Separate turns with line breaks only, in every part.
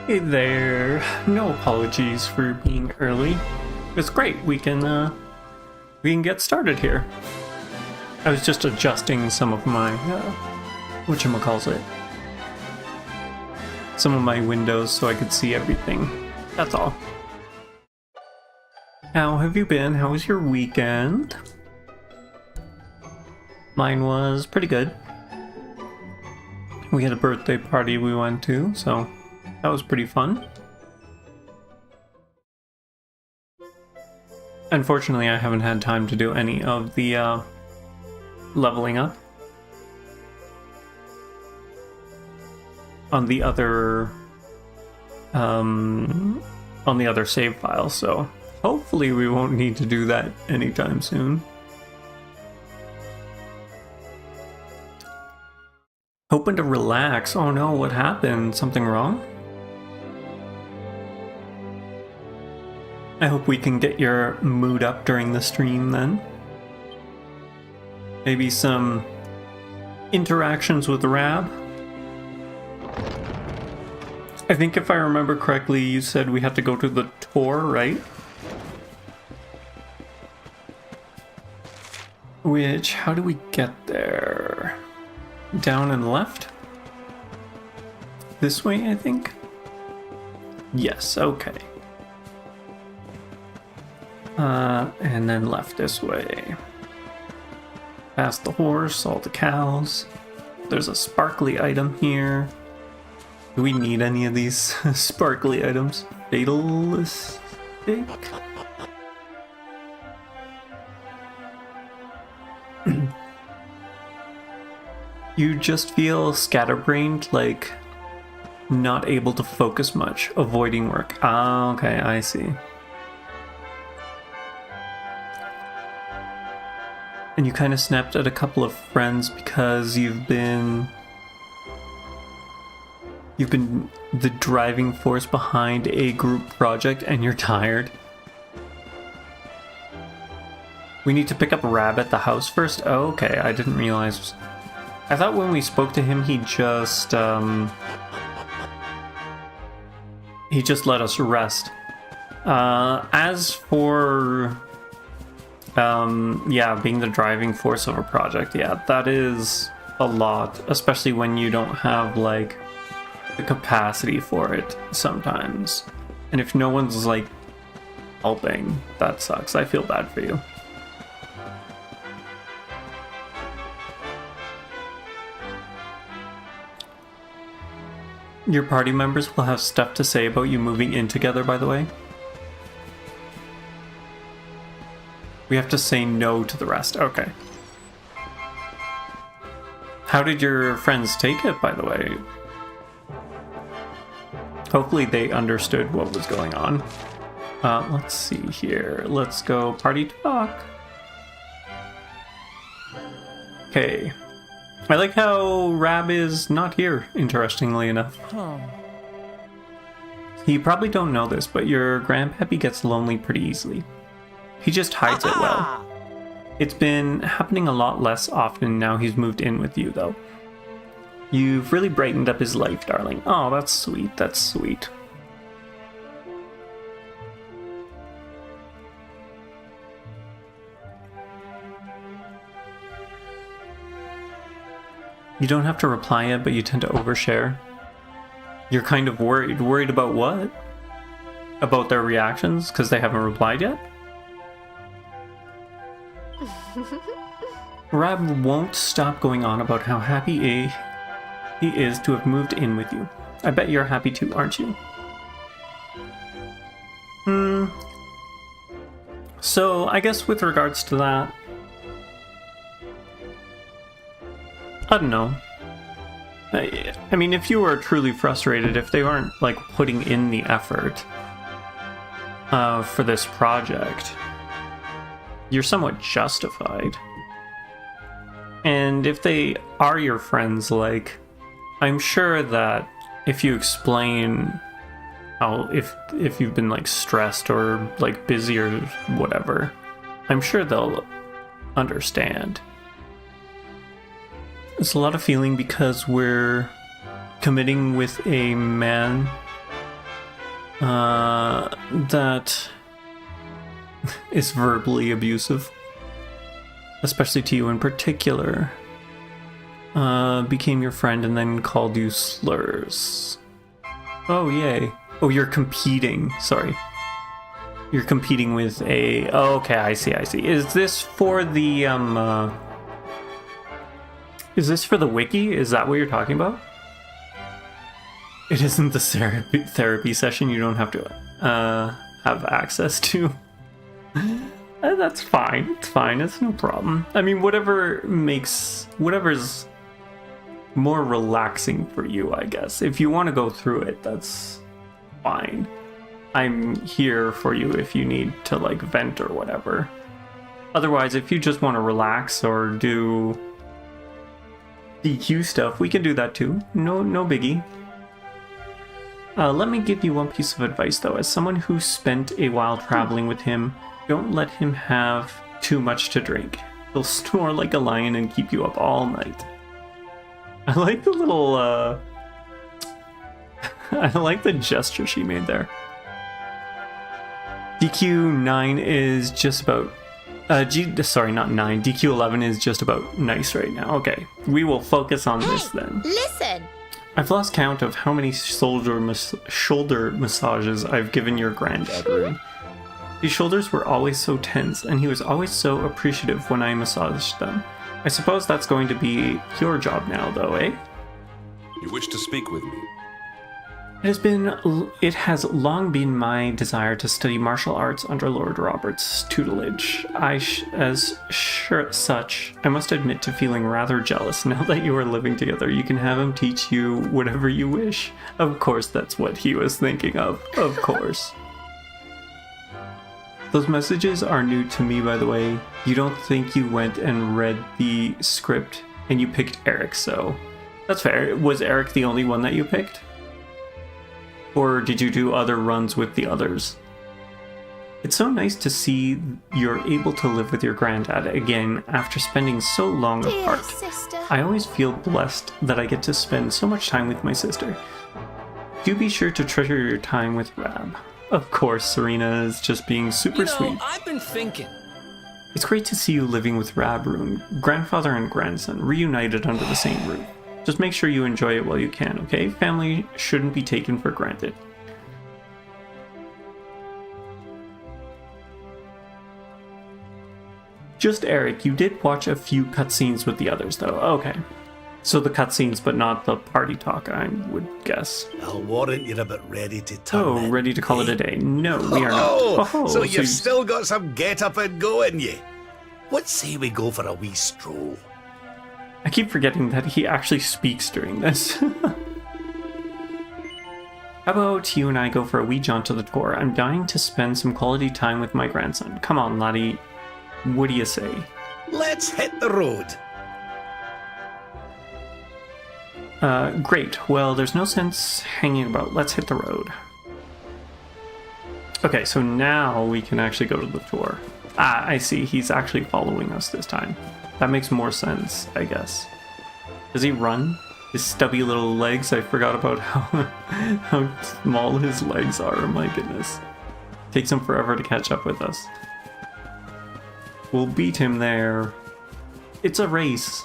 Hey there. No apologies for being early. It's great. We can get started here. I was just adjusting some of my whatchamacallit. Some of my windows so I could see everything. That's all. How have you been? How was your weekend? Mine was pretty good. We had a birthday party we went to, so that was pretty fun. Unfortunately, I haven't had time to do any of the leveling up on the other save file, so hopefully we won't need to do that anytime soon. Hoping to relax. Oh no, what happened? Something wrong? I hope we can get your mood up during the stream then. Maybe some interactions with Rab. I think if I remember correctly, you said we had to go to the tour, right? Which, how do we get there? Down and left? This way, I think? Yes, okay. And then left this way. Past the horse, all the cows. There's a sparkly item here. Do we need any of these sparkly items? Fatalistic? You just feel scatterbrained, like not able to focus much, avoiding work. Ah, okay, I see. And you kind of snapped at a couple of friends because you've been the driving force behind a group project and you're tired. We need to pick up Rab at the house first? Oh, okay, I didn't realize. I thought when we spoke to him he just let us rest. As for yeah, being the driving force of a project, yeah, that is a lot, especially when you don't have like the capacity for it sometimes. And if no one's like helping, that sucks. I feel bad for you. Your party members will have stuff to say about you moving in together, by the way. We have to say no to the rest. Okay. How did your friends take it, by the way? Hopefully they understood what was going on. Let's see here. Let's go party talk. Okay. I like how Rab is not here, interestingly enough. You probably don't know this, but your grandpappy gets lonely pretty easily. He just hides it well. It's been happening a lot less often now he's moved in with you, though. You've really brightened up his life, darling. Oh, that's sweet, that's sweet. You don't have to reply yet, but you tend to overshare. You're kind of worried. Worried about what? About their reactions, because they haven't replied yet? Rab won't stop going on about how happy he is to have moved in with you. I bet you're happy too, aren't you? So, I guess with regards to that, I don't know. I mean, if you were truly frustrated, if they weren't, like, putting in the effort for this project, you're somewhat justified. And if they are your friends, like, I'm sure that if you explain how, if you've been, like, stressed or, like, busy or whatever, I'm sure they'll understand. It's a lot of feeling because we're committing with a man that is verbally abusive, especially to you in particular. Became your friend and then called you slurs. Oh, yay. Oh, you're competing. Sorry. You're competing with a... Oh, okay, I see. Is this for the, Is this for the wiki? Is that what you're talking about? It isn't the therapy session you don't have to, have access to. That's fine. It's fine. It's no problem. I mean, whatever's more relaxing for you, I guess. If you want to go through it, that's fine. I'm here for you if you need to, like, vent or whatever. Otherwise, if you just want to relax or do DQ stuff, we can do that too. No biggie. Let me give you one piece of advice, though. As someone who spent a while traveling with him, don't let him have too much to drink. He'll snore like a lion and keep you up all night. I like the little, I like the gesture she made there. DQ 9 is just about... sorry, not 9. DQ 11 is just about nice right now. Okay, we will focus on this then.
Listen!
I've lost count of how many shoulder massages I've given your granddad, Rune. His shoulders were always so tense, and he was always so appreciative when I massaged them. I suppose that's going to be your job now, though, eh?
You wish to speak with me?
It has long been my desire to study martial arts under Lord Robert's tutelage. Such, I must admit to feeling rather jealous now that you are living together. You can have him teach you whatever you wish. Of course, that's what he was thinking of course. Those messages are new to me, by the way. You don't think you went and read the script and you picked Eric, so that's fair. Was Eric the only one that you picked? Or did you do other runs with the others? It's so nice to see you're able to live with your granddad again after spending so long apart.
Sister.
I always feel blessed that I get to spend so much time with my sister. Do be sure to treasure your time with Rab. Of course, Serena is just being super sweet.
I've been thinking.
It's great to see you living with Rab, Rune. Grandfather and grandson reunited under the same roof. Just make sure you enjoy it while you can, okay? Family shouldn't be taken for granted. Just Eric, you did watch a few cutscenes with the others, though. Okay. So the cutscenes, but not the party talk, I would guess.
I'll warrant you're about ready to turn
Oh,
in,
ready to call it a day. No, we are not.
Oh, so you've still got some get-up and go in you. What say we go for a wee stroll?
I keep forgetting that he actually speaks during this. How about you and I go for a wee jaunt to the tour? I'm dying to spend some quality time with my grandson. Come on, laddie. What do you say?
Let's hit the road.
Great. Well, there's no sense hanging about. Let's hit the road. Okay, so now we can actually go to the tour. Ah, I see. He's actually following us this time. That makes more sense, I guess. Does he run? His stubby little legs? I forgot about how small his legs are. My goodness. Takes him forever to catch up with us. We'll beat him there. It's a race.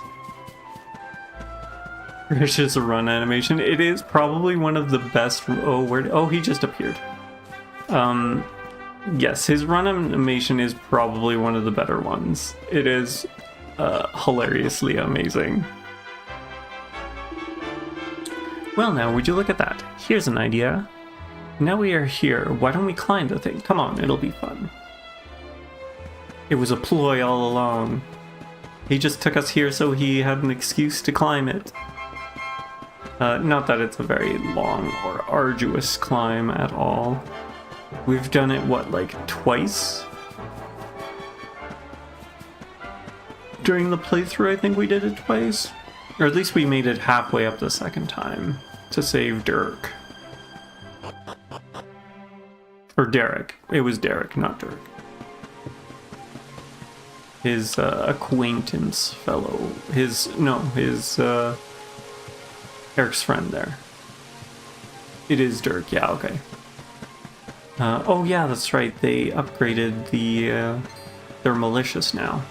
It's a run animation. It is probably one of the best. Oh, he just appeared. Yes, his run animation is probably one of the better ones. It is hilariously amazing. Well, now, would you look at that? Here's an idea. Now we are here, why don't we climb the thing? Come on, it'll be fun. It was a ploy all along. He just took us here so he had an excuse to climb it. Not that it's a very long or arduous climb at all. We've done it, what, like twice? During the playthrough, I think we did it twice. Or at least we made it halfway up the second time to save Dirk. Or Derek. It was Derek, not Dirk. His acquaintance fellow. His Eric's friend there. It is Dirk, yeah, okay. Oh yeah, that's right. They upgraded the. They're malicious now.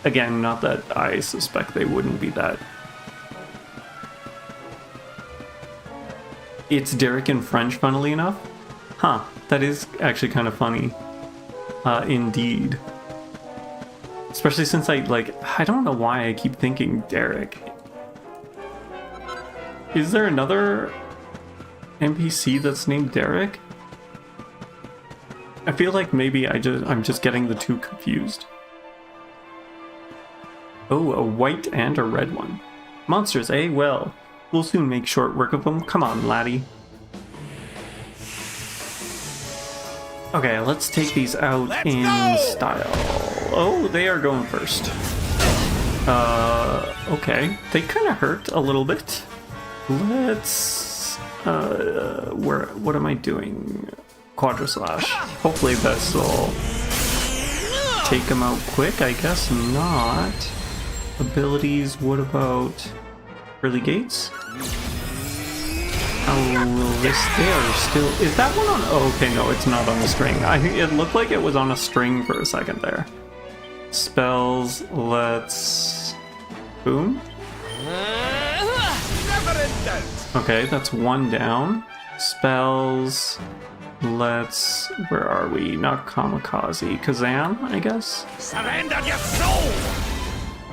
Again, not that I suspect they wouldn't be that. It's Derek in French, funnily enough. Huh, that is actually kind of funny. Indeed. Especially since I don't know why I keep thinking Derek. Is there another NPC that's named Derek? I feel like maybe I'm just getting the two confused. Oh, a white and a red one. Monsters, eh? Well, we'll soon make short work of them. Come on, laddie. Okay, let's take these out in style. Oh, they are going first. Okay. They kind of hurt a little bit. Let's... what am I doing? Quadra Slash. Hopefully this will take them out quick. I guess not. Abilities, what about early gates? How will this there still... Is that one on... Oh, okay, no, it's not on a string. It looked like it was on a string for a second there. Spells, let's... Boom. Okay, that's one down. Spells... Let's... Where are we? Not Kamikaze. Kazan, I guess?
Surrender your soul!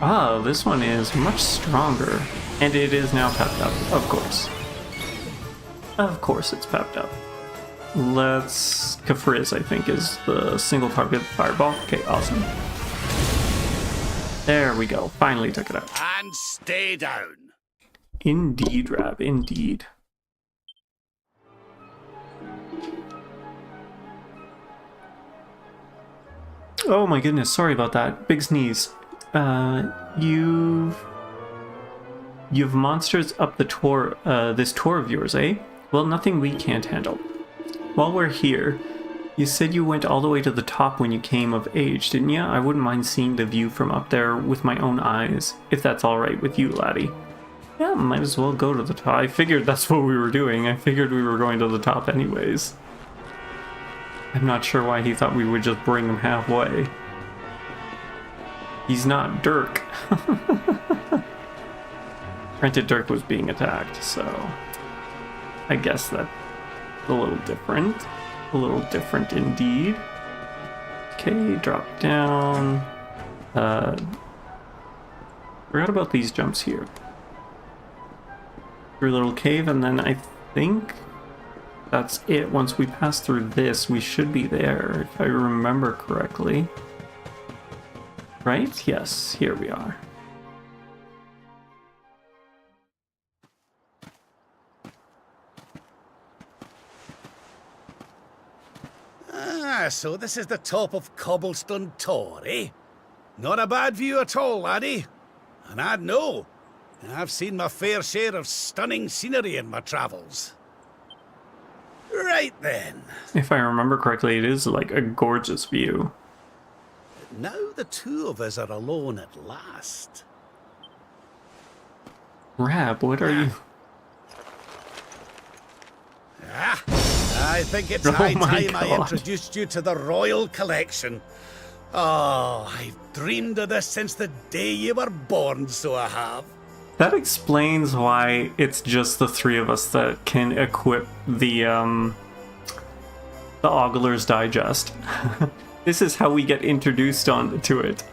Ah, this one is much stronger. And it is now pepped up, of course. Of course it's pepped up. Let's... Kafriz, I think, is the single target fireball. Okay, awesome. There we go. Finally took it out.
And stay down.
Indeed, Rab, indeed. Oh my goodness, sorry about that. Big sneeze. You've monsters up the tour, this tour of yours, eh? Well, nothing we can't handle. While we're here, you said you went all the way to the top when you came of age, didn't ya? I wouldn't mind seeing the view from up there with my own eyes, if that's alright with you, laddie. Yeah, might as well go to the top. I figured that's what we were doing. I figured we were going to the top anyways. I'm not sure why he thought we would just bring him halfway. He's not Dirk. Granted, Dirk was being attacked, so I guess that's a little different. A little different indeed. Okay, drop down. Forgot about these jumps here. Through a little cave, and then I think that's it. Once we pass through this, we should be there, if I remember correctly. Right? Yes, here we are.
Ah, so this is the top of Cobblestone Tor, eh? Not a bad view at all, laddie. And I'd know. I've seen my fair share of stunning scenery in my travels. Right then.
If I remember correctly, it is like a gorgeous view.
Now the two of us are alone at last.
Rab, what are you...
Ah, I think it's
Oh
high
my
time I
God.
introduced you to the Royal Collection. Oh, I've dreamed of this since the day you were born, so I have.
That explains why it's just the three of us that can equip the Ogler's Digest. This is how we get introduced to it.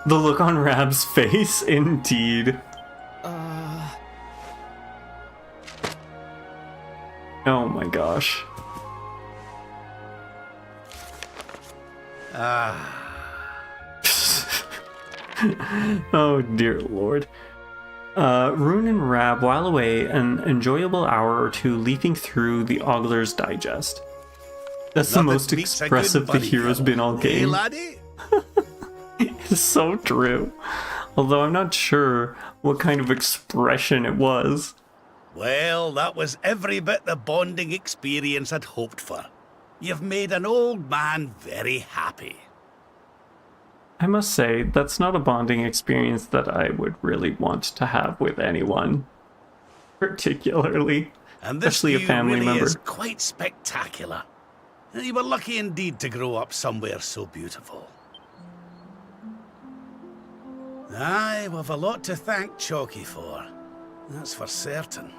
The look on Rab's face, indeed. Oh my gosh. Oh dear lord. Rune and Rab while away an enjoyable hour or two leafing through the Ogler's Digest. That's the
Nothing
most
beats a good
expressive the
buddy
hero's
fellow,
been all
eh,
game.
laddie?
It's so true. Although I'm not sure what kind of expression it was.
Well, that was every bit the bonding experience I'd hoped for. You've made an old man very happy.
I must say, that's not a bonding experience that I would really want to have with anyone. Particularly.
And this
Especially a
view
family
really
member.
is quite spectacular. You were lucky indeed to grow up somewhere so beautiful. Aye, we've a lot to thank Chalky for. That's for certain.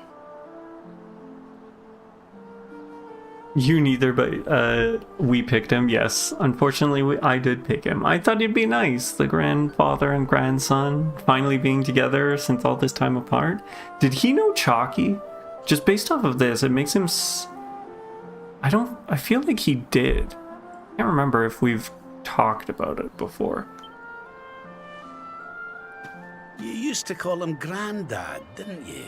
You neither, but we picked him, yes. Unfortunately, I did pick him. I thought he'd be nice, the grandfather and grandson, finally being together since all this time apart. Did he know Chalky? Just based off of this, it makes him... I feel like he did. I can't remember if we've talked about it before.
You used to call him Grandad, didn't you?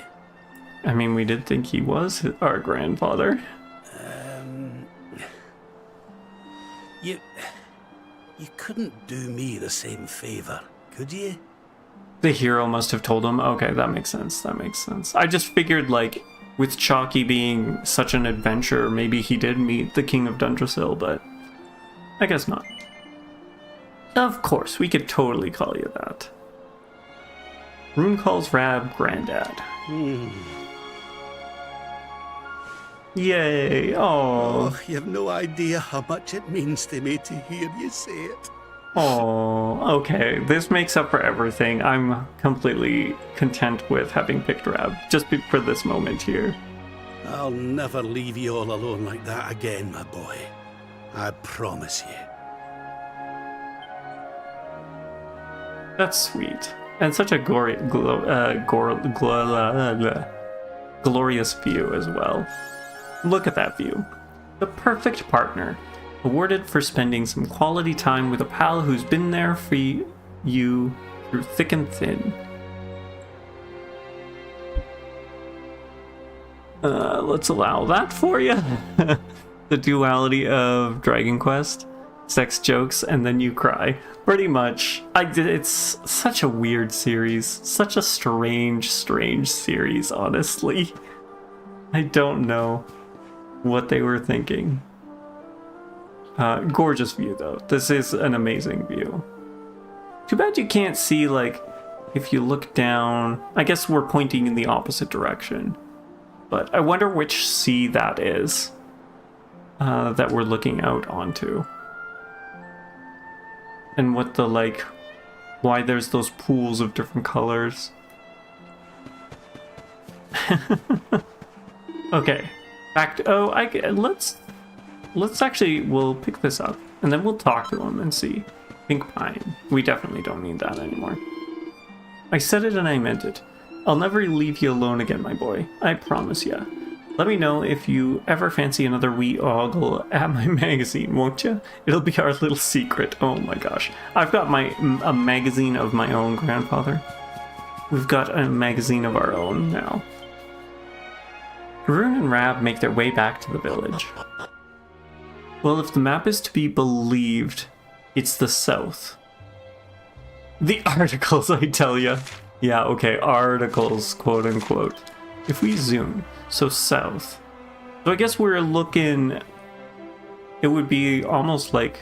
I mean, we did think he was our grandfather.
You couldn't do me the same favor, could you?
The hero must have told him. Okay, that makes sense. That makes sense. I just figured, like, with Chalky being such an adventurer, maybe he did meet the King of Dundrasil, but I guess not. Of course, we could totally call you that. Rune calls Rab Grandad. Yay! Oh,
you have no idea how much it means to me to hear you say it.
oh. Okay, this makes up for everything. I'm completely content with having picked Rab, just for this moment here.
I'll never leave you all alone like that again, my boy. I promise you.
That's sweet. And such a glorious view as well. Look at that view. The perfect partner. Awarded for spending some quality time with a pal who's been there for you through thick and thin. Let's allow that for you. The duality of Dragon Quest. Sex jokes and then you cry. Pretty much. It's such a weird series. Such a strange series, honestly. I don't know what they were thinking. Gorgeous view, though. This is an amazing view. Too bad you can't see, like, if you look down... I guess we're pointing in the opposite direction. But I wonder which sea that is that we're looking out onto. And what the, like, why there's those pools of different colors. Okay. Back to, let's actually, we'll pick this up and then we'll talk to him and see. Pink pine. We definitely don't need that anymore. I said it and I meant it. I'll never leave you alone again, my boy. I promise ya. Let me know if you ever fancy another wee ogle at my magazine, won't you? It'll be our little secret. Oh my gosh. I've got a magazine of my own, grandfather. We've got a magazine of our own now. Rune and Rab make their way back to the village. Well, if the map is to be believed, it's the south. The articles, I tell ya. Yeah, okay, articles, quote unquote. If we zoom, so south. So I guess we're looking, it would be almost like,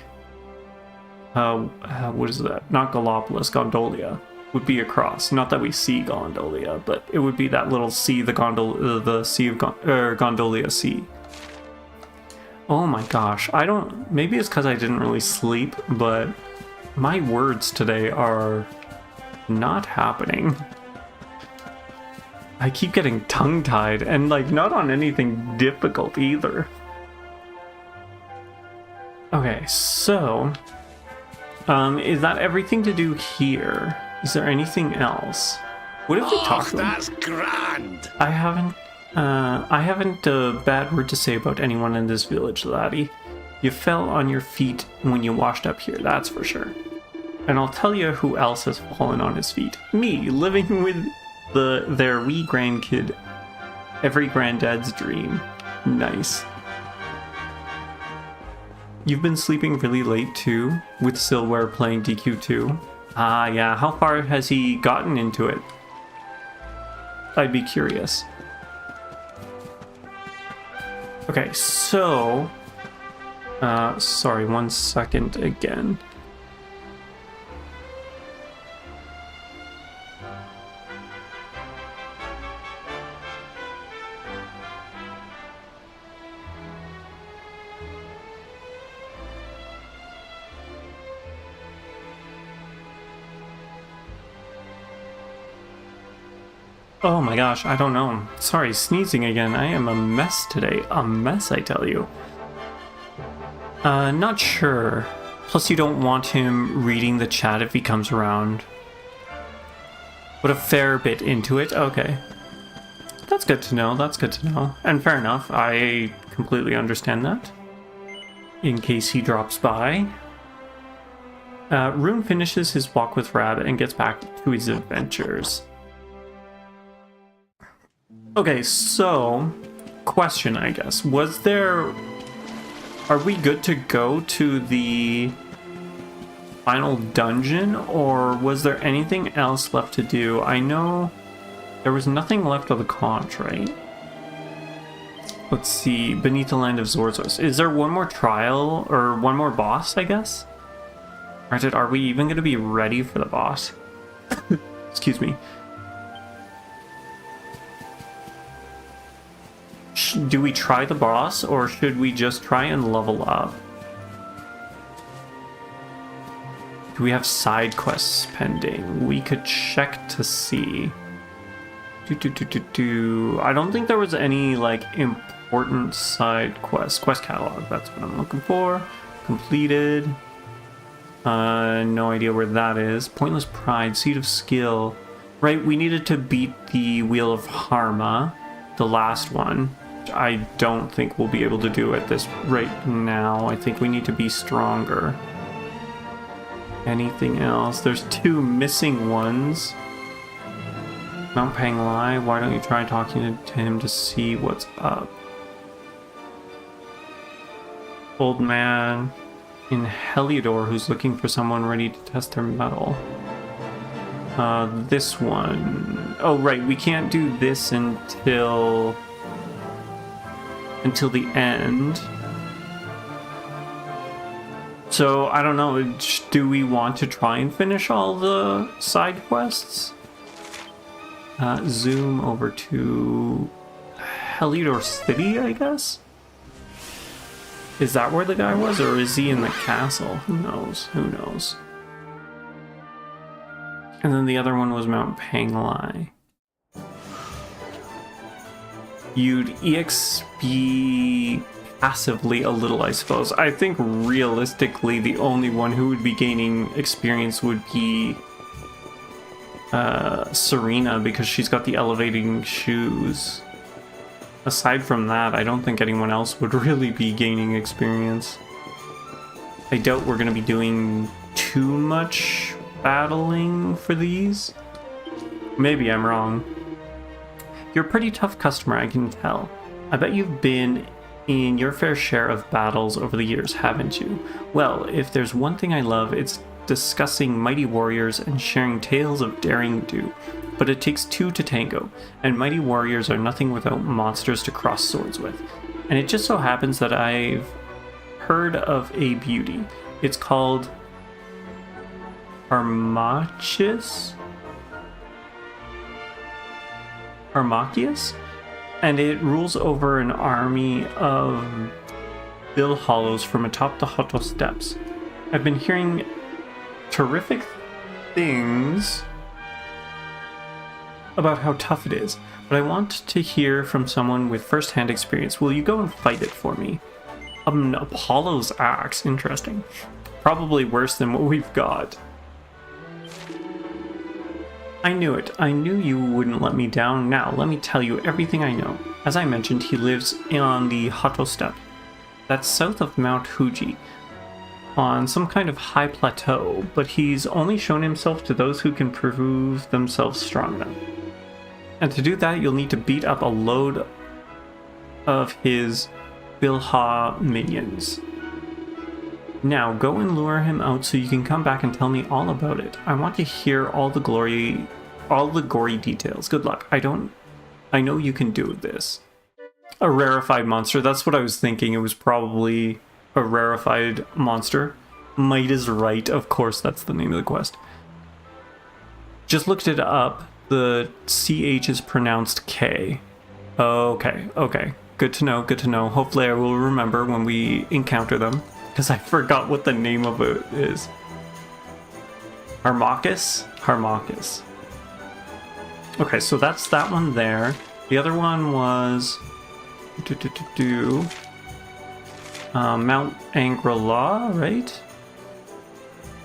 what is that? Not Gallopolis, Gondolia would be across. Not that we see Gondolia, but it would be that little sea, the Sea of Gondolia Sea. Oh my gosh, maybe it's because I didn't really sleep, but my words today are not happening. I keep getting tongue-tied, and like not on anything difficult either. Okay, so is that everything to do here? Is there anything else? What if we talk to them?
That's grand!
I haven't a bad word to say about anyone in this village, laddie. You fell on your feet when you washed up here, that's for sure. And I'll tell you who else has fallen on his feet. Me, living with their wee grandkid. Every granddad's dream. Nice. You've been sleeping really late too, with Silware playing DQ2. Ah, yeah, how far has he gotten into it? I'd be curious. Okay, so... sorry, 1 second again. Oh my gosh, I don't know. Sorry, sneezing again. I am a mess today. A mess, I tell you. Not sure. Plus, you don't want him reading the chat if he comes around. Put a fair bit into it. Okay. That's good to know. That's good to know. And fair enough. I completely understand that. In case he drops by. Rune finishes his walk with Rab and gets back to his adventures. Okay, so, question, I guess. Are we good to go to the final dungeon, or was there anything else left to do? I know there was nothing left of the conch, right? Let's see, Beneath the Land of Zorzos. Is there one more trial, or one more boss, I guess? Are we even going to be ready for the boss? Excuse me. Do we try the boss, or should we just try and level up? Do we have side quests pending? We could check to see. I don't think there was any, like, important side quests. Quest catalog, that's what I'm looking for. Completed. No idea where that is. Pointless Pride, Seed of Skill. Right, we needed to beat the Wheel of Harma, the last one. I don't think we'll be able to do it this right now. I think we need to be stronger. Anything else? There's 2 missing ones. Mount Panglai, why don't you try talking to him to see what's up? Old man in Heliodor who's looking for someone ready to test their metal. This one. Oh, right, we can't do this until the end. So, I don't know, do we want to try and finish all the side quests? Zoom over to Heliodor City, I guess? Is that where the guy was, or is he in the castle? Who knows? Who knows? And then the other one was Mount Panglai. You'd EXP passively a little, I suppose. I think realistically the only one who would be gaining experience would be Serena, because she's got the elevating shoes. Aside from that, I don't think anyone else would really be gaining experience. I doubt we're going to be doing too much battling for these. Maybe I'm wrong. You're a pretty tough customer, I can tell. I bet you've been in your fair share of battles over the years, haven't you? Well, if there's one thing I love, it's discussing mighty warriors and sharing tales of daring do. But it takes 2 to tango, and mighty warriors are nothing without monsters to cross swords with. And it just so happens that I've heard of a beauty. It's called Harmachius? And it rules over an army of Bill Hollows from atop the Hoto Steppes. I've been hearing terrific things about how tough it is, but I want to hear from someone with first-hand experience. Will you go and fight it for me? Apollo's axe, interesting. Probably worse than what we've got. I knew it. I knew you wouldn't let me down. Now, let me tell you everything I know. As I mentioned, he lives on the Hoto Steppe. That's south of Mount Fuji, on some kind of high plateau, but he's only shown himself to those who can prove themselves strong enough. And to do that, you'll need to beat up a load of his Bilha minions. Now, go and lure him out so you can come back and tell me all about it. I want to hear all the gory details. Good luck. I know you can do this. A rarefied monster, that's what I was thinking. It was probably a rarefied monster. Might is right, of course, that's the name of the quest. Just looked it up. The CH is pronounced K. Okay. Good to know, good to know. Hopefully I will remember when we encounter them, because I forgot what the name of it is. Harmachis? Okay, so that's that one there. The other one was Mount Angela, right?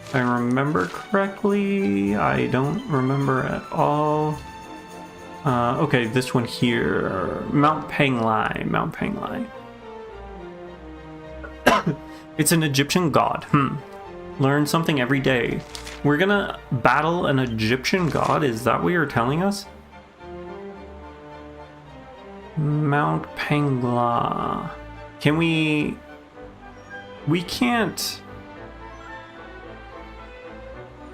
If I remember correctly. I don't remember at all. Okay, this one here, Mount Penglai. Mount Penglai. It's an Egyptian god. Learn something every day. We're gonna battle an Egyptian god? Is that what you're telling us? Mount Pengla. Can we... We can't...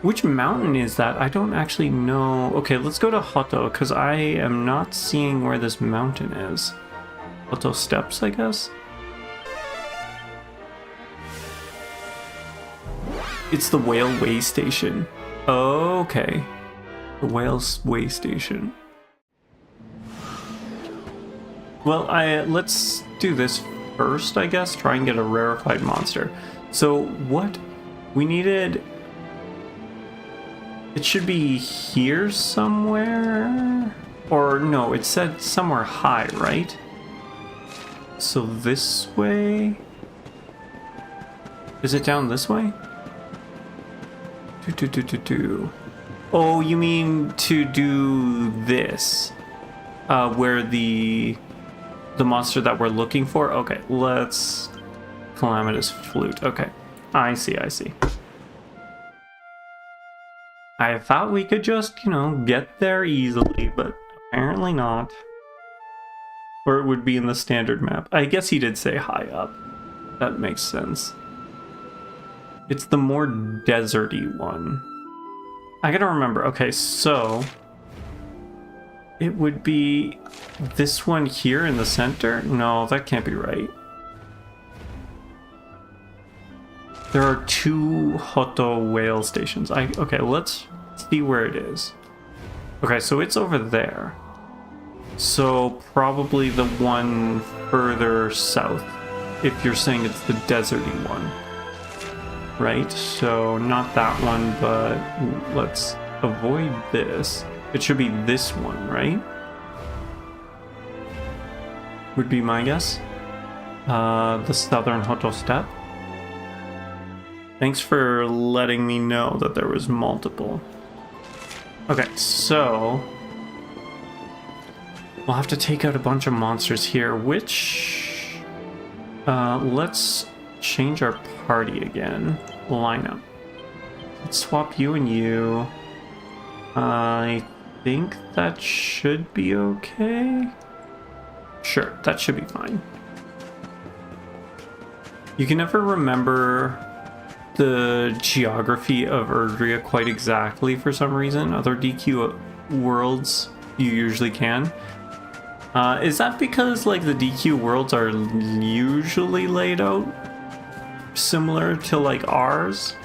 Which mountain is that? I don't actually know. Okay, let's go to Hoto, because I am not seeing where this mountain is. Hoto Steps, I guess? It's the Whale Way Station. Okay. The Whale's Way Station. Well, let's do this first, I guess. Try and get a rarefied monster. So, what? We needed... It should be here somewhere? Or no, it said somewhere high, right? So this way? Is it down this way? Oh, you mean to do this? Where the monster that we're looking for? Okay, let's... Calamitous Flute. Okay, I see. I thought we could just, get there easily, but apparently not. Or it would be in the standard map. I guess he did say high up. That makes sense. It's the more deserty one. I gotta remember. Okay, so... It would be this one here in the center? No, that can't be right. There are 2 Hoto whale stations. Okay, let's see where it is. Okay, so it's over there. So probably the one further south, if you're saying it's the deserty one. Right? So not that one, but let's avoid this. It should be this one, right? Would be my guess. The southern Hoto Step. Thanks for letting me know that there was multiple. Okay, so... We'll have to take out a bunch of monsters here, which... let's change our party again. Lineup. Let's swap you and you. I think that should be okay. Sure, that should be fine. You can never remember the geography of Erdrea quite exactly for some reason. Other DQ worlds you usually can. Is that because like the DQ worlds are usually laid out similar to like ours?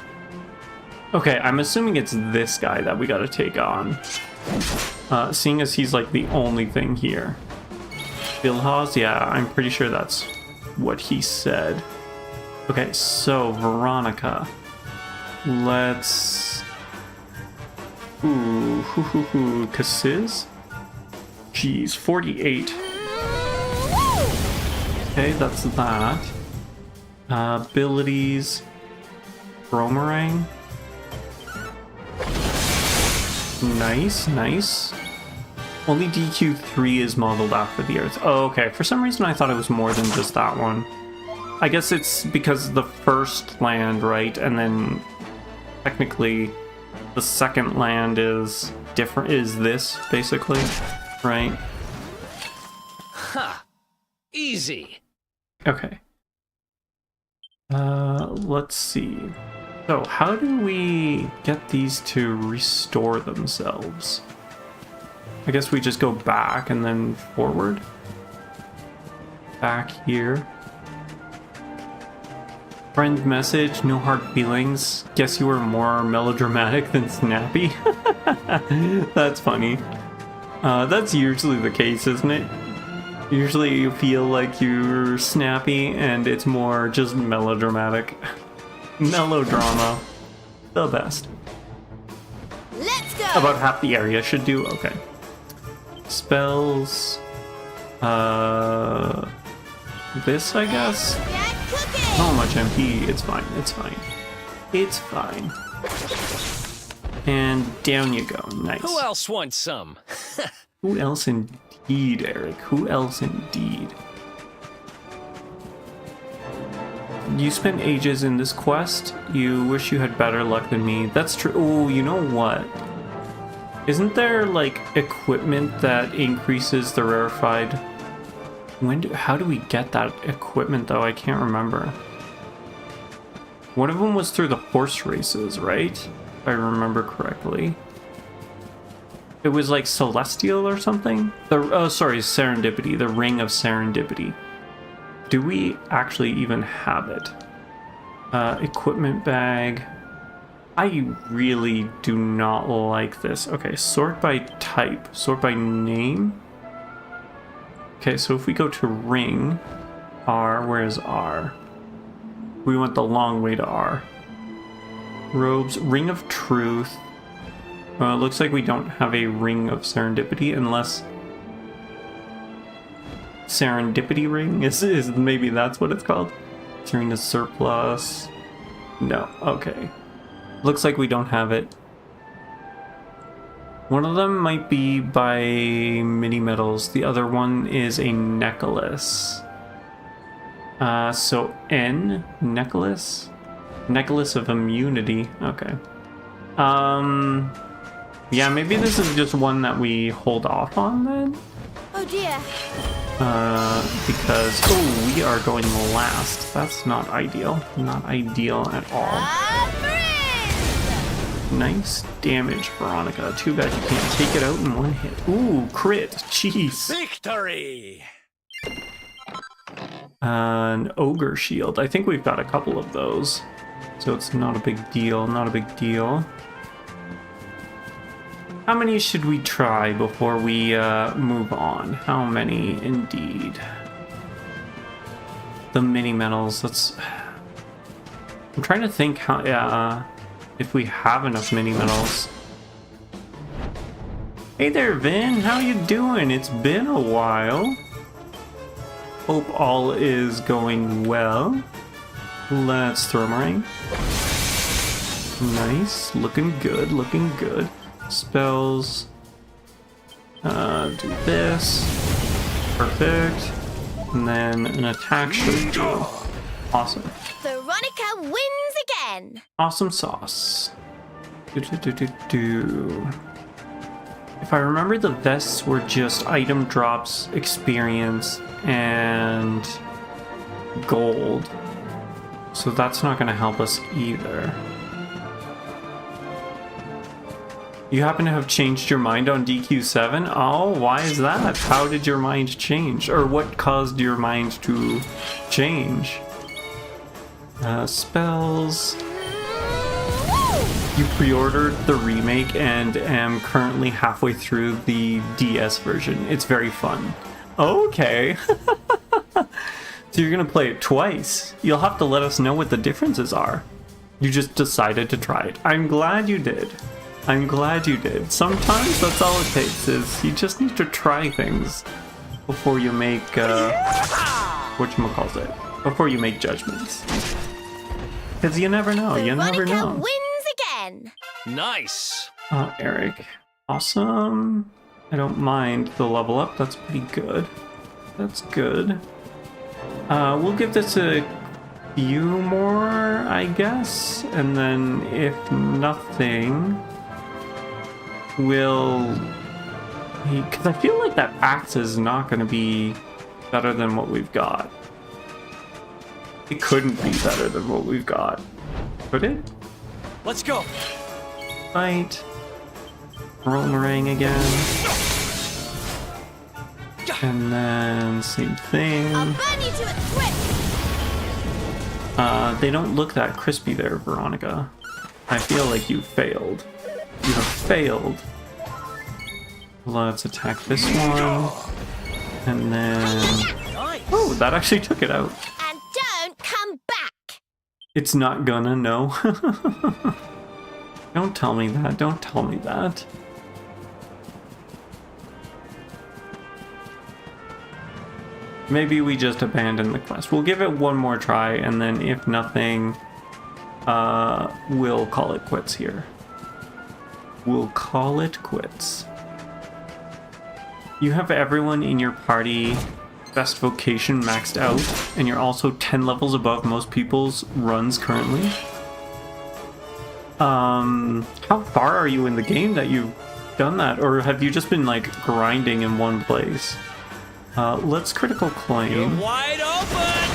Okay, I'm assuming it's this guy that we gotta take on. Seeing as he's like the only thing here. Bilhaz, yeah, I'm pretty sure that's what he said. Okay, so Veronica. Let's... Cassiz? Jeez, 48. Okay, that's that. Abilities. Bromerang. Nice. Only DQ3 is modeled after the Earth. Oh, okay. For some reason I thought it was more than just that one. I guess it's because the first land, right? And then technically the second land is different, is this basically, right?
Ha! Easy.
Okay. Let's see. So how do we get these to restore themselves? I guess we just go back and then forward. Back here. Friend message, no hard feelings. Guess you were more melodramatic than snappy. That's funny. That's usually the case, isn't it? Usually you feel like you're snappy and it's more just melodramatic. Melodrama. The best.
Let's go!
About half the area should do, okay. Spells. This, I guess? Not much MP. It's fine. It's fine. It's fine. And down you go. Nice.
Who else wants some?
Who else indeed, Eric? Who else indeed? You spent ages in this quest. You wish you had better luck than me. That's true. Oh, you know what? Isn't there, like, equipment that increases the rarefied? How do we get that equipment, though? I can't remember. One of them was through the horse races, right? If I remember correctly. It was like Celestial or something? Oh, sorry, Serendipity. The Ring of Serendipity. Do we actually even have it? Equipment bag. I really do not like this. Okay, sort by type. Sort by name. Okay, so if we go to ring, R, where is R? We went the long way to R. Robes, Ring of Truth. Looks like we don't have a Ring of Serendipity unless Serendipity Ring is maybe that's what it's called. Serena Surplus. No, okay. Looks like we don't have it. One of them might be by mini metals. The other one is a necklace. So N, necklace? Necklace of immunity. Okay. Yeah, maybe this is just one that we hold off on then?
Oh dear.
Because, oh, we are going last. That's not ideal. Not ideal at all. Nice damage, Veronica. Too bad you can't take it out in one hit. Ooh, crit. Jeez.
Victory!
An ogre shield. I think we've got a couple of those. So it's not a big deal. Not a big deal. How many should we try before we move on? How many indeed? The mini metals. Let's... I'm trying to think how... if we have enough mini metals. Hey there, Vin. How you doing? It's been a while. Hope all is going well. Let's throw a ring. Nice. Looking good. Looking good. Spells. Do this. Perfect. And then an attack should do. Awesome.
Veronica wins again.
Awesome sauce. If I remember, the vests were just item drops, experience, and gold. So that's not going to help us either. You happen to have changed your mind on DQ7? Oh, why is that? How did your mind change? Or what caused your mind to change? Spells. You pre-ordered the remake and am currently halfway through the DS version. It's very fun. Okay. So you're gonna play it twice. You'll have to let us know what the differences are. You just decided to try it. I'm glad you did. I'm glad you did. Sometimes that's all it takes, is you just need to try things before you make, whatchamacallit, before you make judgments. Because you never know, you never know.
Veronica wins again.
Nice.
Eric. Awesome. I don't mind the level up, that's pretty good. That's good. We'll give this a few more, I guess, and then if nothing, because I feel like that axe is not going to be better than what we've got. It couldn't be better than what we've got, could it?
Let's go.
Right. Rolling ring again. And then same thing.
I'll burn you to a crisp.
They don't look that crispy there, Veronica. I feel like you failed. You have failed. Let's attack this one. And then... Oh, that actually took it out.
And don't come back.
It's not gonna, no. Don't tell me that. Don't tell me that. Maybe we just abandon the quest. We'll give it one more try, and then if nothing, we'll call it quits here. We'll call it quits. You have everyone in your party best vocation maxed out, and you're also 10 levels above most people's runs currently. How far are you in the game that you've done that, or have you just been like grinding in one place? Let's critical claim.
Wide open!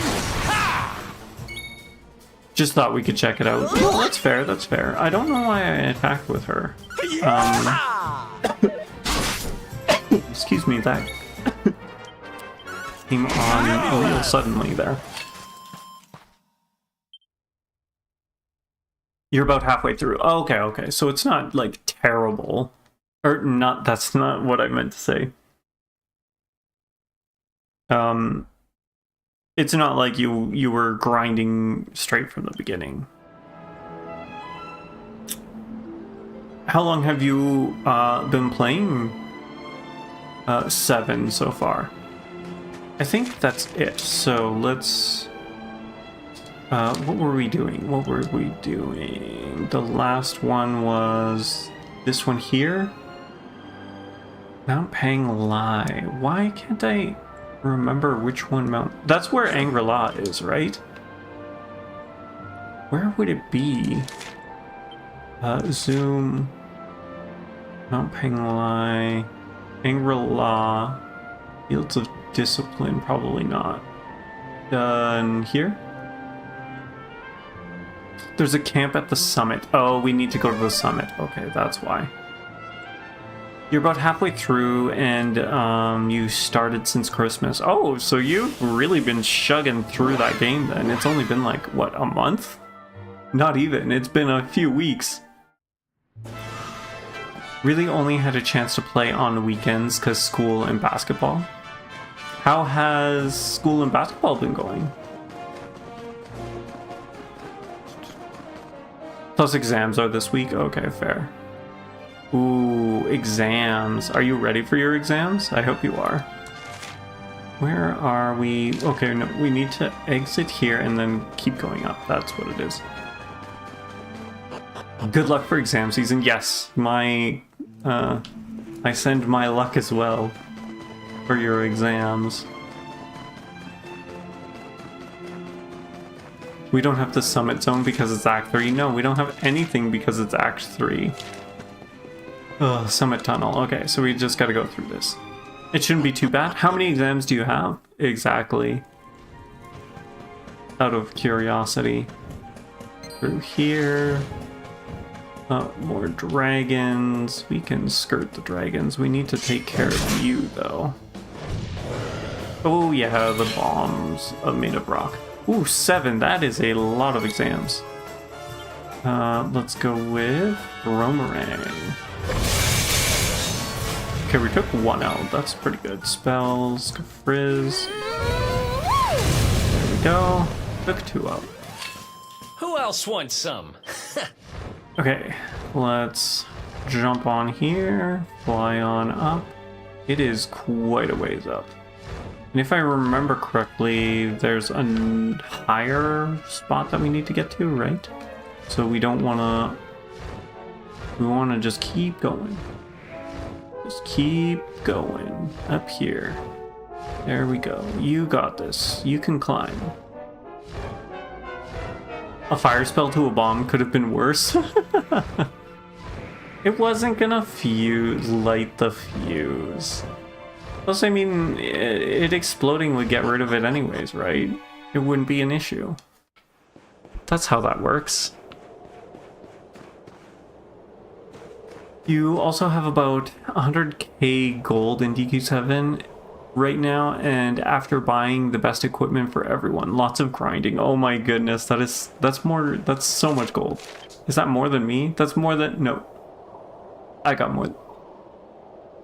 Ha!
Just thought we could check it out. Well, that's fair, that's fair. I don't know why I attacked with her. Excuse me, that came on a little suddenly there. You're about halfway through. Oh, okay. So it's not like terrible. Or not, that's not what I meant to say. It's not like you were grinding straight from the beginning. How long have you been playing 7 so far? I think that's it. So let's... what were we doing? The last one was this one here. Mount Panglai. Why can't I remember which one That's where Angri-La is, right? Where would it be? Zoom. Mount Panglai. Angri-La. Fields of Discipline, probably not. Done here? There's a camp at the summit. Oh, we need to go to the summit. Okay, that's why. You're about halfway through, and you started since Christmas. Oh, so you've really been shugging through that game then. It's only been like, what, a month? Not even. It's been a few weeks. Really only had a chance to play on the weekends because school and basketball. How has school and basketball been going? Plus exams are this week? Okay, fair. Ooh, exams. Are you ready for your exams? I hope you are. Where are we? Okay, no, we need to exit here and then keep going up. That's what it is. Good luck for exam season. Yes, I send my luck as well for your exams. We don't have the summit zone because it's Act 3. No, we don't have anything because it's Act 3. Ugh, summit tunnel. Okay, so we just gotta go through this. It shouldn't be too bad. How many exams do you have? Exactly. Out of curiosity. Through here. More dragons. We can skirt the dragons. We need to take care of you, though. Oh, yeah, the bombs made of rock. Ooh, 7. That is a lot of exams. Let's go with Romarang. Okay, we took 1 out. That's pretty good. Spells, Frizz. There we go. Took 2 out.
Who else wants some?
Okay, let's jump on here, fly on up. It is quite a ways up. And if I remember correctly, there's a higher spot that we need to get to, right? So we don't want to... We want to just keep going. Just keep going up here. There we go. You got this. You can climb. A fire spell to a bomb could have been worse. It wasn't gonna light the fuse. Plus, I mean, it exploding would get rid of it anyways, right? It wouldn't be an issue. That's how that works. You also have about 100k gold in DQ7 right now, and after buying the best equipment for everyone, lots of grinding. Oh my goodness, that's so much gold. Is that more than me? That's more than... No. I got more.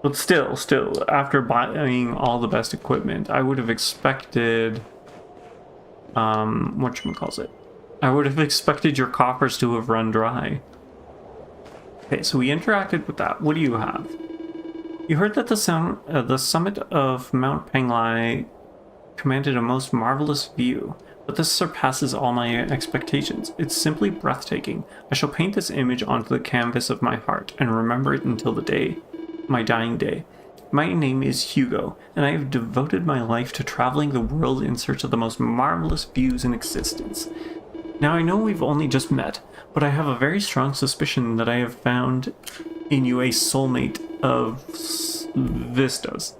But still, after buying all the best equipment, I would have expected... whatchamacallit? I would have expected your coffers to have run dry. Okay, so we interacted with that. What do you have? You heard that the summit of Mount Panglai commanded a most marvelous view, but this surpasses all my expectations. It's simply breathtaking. I shall paint this image onto the canvas of my heart and remember it until the day, my dying day. My name is Hugo, and I have devoted my life to traveling the world in search of the most marvelous views in existence. Now I know we've only just met, but I have a very strong suspicion that I have found in you a soulmate of vistas.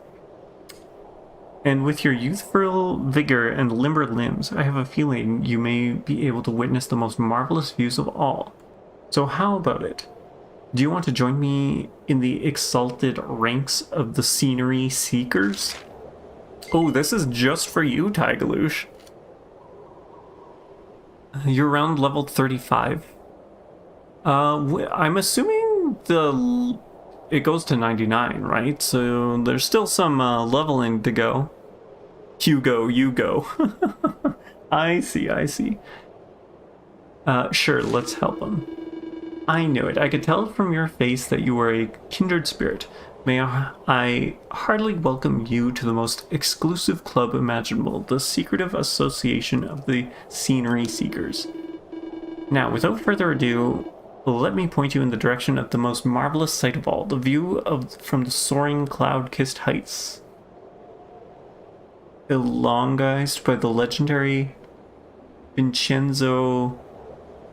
And with your youthful vigor and limber limbs, I have a feeling you may be able to witness the most marvelous views of all. So how about it? Do you want to join me in the exalted ranks of the scenery seekers? Oh, this is just for you, Tigaloosh. You're around level 35. I'm assuming it goes to 99, right? So there's still some leveling to go. Hugo, you go. I see. Sure, let's help him. I knew it. I could tell from your face that you were a kindred spirit. May I heartily welcome you to the most exclusive club imaginable, the secretive association of the scenery seekers. Now, without further ado, let me point you in the direction of the most marvelous sight of all, the view from the soaring cloud-kissed heights, elongized by the legendary Vincenzo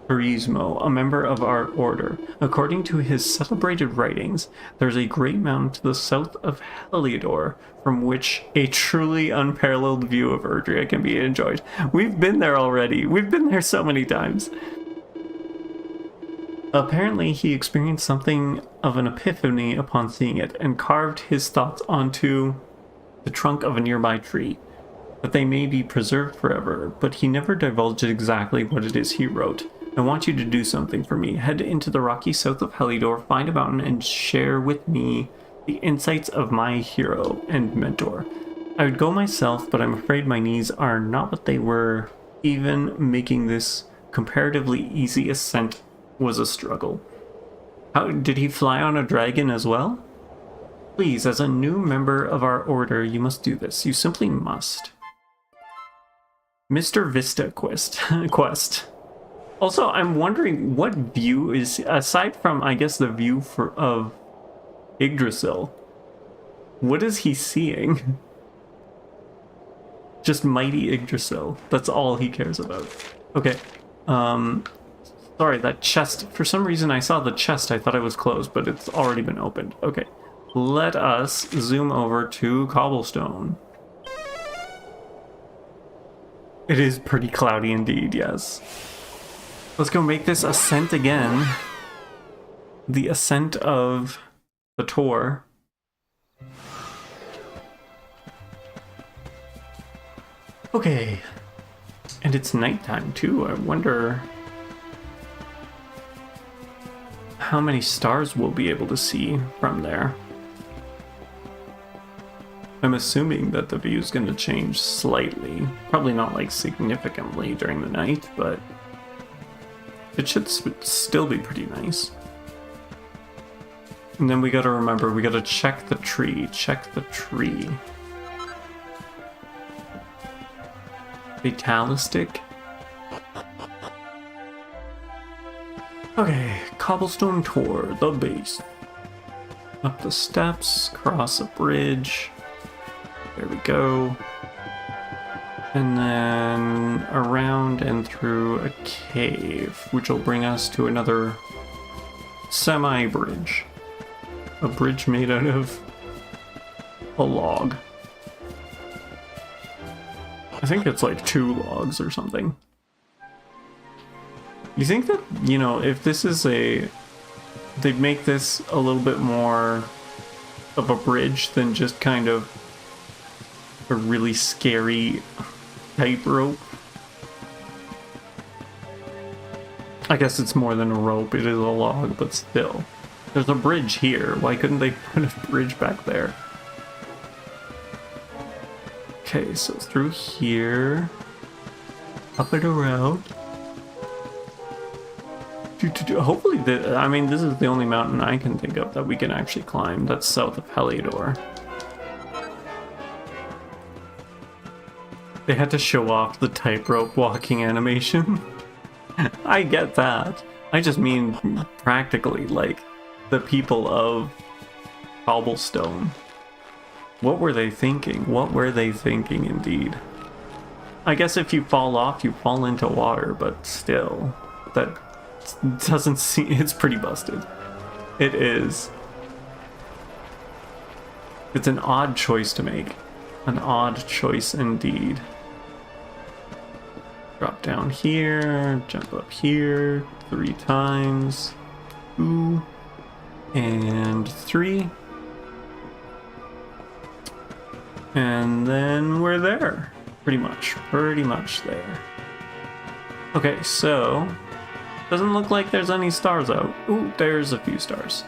Turismo, a member of our order. According to his celebrated writings, there's a great mountain to the south of Heliodor, from which a truly unparalleled view of Erdrea can be enjoyed. We've been there already. We've been there so many times. Apparently, he experienced something of an epiphany upon seeing it, and carved his thoughts onto the trunk of a nearby tree, that they may be preserved forever, but he never divulged exactly what it is he wrote. I want you to do something for me. Head into the rocky south of Heliodor, find a mountain, and share with me the insights of my hero and mentor. I would go myself, but I'm afraid my knees are not what they were. Even making this comparatively easy ascent was a struggle. How did he fly on a dragon as well? Please, as a new member of our order, you must do this. You simply must. Mr. Vista quest. Also, I'm wondering what view is, aside from, I guess, the view of Yggdrasil, what is he seeing? Just mighty Yggdrasil. That's all he cares about. Okay. Sorry, that chest. For some reason, I saw the chest. I thought it was closed, but it's already been opened. Okay. Let us zoom over to Cobblestone. It is pretty cloudy indeed, yes. Let's go make this ascent again. The ascent of the Tor. Okay. And it's nighttime too. I wonder how many stars we'll be able to see from there. I'm assuming that the view is going to change slightly. Probably not like significantly during the night, but it should still be pretty nice. And then we gotta remember, we gotta check the tree. Check the tree. Fatalistic. Okay, Cobblestone Tor, the base. Up the steps, cross a bridge. There we go. And then around and through a cave, which will bring us to another semi-bridge. A bridge made out of a log. I think it's like 2 logs or something. You think that, you know, if this is they'd make this a little bit more of a bridge than just kind of a really scary tightrope. I guess it's more than a rope, it is a log, but still. There's a bridge here, why couldn't they put a bridge back there? Okay, so through here, up and around. Hopefully, I mean, this is the only mountain I can think of that we can actually climb. That's south of Heliodor. They had to show off the tightrope walking animation. I get that. I just mean practically, like, the people of Cobblestone. What were they thinking? What were they thinking, indeed? I guess if you fall off, you fall into water, but still, that doesn't seem... It's pretty busted. It is. It's an odd choice to make. An odd choice indeed. Drop down here, jump up here 3 times. 2 and 3. And then we're there. Pretty much there. Okay, so doesn't look like there's any stars out. Ooh, there's a few stars.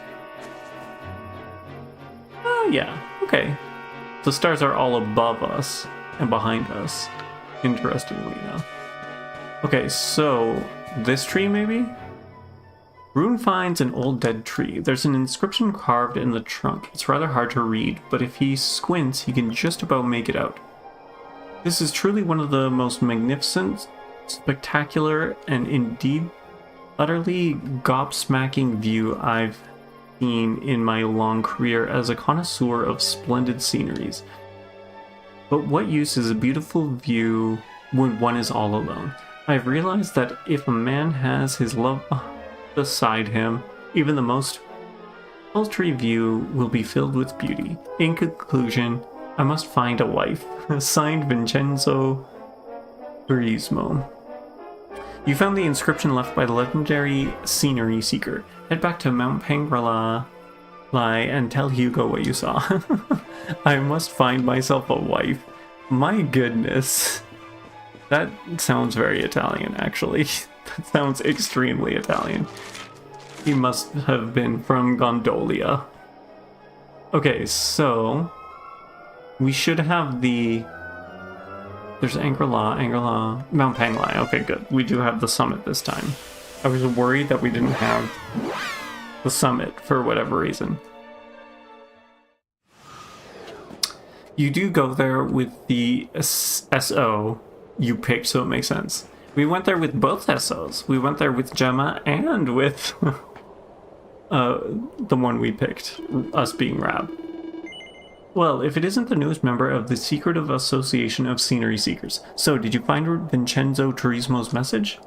Oh yeah, okay. The stars are all above us and behind us, interestingly enough. Okay, so this tree maybe? Rune finds an old dead tree. There's an inscription carved in the trunk. It's rather hard to read, but if he squints, he can just about make it out. This is truly one of the most magnificent, spectacular, and indeed utterly gobsmacking view I've seen in my long career as a connoisseur of splendid sceneries. But what use is a beautiful view when one is all alone? I've realized that if a man has his love beside him, even the most paltry view will be filled with beauty. In conclusion, I must find a wife. Signed, Vincenzo Turismo. You found the inscription left by the legendary scenery seeker. Head back to Mount Pangala and tell Hugo what you saw. I must find myself a wife. My goodness. That sounds very Italian, actually. That sounds extremely Italian. He must have been from Gondolia. Okay, so we should have the... There's Angela, Mount Panglai. Okay, good. We do have the summit this time. I was worried that we didn't have the summit for whatever reason. You do go there with the SO you picked, so it makes sense. We went there with both SOs. We went there with Gemma and with the one we picked, us being Rab. Well, if it isn't the newest member of the secretive association of scenery seekers. So, did you find Vincenzo Turismo's message?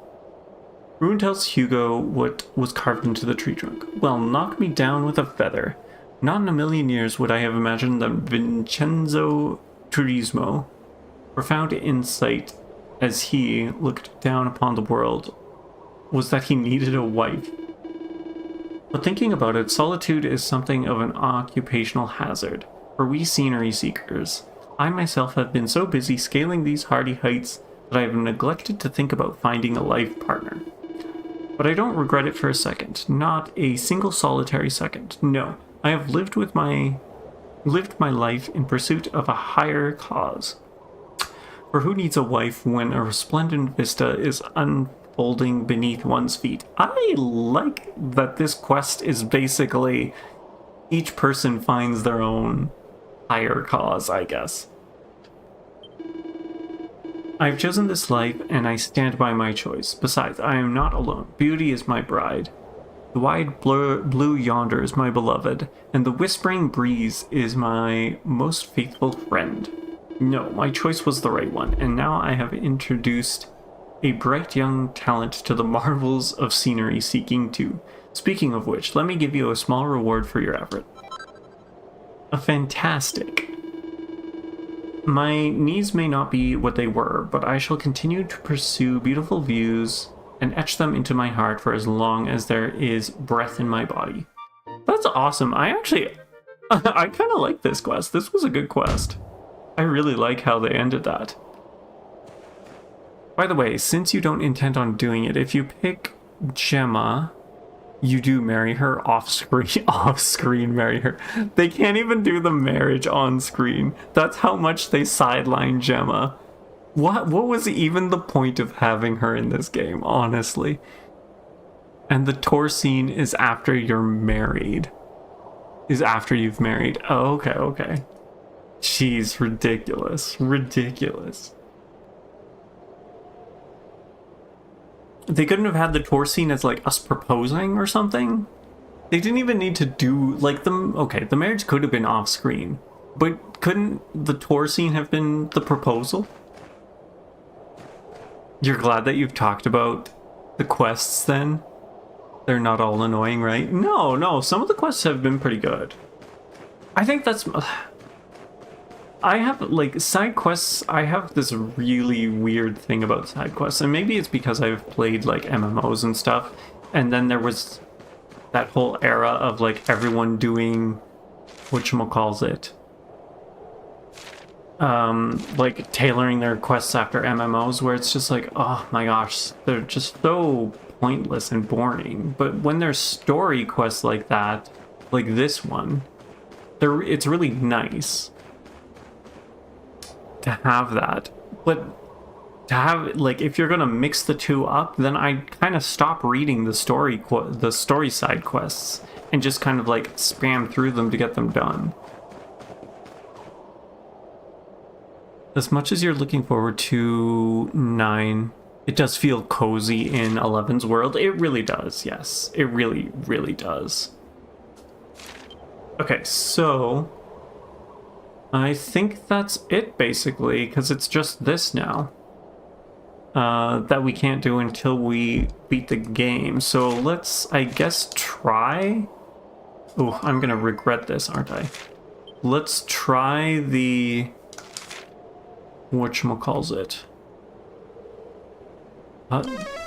Rune tells Hugo what was carved into the tree trunk. Well, knock me down with a feather. Not in a million years would I have imagined that Vincenzo Turismo, profound insight as he looked down upon the world, was that he needed a wife. But thinking about it, solitude is something of an occupational hazard. For we scenery seekers, I myself have been so busy scaling these hardy heights that I have neglected to think about finding a life partner. But I don't regret it for a second, not a single solitary second. No, I have lived my life in pursuit of a higher cause. For who needs a wife when a resplendent vista is unfolding beneath one's feet? I like that this quest is basically each person finds their own higher cause, I guess. I've chosen this life, and I stand by my choice. Besides, I am not alone. Beauty is my bride. The wide blue yonder is my beloved, and the whispering breeze is my most faithful friend. No, my choice was the right one, and now I have introduced a bright young talent to the marvels of scenery seeking too. Speaking of which, let me give you a small reward for your effort. A fantastic. My needs may not be what they were, but I shall continue to pursue beautiful views and etch them into my heart for as long as there is breath in my body. That's awesome. I kind of like this quest. This was a good quest. I really like how they ended that. By the way, since you don't intend on doing it, if you pick Gemma, you do marry her off-screen. Off-screen marry her. They can't even do the marriage on screen. That's how much they sideline Gemma. What was even the point of having her in this game, honestly? And the tour scene is after you're married. Is after you've married. Oh, okay. Jeez, ridiculous. Ridiculous. They couldn't have had the tour scene as like us proposing or something. They didn't even need to do like them. Okay, the marriage could have been off screen, but couldn't the tour scene have been the proposal? You're glad that you've talked about the quests then? They're not all annoying, right? No, some of the quests have been pretty good. I think that's... I have, like, side quests, I have this really weird thing about side quests, and maybe it's because I've played, like, MMOs and stuff, and then there was that whole era of, like, everyone doing whatchamacallit, like, tailoring their quests after MMOs, where it's just like, oh my gosh, they're just so pointless and boring. But when there's story quests like that, like this one, it's really nice to have that. But to have, like, if you're gonna mix the two up, then I kind of stop reading the story side quests and just kind of like spam through them to get them done. As much as you're looking forward to 9, it does feel cozy in 11's world. It really does, yes. It really, really does. Okay, so I think that's it, basically, because it's just this now that we can't do until we beat the game. So let's, I guess, try... Oh, I'm going to regret this, aren't I? Let's try the... whatchamacallit?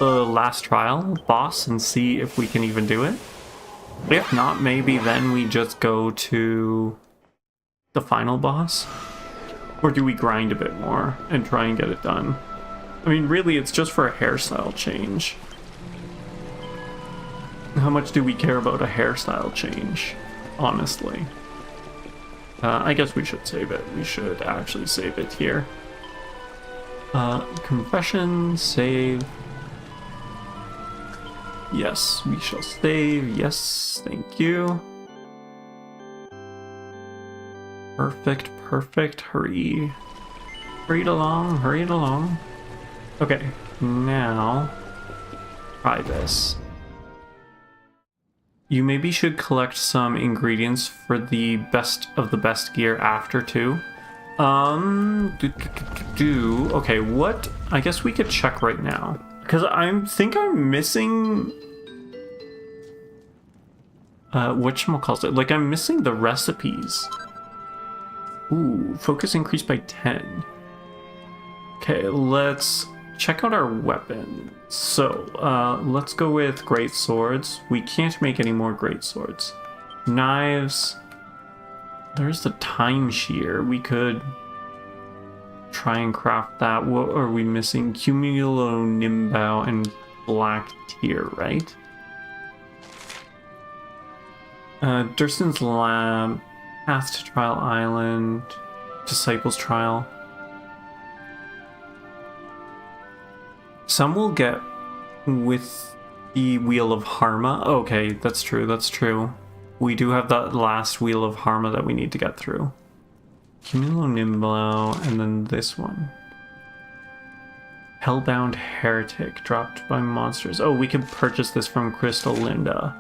The last trial boss and see if we can even do it. If not, maybe then we just go to the final boss. Or do we grind a bit more and try and get it done? I mean, really, it's just for a hairstyle change. How much do we care about a hairstyle change, honestly? I guess we should save it. We should actually save it here. Confession, save. Yes, we shall save. Yes, thank you. Perfect, perfect. Hurry. Hurry it along, hurry it along. Okay, now try this. You maybe should collect some ingredients for the best of the best gear after too. Okay, what? I guess we could check right now. Because I think I'm missing... whatchamacallit? Like, I'm missing the recipes. Ooh, focus increased by 10. Okay, let's check out our weapon. So, let's go with great swords. We can't make any more great swords. Knives. There's the time shear. We could try and craft that. What are we missing? Cumulonimbao and black tear, right? Durston's lab, path to Trial Island, Disciples Trial. Some will get with the Wheel of Harma. Okay, that's true, that's true. We do have that last Wheel of Harma that we need to get through. Cumulonimbao, and then this one. Hellbound Heretic, dropped by monsters. Oh, we can purchase this from Crystal Linda.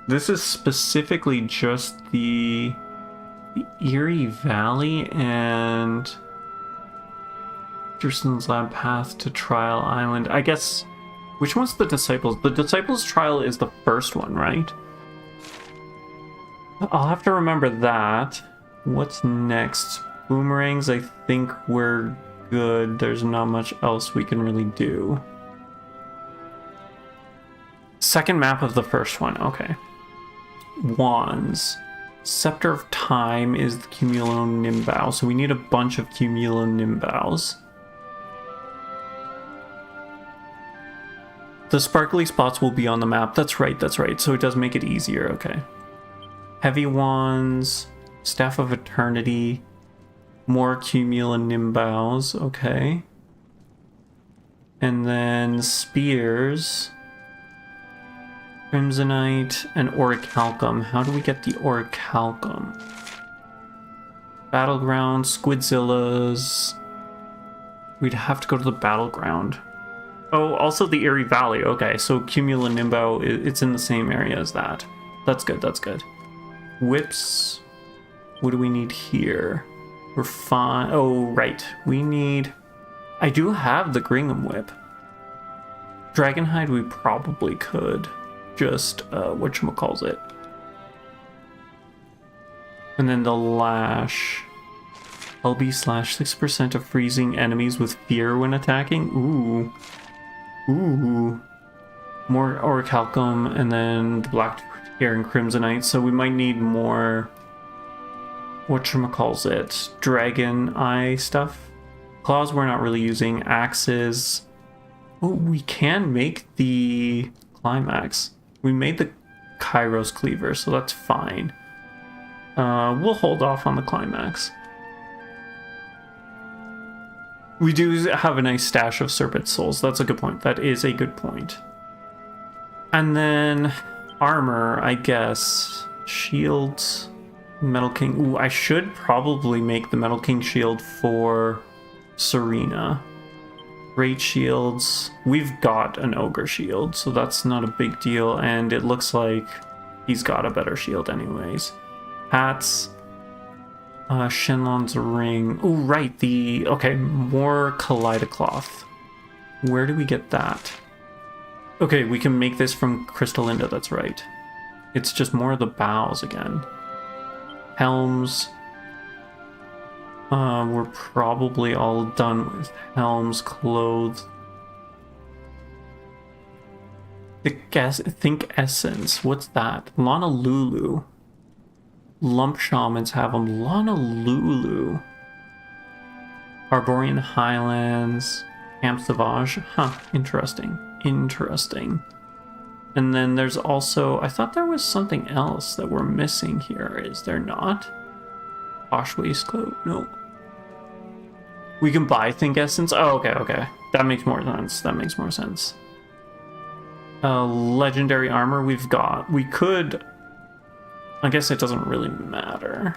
This is specifically just the Eerie Valley and Durston's Lab path to Trial Island. I guess, which one's the Disciples? The Disciples Trial is the first one, right? I'll have to remember that. What's next? Boomerangs, I think we're good. There's not much else we can really do. Second map of the first one, okay. Wands. Scepter of Time is the Cumulonimbao, so we need a bunch of Cumulonimbaos. The sparkly spots will be on the map. That's right, so it does make it easier, okay. Heavy Wands, Staff of Eternity, more Cumulonimbaos, okay. And then Spears, Crimsonite, and Orichalcum. How do we get the Orichalcum? Battleground, Squidzilla's. We'd have to go to the Battleground. Oh, also the Erie Valley. Okay, so Cumulonimbus, it's in the same area as that. That's good, that's good. Whips. What do we need here? We're fine. Oh, right. We need... I do have the Gringham Whip. Dragonhide we probably could. Just, whatchamacallit. And then the Lash. LB slash 6% of freezing enemies with fear when attacking. Ooh. Ooh. More Orichalcum and then the Black Hair and Crimsonite. So we might need more... whatchamacallit? Dragon Eye stuff. Claws we're not really using. Axes. Oh, we can make the Climax. We made the Kairos Cleaver, so that's fine. We'll hold off on the Climax. We do have a nice stash of Serpent Souls. That's a good point. That is a good point. And then armor, I guess. Shields. Metal King. Ooh, I should probably make the Metal King shield for Serena. Great shields. We've got an Ogre shield, so that's not a big deal. And it looks like he's got a better shield anyways. Hats. Shenlong's ring. Oh, right. Okay, more Kaleidocloth. Where do we get that? Okay, we can make this from Crystallinda, that's right. It's just more of the bows again. Helms. We're probably all done with helms, clothes. Think Essence. What's that? Lana Lulu. Lump Shamans have them. Lana Lulu. Arborian Highlands. Camp Sauvage. Huh, interesting. Interesting. And then there's also... I thought there was something else that we're missing here. Is there not? Posh Waistcoat? Nope. We can buy Think Essence? Oh, okay, okay. That makes more sense. That makes more sense. Legendary armor we've got. We could... I guess it doesn't really matter.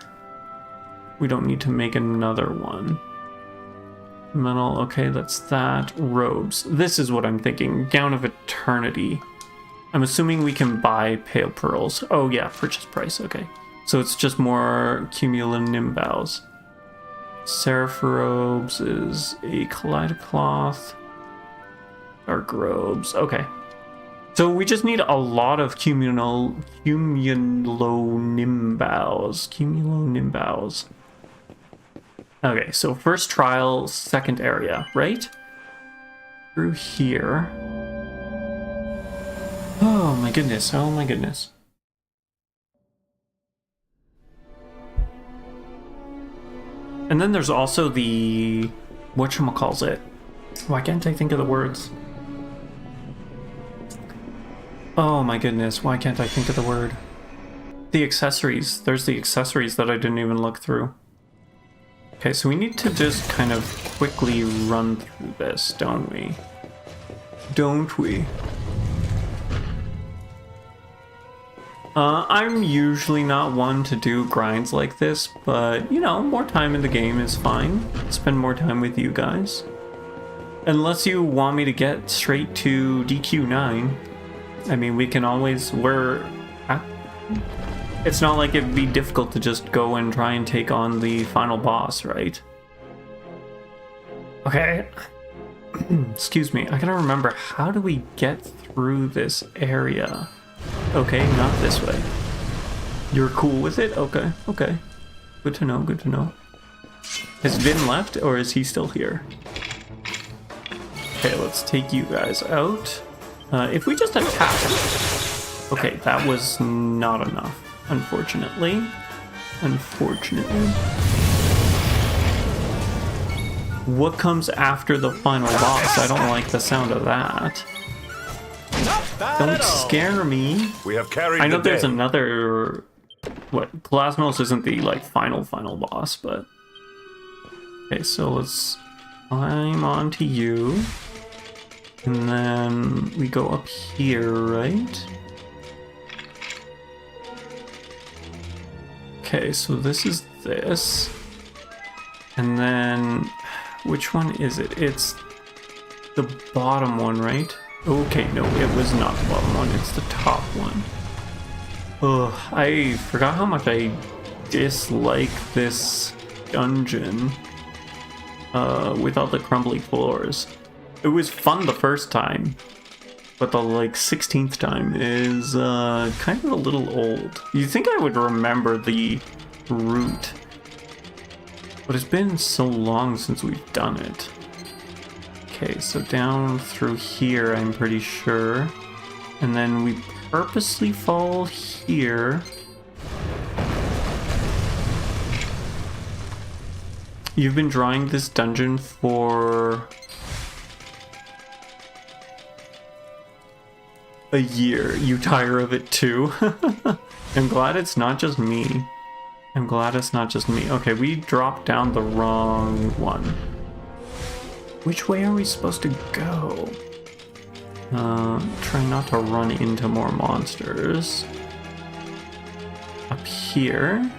We don't need to make another one. Metal, okay, that's that. Robes. This is what I'm thinking. Gown of Eternity. I'm assuming we can buy Pale Pearls. Oh yeah, purchase price, okay. So it's just more Cumulonimbus. Seraph Robes is a Kaleidocloth. Dark Robes, okay. So we just need a lot of Cumulonimbus. Okay, so first trial, second area, right? Through here. Oh my goodness, oh my goodness. And then there's also the... whatchamacallit? Why can't I think of the words? Oh my goodness, why can't I think of the word? The accessories. There's the accessories that I didn't even look through. Okay, so we need to just kind of quickly run through this, don't we? Don't we? I'm usually not one to do grinds like this, but, you know, more time in the game is fine. Spend more time with you guys. Unless you want me to get straight to DQ9. I mean, we can always... It's not like it'd be difficult to just go and try and take on the final boss, right? Okay. Excuse me, I gotta remember, how do we get through this area? Okay, not this way. You're cool with it? Okay, okay. Good to know, good to know. Has Vin left, or is he still here? Okay, let's take you guys out. If we just attack... Okay, that was not enough, unfortunately. Unfortunately. What comes after the final boss? I don't like the sound of that. Don't scare me.
We have carried
I know
the
there's
day.
another... What? Glasnos isn't the, like, final boss, but... Okay, so let's climb onto you. And then we go up here, right? Okay, so this is this. And then... Which one is it? It's the bottom one, right? Okay, no, it was not the bottom one. It's the top one. Ugh, I forgot how much I dislike this dungeon with all the crumbly floors. It was fun the first time, but the like 16th time is kind of a little old. You'd think I would remember the route, but it's been so long since we've done it. Okay, so down through here, I'm pretty sure. And then we purposely fall here. You've been drawing this dungeon for a year. You tire of it too? I'm glad it's not just me. I'm glad it's not just me. Okay, we dropped down the wrong one. Which way are we supposed to go? Try not to run into more monsters. Up here.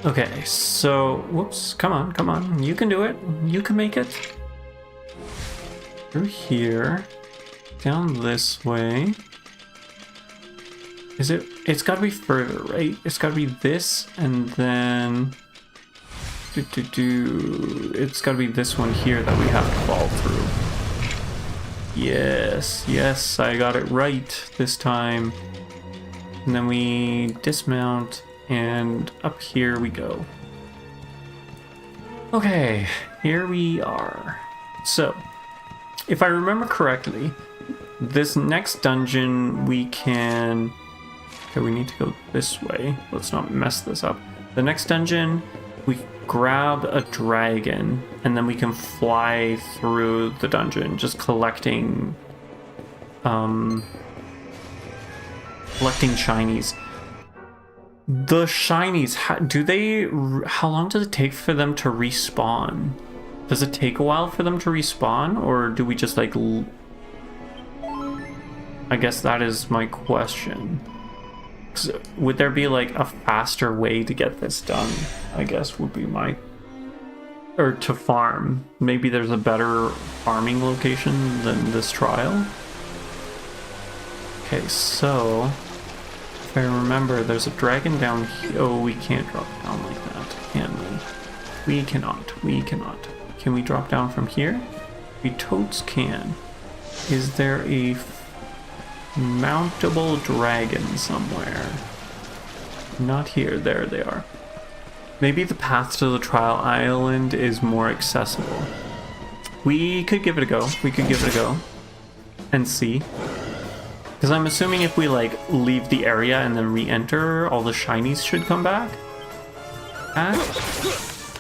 Okay, so, whoops, come on, you can do it, you can make it. Through here, down this way. Is it, it's gotta be further, right? It's gotta be this, and then, it's gotta be this one here that we have to fall through. Yes, I got it right this time. And then we dismount. And up here we go. Okay, here we are. So, if I remember correctly, this next dungeon we can... Okay, we need to go this way. Let's not mess this up. The next dungeon, we grab a dragon, and then we can fly through the dungeon, just collecting shinies. The shinies, how long does it take for them to respawn? Does it take a while for them to respawn, or do we just like... I guess that is my question. Would there be like a faster way to get this done? I guess would be my... Or to farm. Maybe there's a better farming location than this trial? Okay, so... If I remember, there's a dragon down here. Oh, we can't drop down like that, can we? We cannot. Can we drop down from here? We totes can. Is there a mountable dragon somewhere? Not here. There they are. Maybe the path to the trial island is more accessible. We could give it a go. And see. Because I'm assuming if we like leave the area and then re-enter, all the shinies should come back. Nice.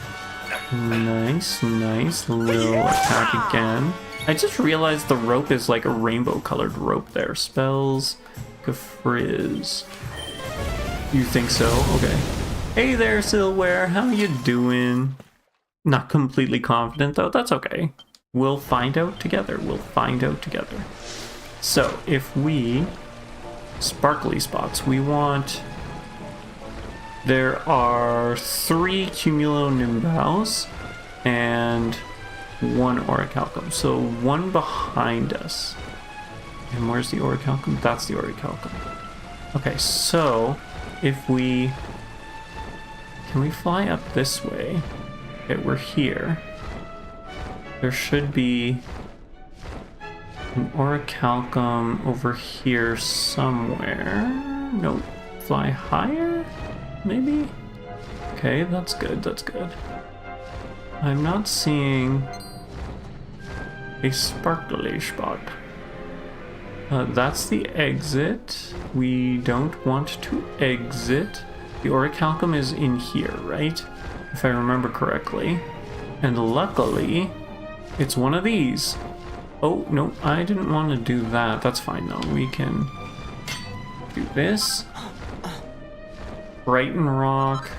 Little attack again. I just realized the rope is like a rainbow colored rope there. Spells, Frizz. You think so? Okay. Hey there, Silware. How you doing? Not completely confident though. That's okay. We'll find out together. So, if we... Sparkly spots, we want... There are 3 Cumulonimbus and 1 Orichalcum. So, 1 behind us. And where's the Orichalcum? That's the Orichalcum. Okay, so, if we... Can we fly up this way? Okay, we're here. There should be... an Orichalcum over here somewhere. Nope. Fly higher? Maybe? Okay, that's good. I'm not seeing a sparkly spot. That's the exit. We don't want to exit. The Orichalcum is in here, right? If I remember correctly. And luckily, it's one of these. Oh, no, I didn't want to do that. That's fine, though. We can do this. Brighton Rock.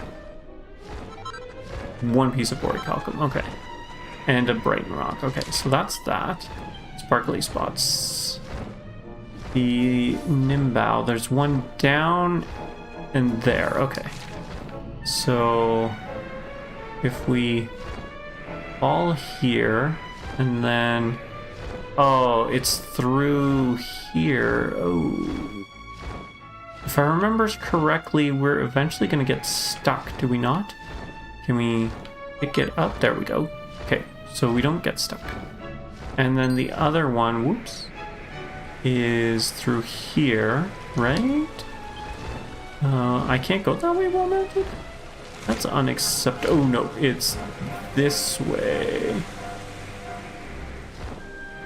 1 piece of Orichalcum. Okay. And a Brighton Rock. Okay, so that's that. Sparkly spots. The Nimbao. There's 1 down and there. Okay. So, if we fall here... And then... Oh, it's through here. Oh. If I remember correctly, we're eventually going to get stuck, do we not? Can we pick it up? There we go. Okay, so we don't get stuck. And then the other one, whoops, is through here, right? I can't go that way while mounted? That's unacceptable. Oh no, it's this way.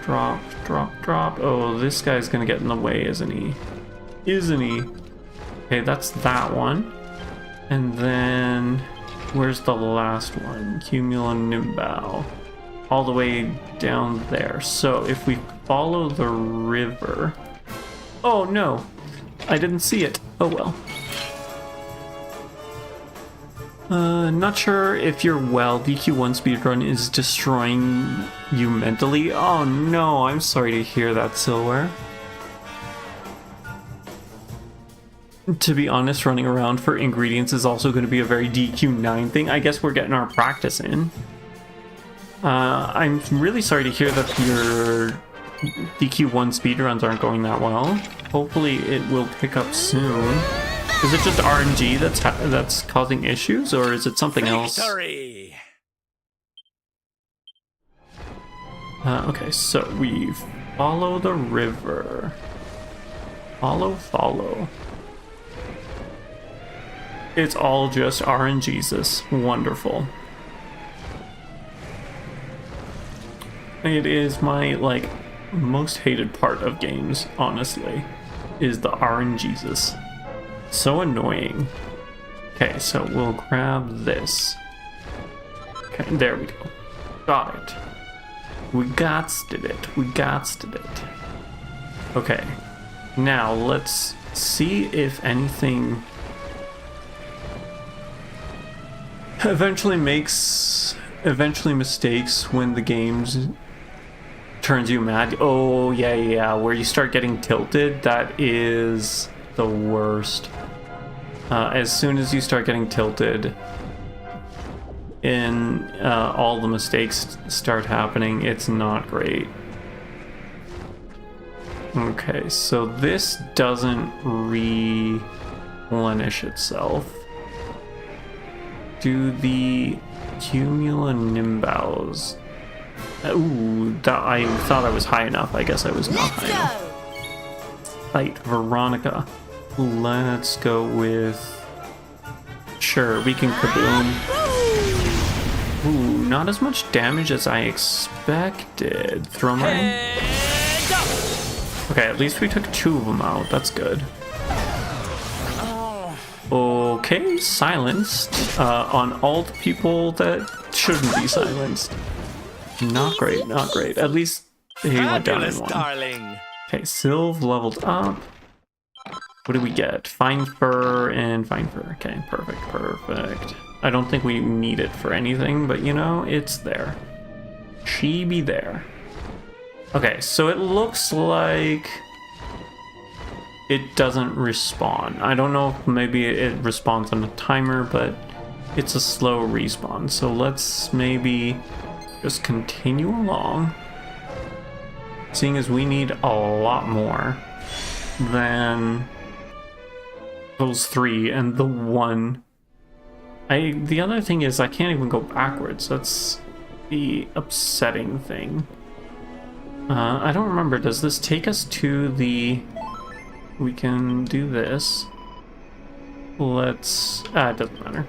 Drop, drop, drop. Oh, this guy's gonna get in the way, isn't he? Isn't he? Okay, that's that one. And then, where's the last one? Cumulonimbus. All the way down there. So if we follow the river... Oh no, I didn't see it. Oh well. Not sure if you're well. DQ1 speedrun is destroying you mentally. Oh no, I'm sorry to hear that, Silware. To be honest, running around for ingredients is also going to be a very DQ9 thing. I guess we're getting our practice in. I'm really sorry to hear that your DQ1 speedruns aren't going that well. Hopefully it will pick up soon. Is it just RNG that's causing issues, or is it something else?
Victory!
Okay, so we follow the river. Follow. It's all just RNGesus. Wonderful. It is my, like, most hated part of games, honestly, is the RNGesus. So annoying. Okay, so we'll grab this. Okay, there we go. Got it. We gotsted it. Okay, now let's see if anything eventually mistakes when the game's turns you mad. Oh yeah, where you start getting tilted, that is the worst. As soon as you start getting tilted and all the mistakes start happening, it's not great. Okay, so this doesn't replenish itself. Do the Cumulonimbus. Ooh, I thought I was high enough. I guess I was not high enough. Fight Veronica. Let's go with... Sure, we can kaboom. Ooh, not as much damage as I expected. Throw mine. Okay, at least we took 2 of them out. That's good. Okay, silenced on all the people that shouldn't be silenced. Not great. At least he went down in 1.
Darling.
Okay, Sylv leveled up. What do we get? Fine fur and fine fur. Okay, perfect. I don't think we need it for anything, but you know, it's there. She be there. Okay, so it looks like it doesn't respawn. I don't know if maybe it respawns on a timer, but it's a slow respawn. So let's maybe just continue along. Seeing as we need a lot more than those 3 and the 1. The other thing is I can't even go backwards. That's the upsetting thing. I don't remember. Does this take us to the... We can do this. Let's... it doesn't matter.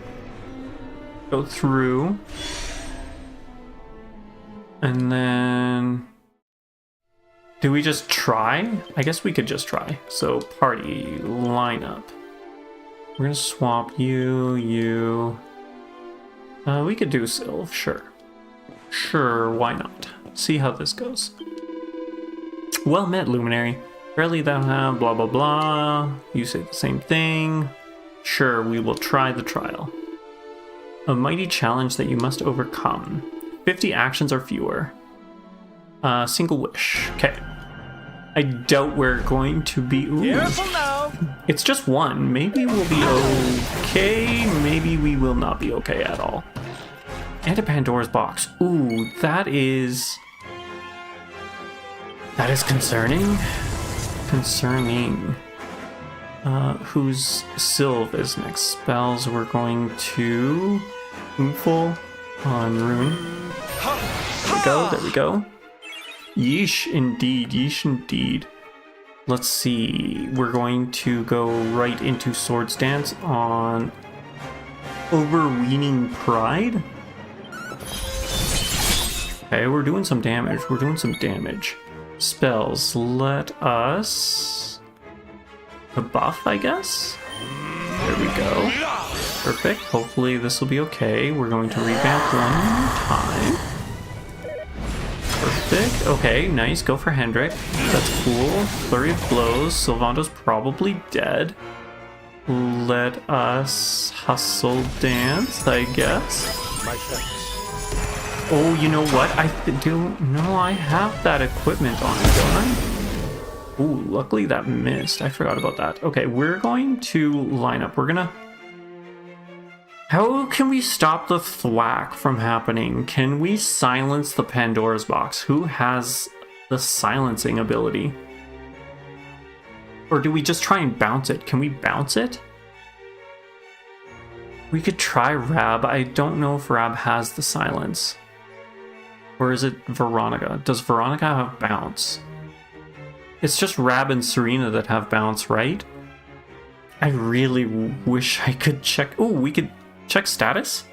Go through. And then... Do we just try? I guess we could just try. So, party, lineup. We're gonna swap you. We could do Sylv, sure. Sure, why not? See how this goes. Well met, Luminary. Rarely thou have blah blah blah. You say the same thing. Sure, we will try the trial. A mighty challenge that you must overcome. 50 actions or fewer. Single wish. Okay. I doubt we're going to be... Ooh.
Careful now.
It's just 1. Maybe we'll be okay. Maybe we will not be okay at all. And a Pandora's box. Ooh, that is That is concerning. Concerning. Whose Sylve is next? Spells, we're going to Moonful on Rune. There we go, there we go. Yeesh indeed, yeesh indeed. Let's see, we're going to go right into Swords Dance on Overweening Pride. Okay, we're doing some damage, we're doing some damage. Spells, let us... a buff, I guess? There we go. Perfect, hopefully this will be okay. We're going to revamp one more time. Perfect, okay, nice, go for Hendrik. That's cool. Flurry of blows, Sylvando's probably dead. Let us hustle dance, I guess. Oh, you know what? I have that equipment on, don't I? Ooh, luckily that missed. I forgot about that. Okay, we're going to line up. We're gonna... How can we stop the thwack from happening? Can we silence the Pandora's box? Who has the silencing ability? Or do we just try and bounce it? Can we bounce it? We could try Rab. I don't know if Rab has the silence. Or is it Veronica? Does Veronica have bounce? It's just Rab and Serena that have bounce, right? I really wish I could check... Oh, we could check status?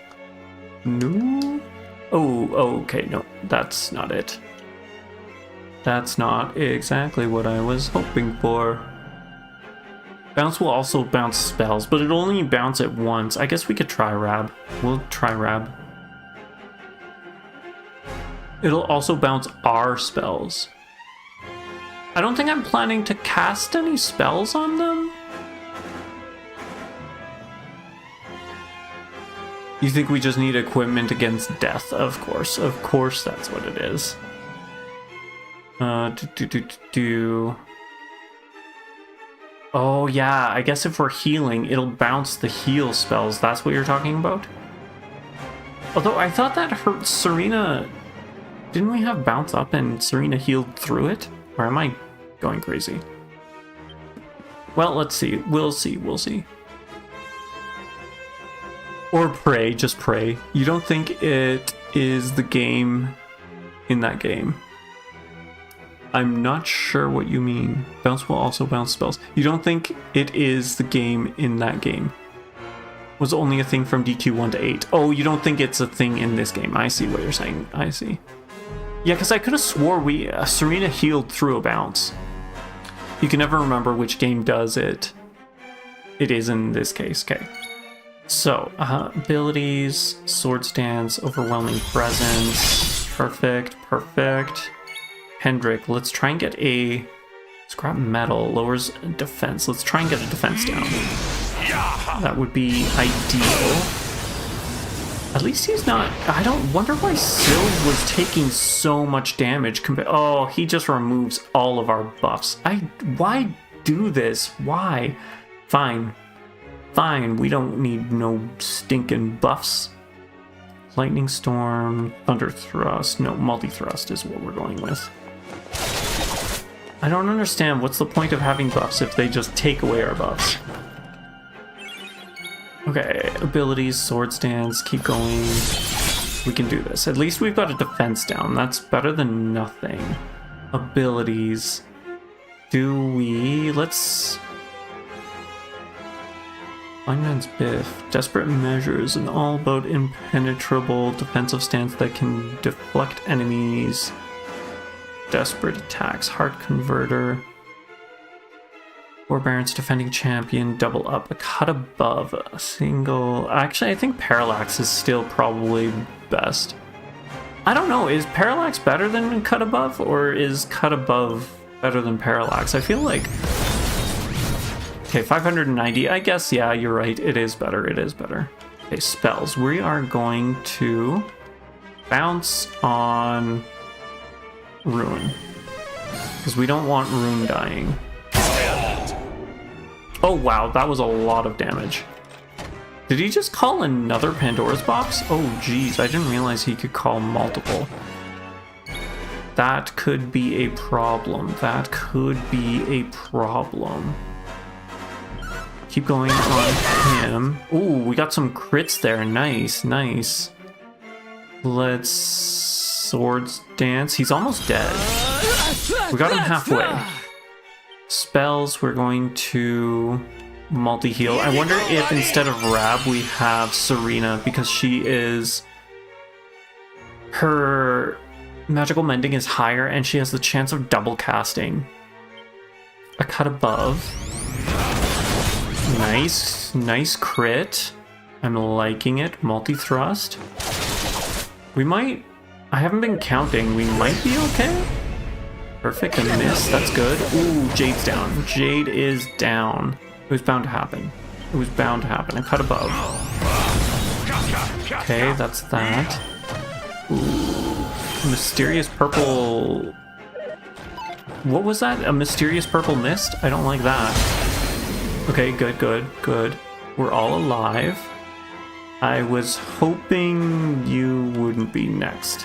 No? Oh, okay, no. That's not it. That's not exactly what I was hoping for. Bounce will also bounce spells, but it'll only bounce it once. I guess we could try Rab. We'll try Rab. It'll also bounce our spells. I don't think I'm planning to cast any spells on them. You think we just need equipment against death? Of course that's what it is. Oh yeah, I guess if we're healing, it'll bounce the heal spells. That's what you're talking about? Although I thought that hurt Serena... Didn't we have bounce up and Serena healed through it? Or am I going crazy? Well, let's see. We'll see. Or pray, just pray. You don't think it is the game in that game? I'm not sure what you mean. Bounce will also bounce spells. You don't think it is the game in that game? Was only a thing from DQ 1 to 8. Oh, you don't think it's a thing in this game. I see what you're saying. I see. Yeah, because I could have swore Serena healed through a bounce. You can never remember which game does it. It is in this case. Okay. So, abilities, Swords Dance, Overwhelming Presence. Perfect. Hendrik, let's try and get a Scrap Metal, lowers defense. Let's try and get a defense down. That would be ideal. At least he's not... I don't wonder why Sylve was taking so much damage compared... Oh, he just removes all of our buffs. Why do this? Why? Fine, we don't need no stinking buffs. Lightning Storm, Thunder Thrust. No, Multi-Thrust is what we're going with. I don't understand. What's the point of having buffs if they just take away our buffs? Okay, abilities, Swords Dance, keep going. We can do this. At least we've got a defense down. That's better than nothing. Abilities. Let's... Blind Man's Biff. Desperate Measures. An all-about impenetrable defensive stance that can deflect enemies. Desperate Attacks. Heart Converter. Forbearance, Defending Champion, Double Up, a Cut Above, a single... Actually, I think Parallax is still probably best. I don't know, is Parallax better than Cut Above, or is Cut Above better than Parallax? I feel like... Okay, 590, I guess, yeah, you're right, it is better. Okay, spells. We are going to bounce on Ruin, because we don't want Rune dying. Oh wow, that was a lot of damage. Did he just call another Pandora's box? Oh geez, I didn't realize he could call multiple. That could be a problem. That could be a problem. Keep going on him. Ooh, we got some crits there. Nice, nice. Let's swords dance. He's almost dead. We got him halfway. Spells, we're going to multi-heal. I wonder if instead of Rab we have Serena, because she is... her magical mending is higher and she has the chance of double casting. A cut above. Nice, nice crit. I'm liking it. Multi-thrust. We might... I haven't been counting. We might be okay. Perfect, a miss. That's good. Ooh, Jade's down. Jade is down. It was bound to happen. It was bound to happen. A cut above. Okay, that's that. Ooh. Mysterious purple... What was that? A mysterious purple mist? I don't like that. Okay, good, good, good. We're all alive. I was hoping you wouldn't be next.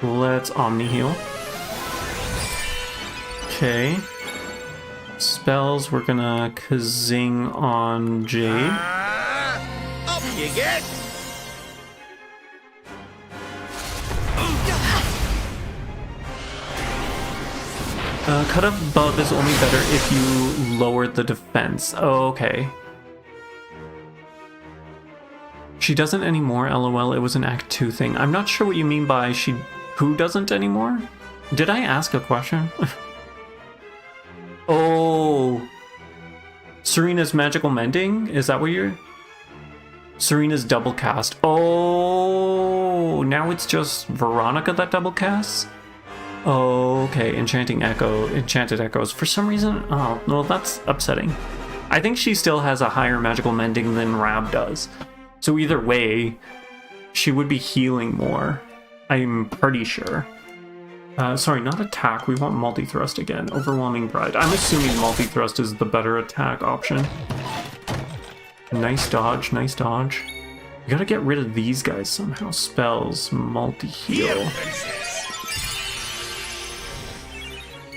Let's Omni heal. Okay. Spells, we're gonna Kazing on Jade.
Up you get!
Cut above is only better if you lower the defense. Oh, okay. She doesn't anymore, lol. It was an Act 2 thing. I'm not sure what you mean by she... Who doesn't anymore? Did I ask a question? Oh... Serena's magical mending? Is that what you're... Serena's double cast. Oh... Now it's just Veronica that double casts? Oh, okay. Enchanted Echoes. For some reason... Oh, well, that's upsetting. I think she still has a higher magical mending than Rab does. So either way, she would be healing more. I'm pretty sure. Sorry, not attack. We want multi-thrust again. Overwhelming Pride. I'm assuming multi-thrust is the better attack option. Nice dodge, nice dodge. We gotta get rid of these guys somehow. Spells, multi-heal.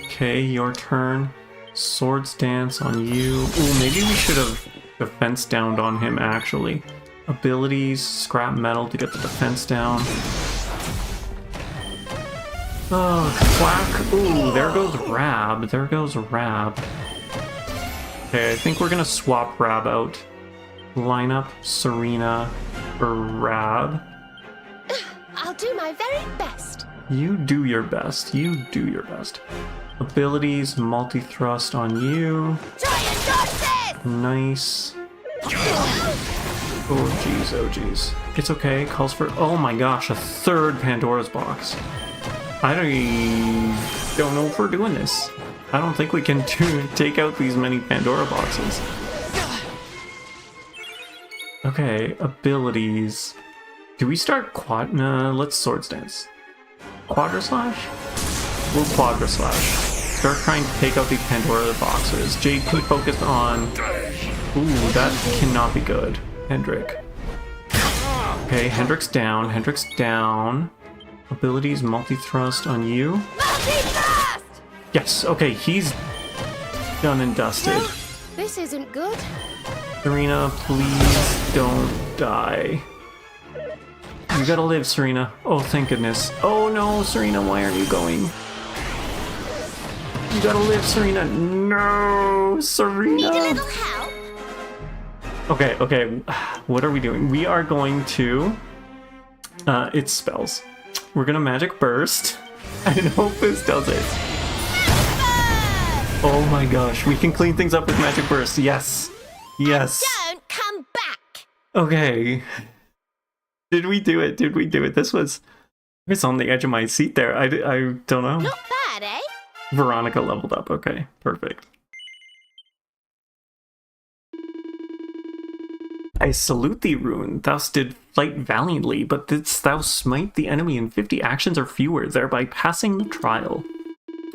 Okay, your turn. Swords dance on you. Ooh, maybe we should have defense downed on him, actually. Abilities, scrap metal to get the defense down. Oh, quack. Ooh, there goes Rab. There goes Rab. Okay, I think we're gonna swap Rab out. Line up Serena for Rab.
I'll do my very best.
You do your best. You do your best. Abilities, multi-thrust on you.
Try and dodge this!
Nice. Oh jeez, oh jeez. It's okay, calls for... Oh my gosh, a third Pandora's box. I don't know if we're doing this. I don't think we can take out these many Pandora boxes. Okay, abilities. Do we start quad... Nah, let's swords dance. Quadra slash? We'll quadra slash. Start trying to take out these Pandora boxes. Jade can focus on... Ooh, that cannot be good. Hendrik. Okay, Hendrik's down. Hendrik's down. Abilities, multi-thrust on you.
Multi-thrust!
Yes, okay, he's done and dusted.
Well, this isn't good.
Serena, please don't die. You gotta live, Serena. Oh, thank goodness. Oh no, Serena, why aren't you going? You gotta live, Serena. No, Serena.
Need a little help?
Okay, okay. What are we doing? We are going to... it's spells. We're gonna Magic Burst. I hope this does it. Oh my gosh, we can clean things up with Magic Burst. Yes. Yes.
Don't come back!
Okay. Did we do it? Did we do it? This was... It's on the edge of my seat there. I don't know.
Not bad, eh?
Veronica leveled up. Okay, perfect. I salute thee, Rune. Thou did fight valiantly, but didst thou smite the enemy in 50 actions or fewer, thereby passing the trial?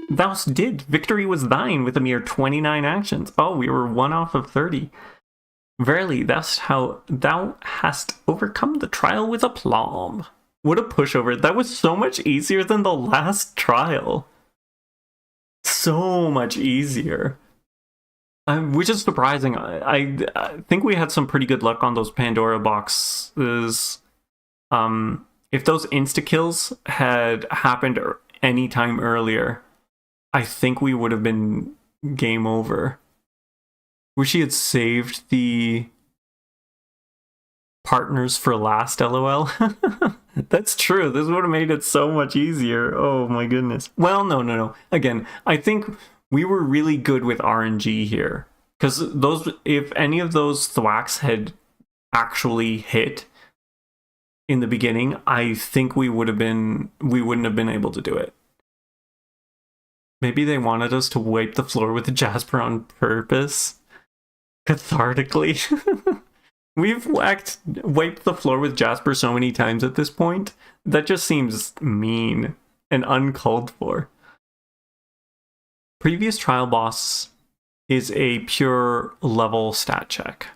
Thou did. Victory was thine with a mere 29 actions. Oh, we were 1 off of 30. Verily, that's how thou hast overcome the trial with aplomb. What a pushover. That was so much easier than the last trial. So much easier. Which is surprising. I think we had some pretty good luck on those Pandora boxes. If those insta-kills had happened any time earlier, I think we would have been game over. Wish he had saved the partners for last, lol. That's true. This would have made it so much easier. Oh my goodness. Well, no. Again, I think we were really good with RNG here. Because if any of those thwacks had actually hit in the beginning, I think we wouldn't have been able to do it. Maybe they wanted us to wipe the floor with Jasper on purpose. Cathartically. We've wiped the floor with Jasper so many times at this point. That just seems mean and uncalled for. Previous trial boss is a pure level stat check.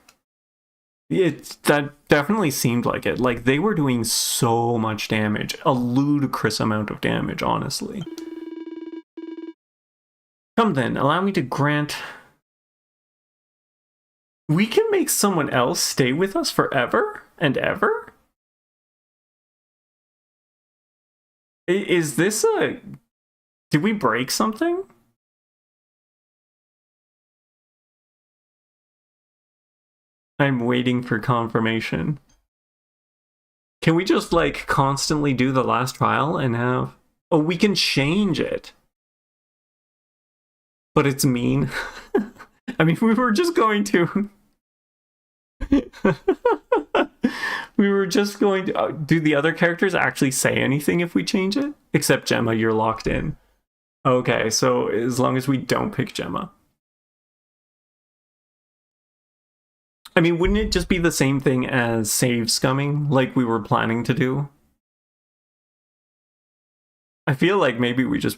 That definitely seemed like it. Like, they were doing so much damage. A ludicrous amount of damage, honestly. Come then, allow me to grant... We can make someone else stay with us forever and ever? Is this a... Did we break something? I'm waiting for confirmation. Can we just, like, constantly do the last trial and have... Oh, we can change it. But it's mean. I mean, we were just going to... we were just going to... do the other characters actually say anything if we change it? Except Gemma, you're locked in. Okay, so as long as we don't pick Gemma. I mean, wouldn't it just be the same thing as save scumming, like we were planning to do? I feel like maybe we just...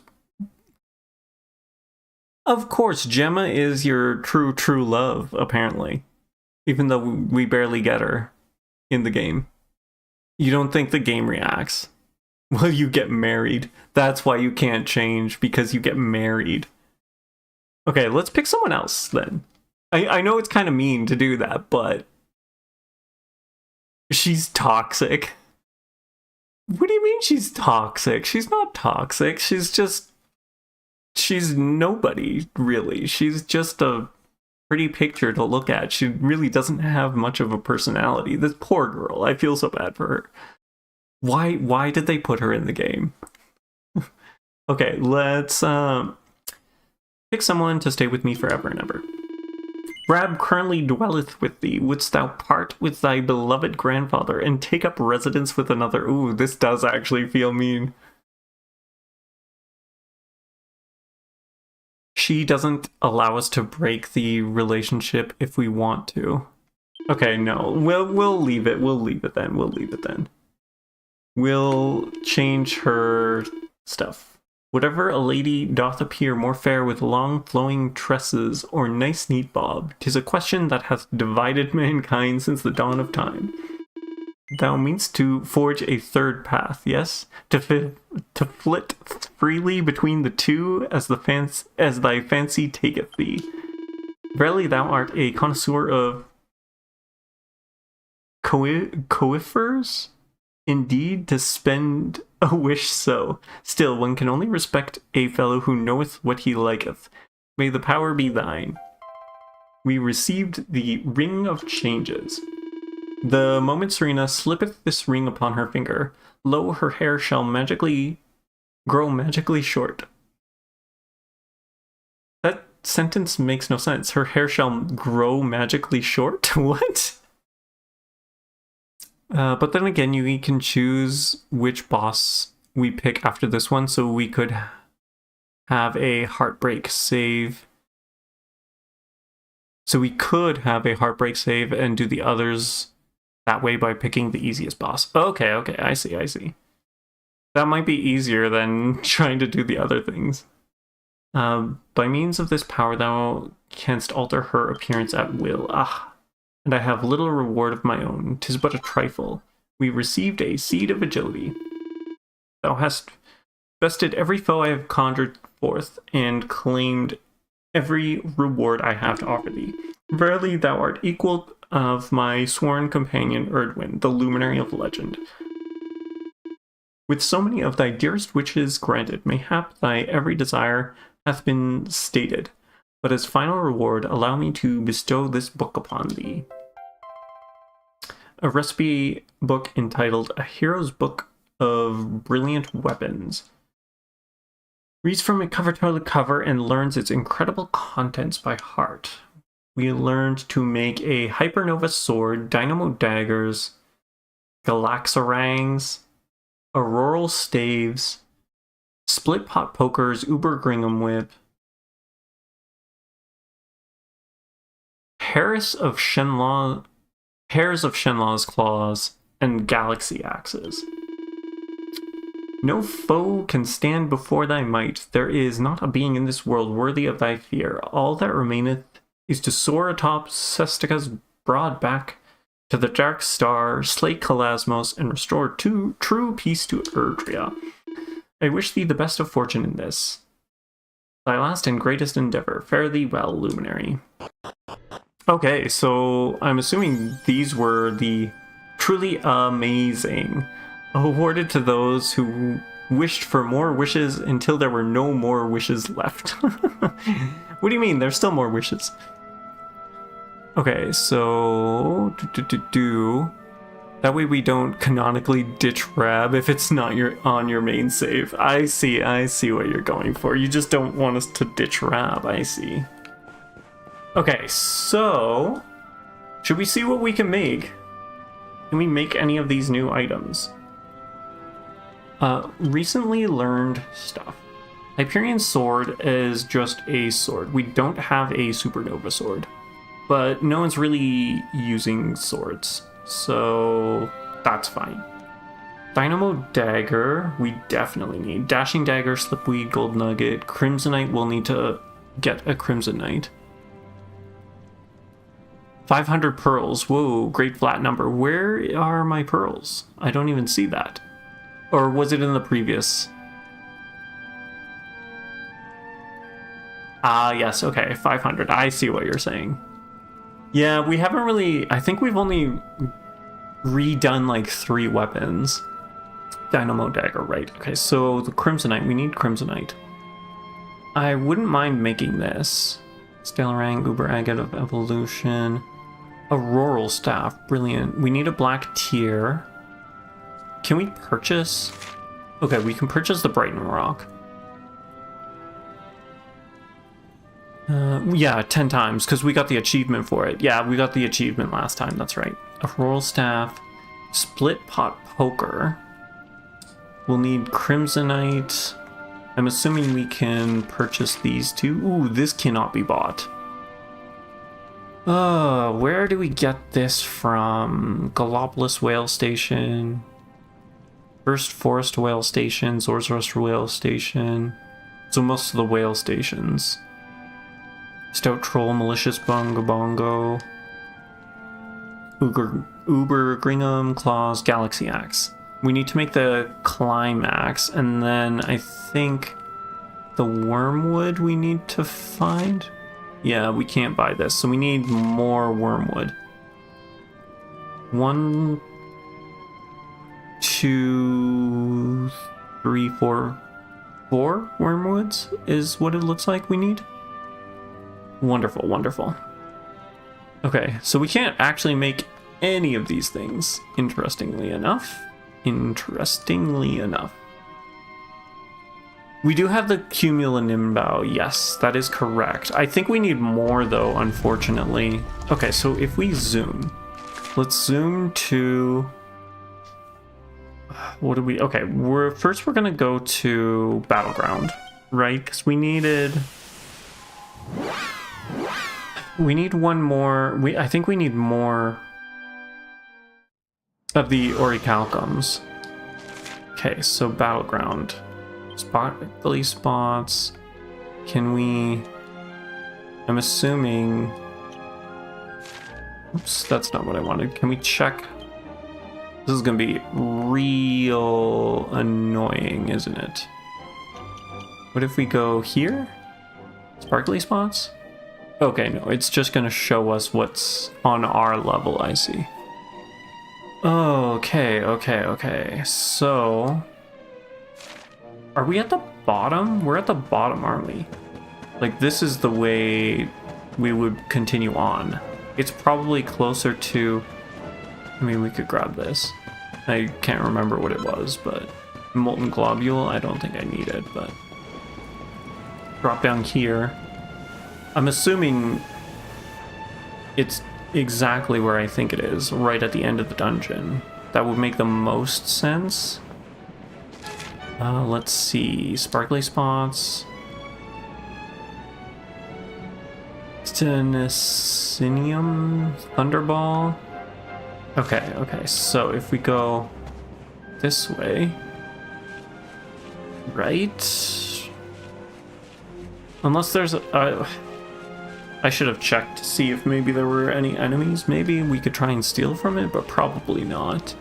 Of course, Gemma is your true love, apparently. Even though we barely get her in the game. You don't think the game reacts? Well, you get married. That's why you can't change, because you get married. Okay, let's pick someone else, then. I know it's kind of mean to do that, but... She's toxic. What do you mean she's toxic? She's not toxic. She's just... She's nobody, really. She's just a pretty picture to look at. She really doesn't have much of a personality. This poor girl. I feel so bad for her. Why did they put her in the game? Okay, let's pick someone to stay with me forever and ever. Rab currently dwelleth with thee. Wouldst thou part with thy beloved grandfather and take up residence with another? Ooh, this does actually feel mean. She doesn't allow us to break the relationship if we want to. Okay, no. We'll leave it. We'll leave it then. We'll leave it then. We'll change her stuff. Whatever a lady doth appear more fair with long flowing tresses or nice neat bob, 'tis a question that hath divided mankind since the dawn of time. Thou meanst to forge a third path, yes? To flit freely between the two as thy fancy taketh thee. Verily thou art a connoisseur of coiffures? Indeed, to spend a wish so. Still, one can only respect a fellow who knoweth what he liketh. May the power be thine. We received the Ring of Changes. The moment Serena slippeth this ring upon her finger, lo, her hair shall grow magically short. That sentence makes no sense. Her hair shall grow magically short? What? But then again, you can choose which boss we pick after this one, so we could have a heartbreak save. So we could have a heartbreak save and do the others that way by picking the easiest boss. Okay, I see. That might be easier than trying to do the other things. By means of this power, thou canst alter her appearance at will. Ah, and I have little reward of my own. 'Tis but a trifle. We received a seed of agility. Thou hast bested every foe I have conjured forth, and claimed every reward I have to offer thee. Verily, thou art equal of my sworn companion Erdwin, the luminary of legend. With so many of thy dearest wishes granted, mayhap thy every desire hath been stated. But as final reward, allow me to bestow this book upon thee. A recipe book entitled A Hero's Book of Brilliant Weapons. Reads from it cover to cover and learns its incredible contents by heart. We learned to make a hypernova sword, dynamo daggers, galaxorangs, auroral staves, split pot pokers, uber gringham whip, hairs of Shenlaw's claws, and galaxy axes. No foe can stand before thy might. There is not a being in this world worthy of thy fear. All that remaineth is to soar atop Sestica's broad back to the dark star, slay Kalasmos, and restore true peace to Erdrea. I wish thee the best of fortune in this, thy last and greatest endeavor. Fare thee well, luminary. Okay, so I'm assuming these were the truly amazing, awarded to those who wished for more wishes until there were no more wishes left. What do you mean? There's still more wishes. Okay, so that way we don't canonically ditch Rab if it's not on your main save. I see what you're going for. You just don't want us to ditch Rab. I see. Okay, so should we see what we can make? Can we make any of these new items? Recently learned stuff. Hyperion Sword is just a sword. We don't have a Supernova Sword, but no one's really using swords, so that's fine. Dynamo Dagger, we definitely need. Dashing Dagger, Slipweed, Gold Nugget, Crimsonite, we'll need to get a Crimsonite. 500 pearls, whoa, great flat number. Where are my pearls? I don't even see that. Or was it in the previous? Ah, yes, okay, 500. I see what you're saying. Yeah, we haven't really... I think we've only redone like 3 weapons. Dynamo Dagger, right. Okay, so the Crimsonite. We need Crimsonite. I wouldn't mind making this. Stellarang, Uber Agate of Evolution. Auroral Staff, brilliant. We need a black tier. Can we purchase? Okay, we can purchase the Brighton Rock. Yeah, 10 times, because we got the achievement for it. Yeah, we got the achievement last time, that's right. Auroral Staff, Split Pot Poker. We'll need Crimsonite. I'm assuming we can purchase these two. Ooh, this cannot be bought. Where do we get this from? Gallopolis Whale Station. First Forest Whale Station, Zorzor's Whale Station. So most of the whale stations. Stout Troll, Malicious Bongo Bongo. Uber Gringham, Claws, Galaxy Axe. We need to make the Climax, and then I think the Wormwood we need to find. Yeah, we can't buy this, so we need more Wormwood. 1, 2, 3, 4. 4 Wormwoods is what it looks like we need. Wonderful, wonderful. Okay, so we can't actually make any of these things, interestingly enough. We do have the Cumulonimbus, yes, that is correct. I think we need more though, unfortunately. Okay, so if we zoom, let's zoom to... What do we... Okay, we're gonna go to Battleground, right? Because we need one more... I think we need more of the Orichalcums. Okay, so Battleground. Sparkly spots. Can we... I'm assuming... Oops, that's not what I wanted. Can we check This is gonna be real annoying, isn't it? What if we go here? Sparkly spots? Okay, no, it's just gonna show us what's on our level, I see. Okay. So... are we at the bottom? We're at the bottom, aren't we? Like, this is the way we would continue on. It's probably closer to... I mean, we could grab this. I can't remember what it was, but... molten globule, I don't think I need it, but... drop down here. I'm assuming it's exactly where I think it is, right at the end of the dungeon. That would make the most sense. Let's see. Sparkly spots. Tennisinium Thunderball. Okay, so if we go this way, right? Unless there's a... I should have checked to see if maybe there were any enemies. Maybe we could try and steal from it, but probably not.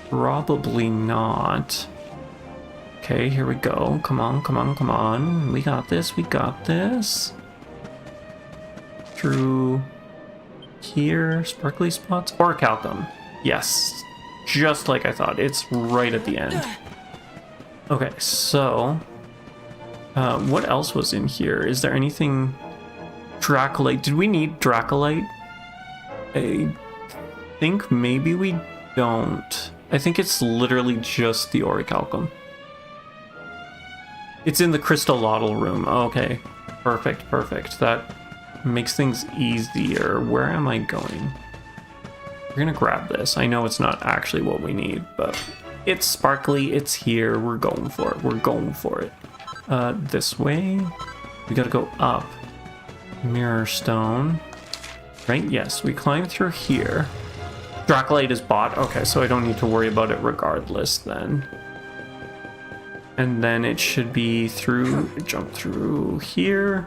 Probably not. Okay, here we go. Come on. We got this. Through here, sparkly spots, orichalcum. Yes, just like I thought. It's right at the end. Okay, so what else was in here? Is there anything? Dracolite. Did we need Dracolite? I think maybe we don't. I think it's literally just the orichalcum. It's in the crystallotl room. Okay, perfect. That makes things easier. Where am I going? We're gonna grab this. I know it's not actually what we need, but it's sparkly, it's here. We're going for it. This way. We gotta go up. Mirror stone. Right? Yes, we climb through here. Dracolite is bought. Okay, so I don't need to worry about it regardless then. And then it should be through, jump through here.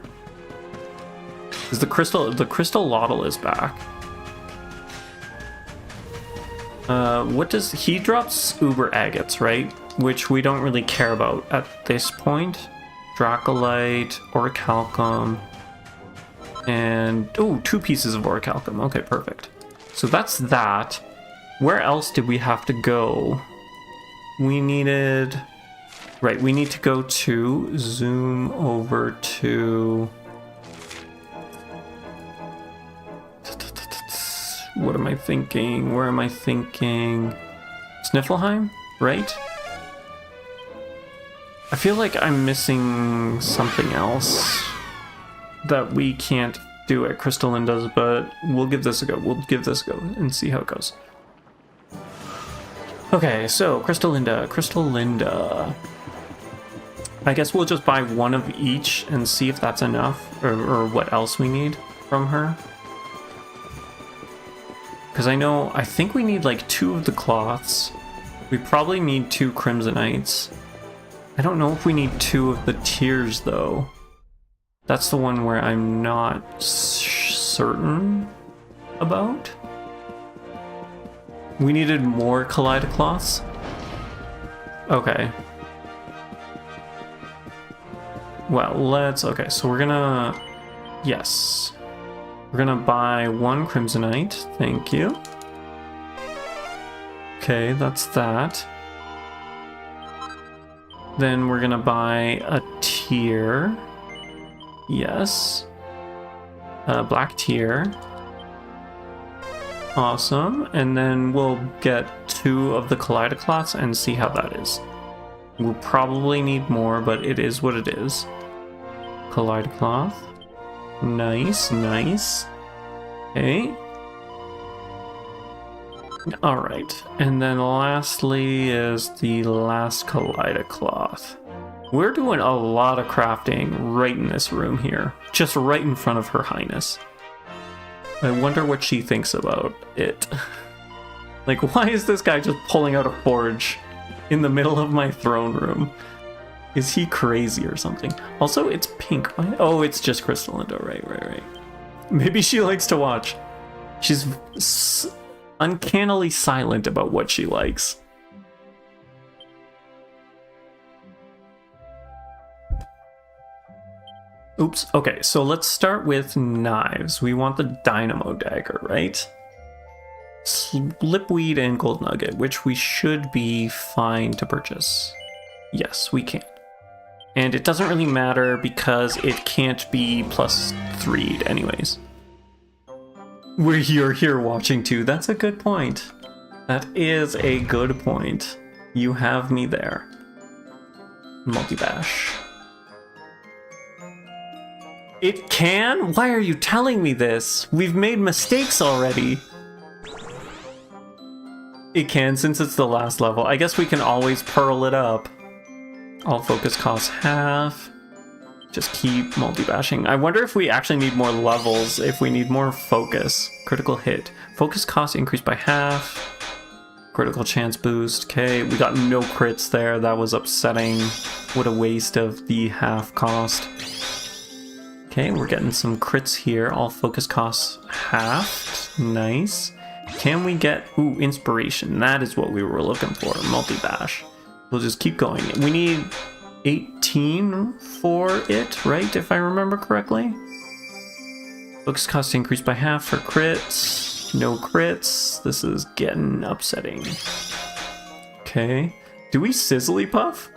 Is the crystallotl is back. What does, he drops uber agates, right? Which we don't really care about at this point. Dracolite, orichalcum, and, oh, 2 pieces of orichalcum. Okay, perfect. So that's that. Where else did we have to go? We needed... Right, we need to go to... zoom over to... What am I thinking? Where am I thinking? Sniffelheim, right? I feel like I'm missing something else that we can't do at Crystallinda's, but we'll give this a go. We'll give this a go and see how it goes. Okay, so Crystallinda. I guess we'll just buy one of each and see if that's enough, or what else we need from her. Because I think we need like 2 of the cloths. We probably need 2 crimsonites. I don't know if we need 2 of the tears though. That's the one where I'm not certain about. We needed more Kaleidocloths? Okay. Well, okay, so we're gonna... Yes. We're gonna buy 1 crimsonite, thank you. Okay, that's that. Then we're gonna buy a tear. Yes. Black tear. Awesome. And then we'll get 2 of the Kaleidocloths and see how that is. We'll probably need more, but it is what it is. Kaleidocloth. Nice. Okay. Alright. And then lastly is the last Kaleidocloth. We're doing a lot of crafting right in this room here. Just right in front of Her Highness. I wonder what she thinks about it. Like, why is this guy just pulling out a forge in the middle of my throne room? Is he crazy or something? Also, it's pink. Oh, it's just Crystallinda. Right. Maybe she likes to watch. She's uncannily silent about what she likes. Oops. Okay, so let's start with knives. We want the dynamo dagger, right? Slipweed and gold nugget, which we should be fine to purchase. Yes, we can. And it doesn't really matter because it can't be +3'd anyways. You're here watching too. That's a good point. That is a good point. You have me there. Multi-bash. It can? Why are you telling me this? We've made mistakes already. It can, since it's the last level. I guess we can always pearl it up. All focus costs half. Just keep multi-bashing. I wonder if we actually need more levels, if we need more focus. Critical hit. Focus cost increased by half. Critical chance boost. Okay, we got no crits there. That was upsetting. What a waste of the half cost. Okay, we're getting some crits here. All focus costs half. Nice. Can we get... Ooh, inspiration. That is what we were looking for. Multi-bash. We'll just keep going. We need 18 for it, right? If I remember correctly. Focus cost increased by half for crits. No crits. This is getting upsetting. Okay. Do we Sizzly Puff?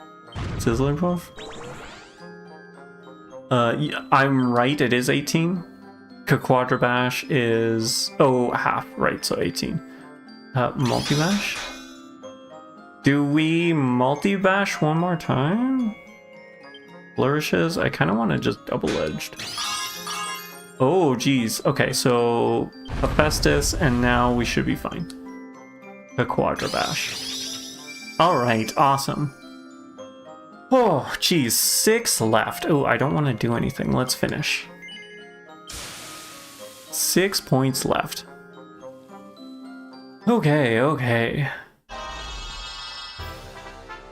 Sizzler Puff? Yeah, I'm right, it is 18. Quadrabash is... Oh, half, right, so 18. Multi-bash? Do we multi-bash one more time? Flourishes? I kind of want to just double-edged. Oh, geez. Okay, so Hephaestus, and now we should be fine. A Quadrabash. Alright, awesome. Oh, geez, 6 left. Oh, I don't want to do anything. Let's finish. 6 points left. Okay, okay.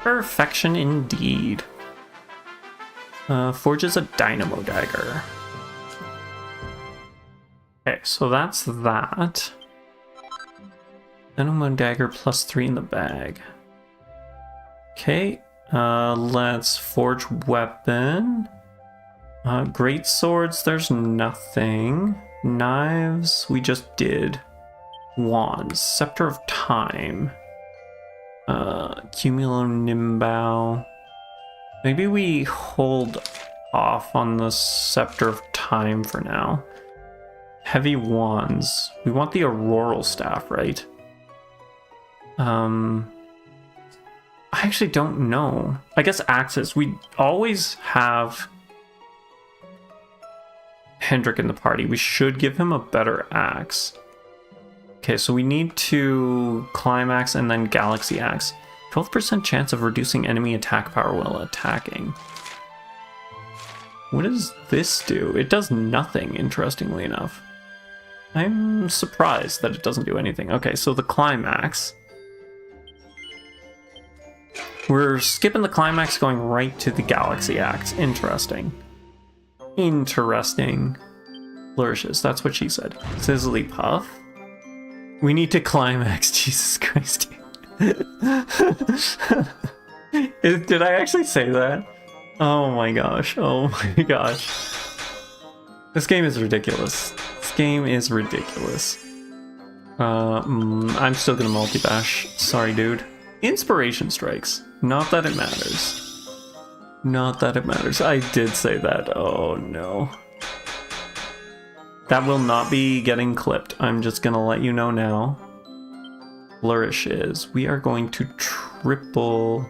Perfection indeed. Forges a dynamo dagger. Okay, so that's that. Dynamo dagger +3 in the bag. Okay, let's forge weapon. Great swords, there's nothing. Knives, we just did. Wands, Scepter of Time. Cumulonimbus. Maybe we hold off on the Scepter of Time for now. Heavy wands. We want the Auroral Staff, right? I actually don't know. I guess axes. We always have Hendrik in the party. We should give him a better axe. Okay, so we need to Climax and then Galaxy Axe. 12% chance of reducing enemy attack power while attacking. What does this do? It does nothing, interestingly enough. I'm surprised that it doesn't do anything. Okay, so the Climax. We're skipping the Climax, going right to the Galaxy Axe. Interesting. Interesting. Flourishes, that's what she said. Sizzly Puff. We need to Climax, Jesus Christ. Did I actually say that? Oh my gosh, oh my gosh. This game is ridiculous. This game is ridiculous. I'm still gonna multi-bash. Sorry, dude. Inspiration strikes. Not that it matters. Not that it matters. I did say that. Oh no. That will not be getting clipped. I'm just gonna let you know now. Flourishes. We are going to triple...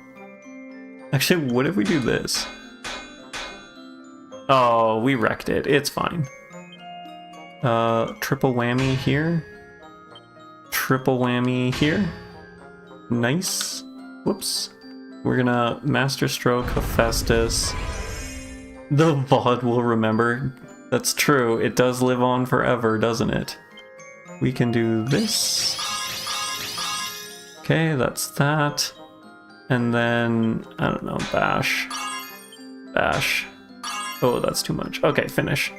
Actually, what if we do this? Oh, we wrecked it. It's fine. Triple whammy here. Triple whammy here. Nice. Whoops. We're gonna Master Stroke Hephaestus. The VOD will remember. That's true. It does live on forever, doesn't it? We can do this. Okay, that's that. And then, I don't know, bash. Bash. Oh, that's too much. Okay, finish.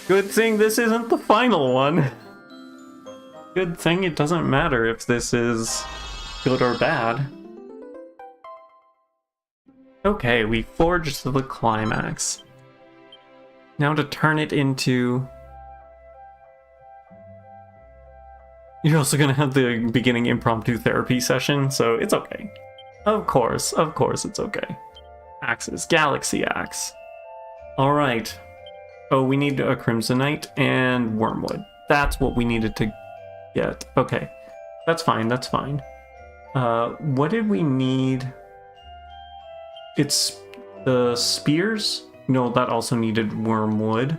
Good thing this isn't the final one. Good thing it doesn't matter if this is good or bad. Okay, we forged the climax. Now to turn it into... You're also gonna have the beginning impromptu therapy session, so it's okay. Of course it's okay. Axes, Galaxy Axe. Alright. Oh, we need a Crimsonite and Wormwood. That's what we needed to get. Okay. That's fine, that's fine. What did we need? It's the spears? No, that also needed Wormwood.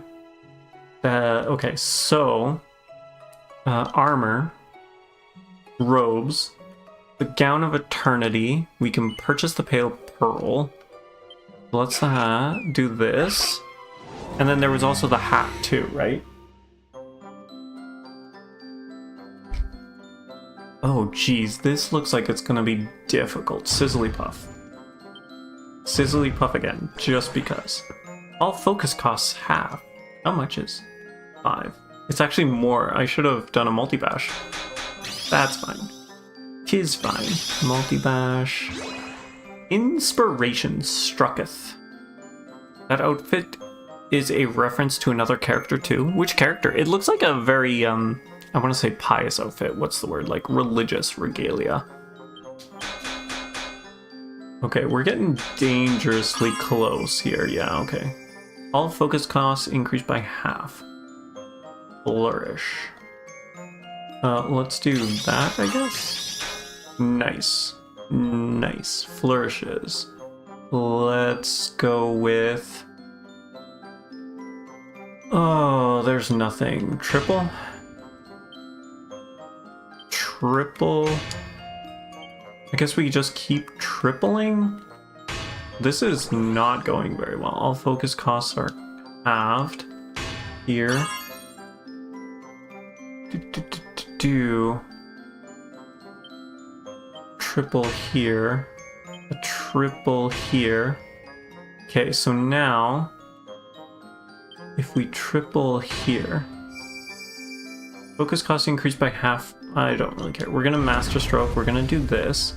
Okay, so... armor. Robes. The Gown of Eternity. We can purchase the Pale Pearl. Let's do this. And then there was also the hat too, right? Oh geez, this looks like it's gonna be difficult. Sizzly Puff. Sizzly Puff again, just because. All focus costs half. How much is 5? It's actually more. I should have done a multi-bash. That's fine. 'Tis fine. Multi-bash. Inspiration Strucketh. That outfit is a reference to another character too. Which character? It looks like a very, I want to say pious outfit. What's the word? Like religious regalia. Okay, we're getting dangerously close here. Yeah, okay. All focus costs increased by half. Flourish. Let's do that, I guess. Nice. Nice. Flourishes. Let's go with... Oh, there's nothing. Triple? Triple? I guess we just keep tripling? This is not going very well. All focus costs are halved. Here. Triple here. A triple here. Okay, so now... If we triple here... Focus cost increased by half. I don't really care. We're gonna Master Stroke. We're gonna do this.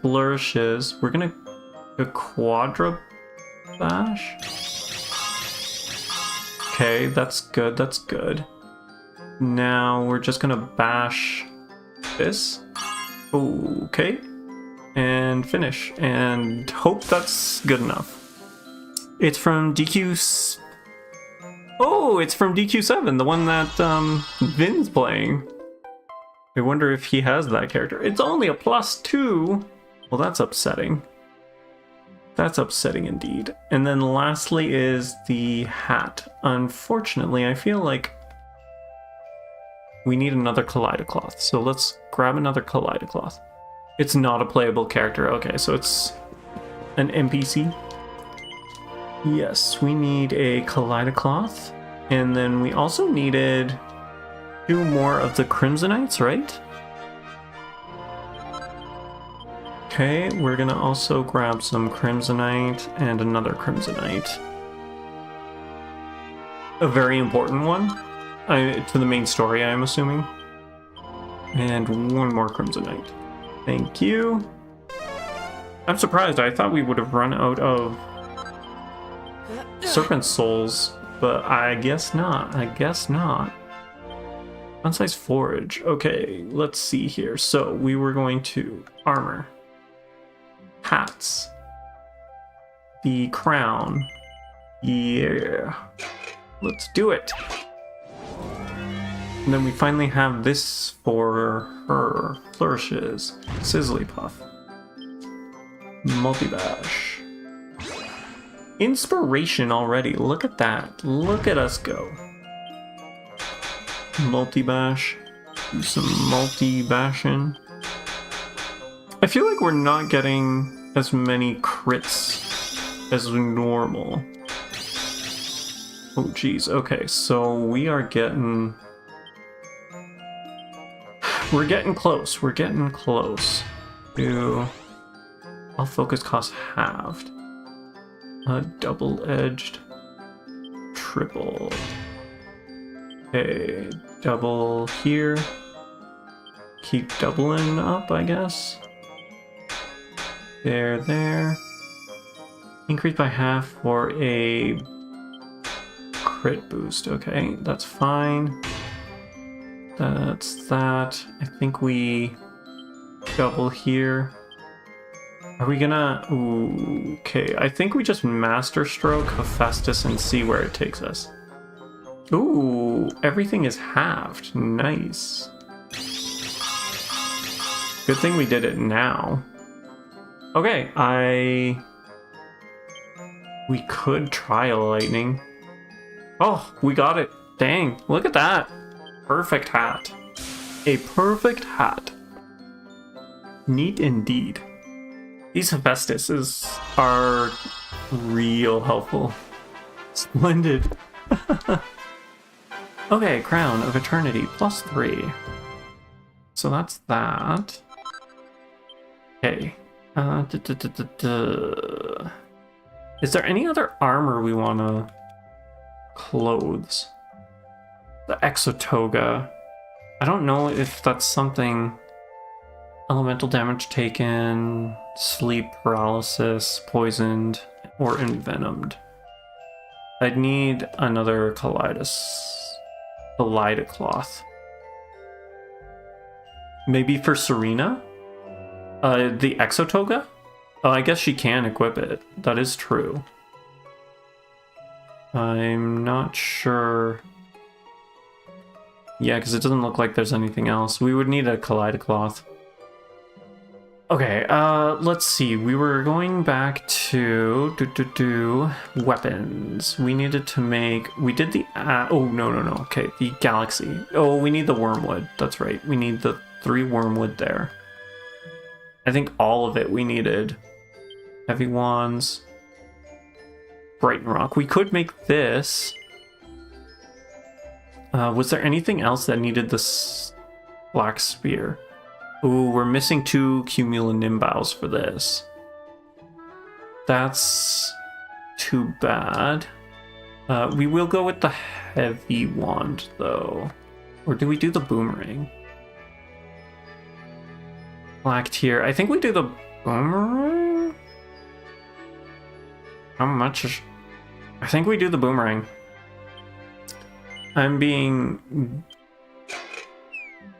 Flourishes. We're gonna... A Quadra Bash? Okay, that's good. That's good. Now we're just gonna bash this. Okay. And finish. And hope that's good enough. It's from DQ... Oh, it's from DQ7, the one that Vin's playing. I wonder if he has that character. It's only a +2. Well, that's upsetting. That's upsetting indeed. And then lastly is the hat. Unfortunately, I feel like we need another Kaleidocloth. So let's grab another Kaleidocloth. It's not a playable character. Okay, so it's an NPC. Yes, we need a Kaleidocloth. And then we also needed 2 more of the Crimsonites, right? Okay, we're gonna also grab some Crimsonite and another Crimsonite. A very important one to the main story, I'm assuming. And 1 more Crimsonite. Thank you. I'm surprised. I thought we would have run out of Serpent Souls, but I guess not. I guess not. Fun-size forage. Okay, let's see here. So we were going to armor. Hats. The crown. Yeah. Let's do it. And then we finally have this for her. Flourishes. Sizzly Puff. Multi-bash. Inspiration already. Look at that. Look at us go. Multi-bash. Do some multi-bashing. I feel like we're not getting as many crits as normal. Oh geez, okay, so we are getting... We're getting close, we're getting close to... All focus cost halved. Double-edged. Triple. Okay, double here. keep doubling up, I guess. There. Increase by half for a crit boost. Okay, that's fine. That's that. I think we double here. Are we gonna... Ooh, okay, I think we just Master Stroke Hephaestus and see where it takes us. Ooh, everything is halved. Nice. Good thing we did it now. Okay, we could try a lightning. Oh, we got it. Dang, look at that. Perfect hat. A perfect hat. Neat indeed. These Hephaestuses are real helpful. Splendid. Okay, Crown of Eternity, +3. So that's that. Okay. Is there any other armor we want to... Clothes. The Exotoga. I don't know if that's something... Elemental damage taken, sleep paralysis, poisoned, or envenomed. I'd need another Kaleidocloth. Maybe for Serena? The Exotoga? Oh, I guess she can equip it. That is true. I'm not sure. Yeah, because it doesn't look like there's anything else. We would need a Kaleidocloth. Okay, let's see. We were going back to weapons. We needed to make... We did the... oh, no. Okay, the Galaxy. Oh, we need the Wormwood. That's right. We need the 3 Wormwood there. I think all of it we needed. Heavy Wands. Brighton Rock. We could make this. Was there anything else that needed this Black Spear? Ooh, we're missing 2 Cumulonimbus for this. That's too bad. We will go with the Heavy Wand, though. Or do we do the Boomerang? Black Tier. I think we do the Boomerang? How much? I think we do the Boomerang. I'm being...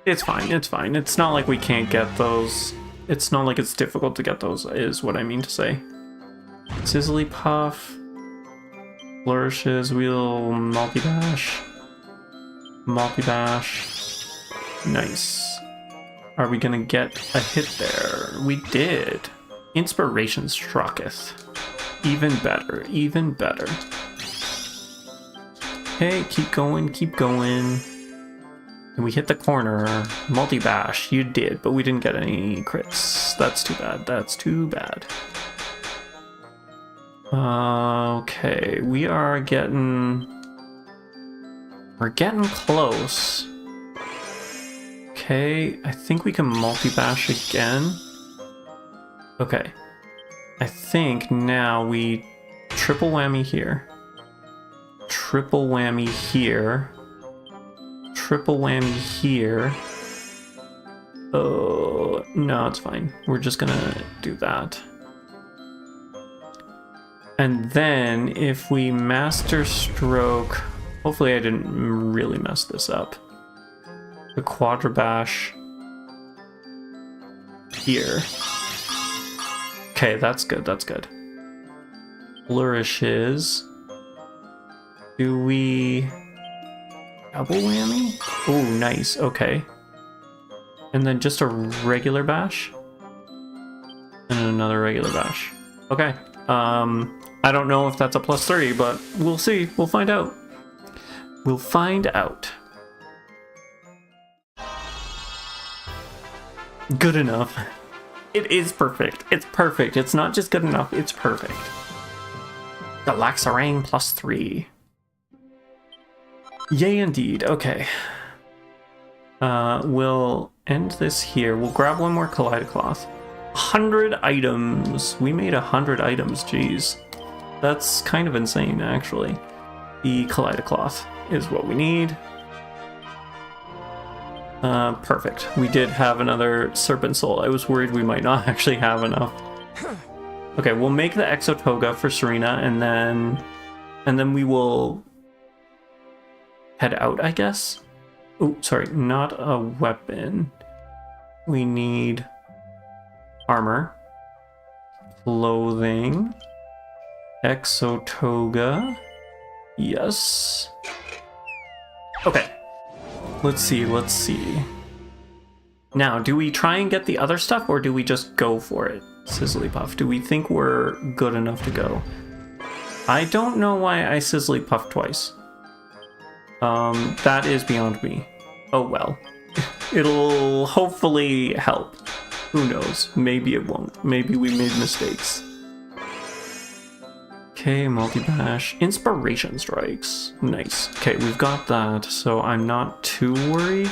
It's fine. It's not like we can't get those. It's not like it's difficult to get those, is what I mean to say. Sizzly Puff. Flourishes. We'll multi-bash. Nice. Are we gonna get a hit there? We did. Inspiration Strucketh. Even better. Okay, keep going. And we hit the corner. Multi-bash. You did, but we didn't get any crits. That's too bad. Okay, we're getting close. Okay, I think we can multi-bash again. Okay. I think now we triple whammy here. Triple whammy here. Triple whammy here. Oh, no, it's fine. We're just gonna do that. And then if we Master Stroke... Hopefully I didn't really mess this up. The Quadrabash here. Okay, that's good. Flourishes. Do we... Double whammy? Oh, nice. Okay. And then just a regular bash? And another regular bash. Okay. I don't know if that's a +3, but we'll see. We'll find out. Good enough. It is perfect. It's perfect. It's not just good enough. It's perfect. Galaxarang +3. Yay indeed. Okay. We'll end this here. We'll grab one more Kaleidocloth. 100 items. We made 100 items. Jeez. That's kind of insane, actually. The Kaleidocloth is what we need. Perfect. We did have another serpent soul. I was worried we might not actually have enough. Okay, we'll make the Exotoga for Serena, and then we will head out, I guess. Oh, sorry, not a weapon. We need armor, clothing, Exotoga. Yes. Okay. Let's see. Now, do we try and get the other stuff, or do we just go for it? Sizzly Puff. Do we think we're good enough to go? I don't know why I Sizzly Puff twice. That is beyond me. Oh well. It'll hopefully help. Who knows? Maybe it won't. Maybe we made mistakes. Okay, multi-bash. Inspiration strikes. Nice. Okay, we've got that, so I'm not too worried.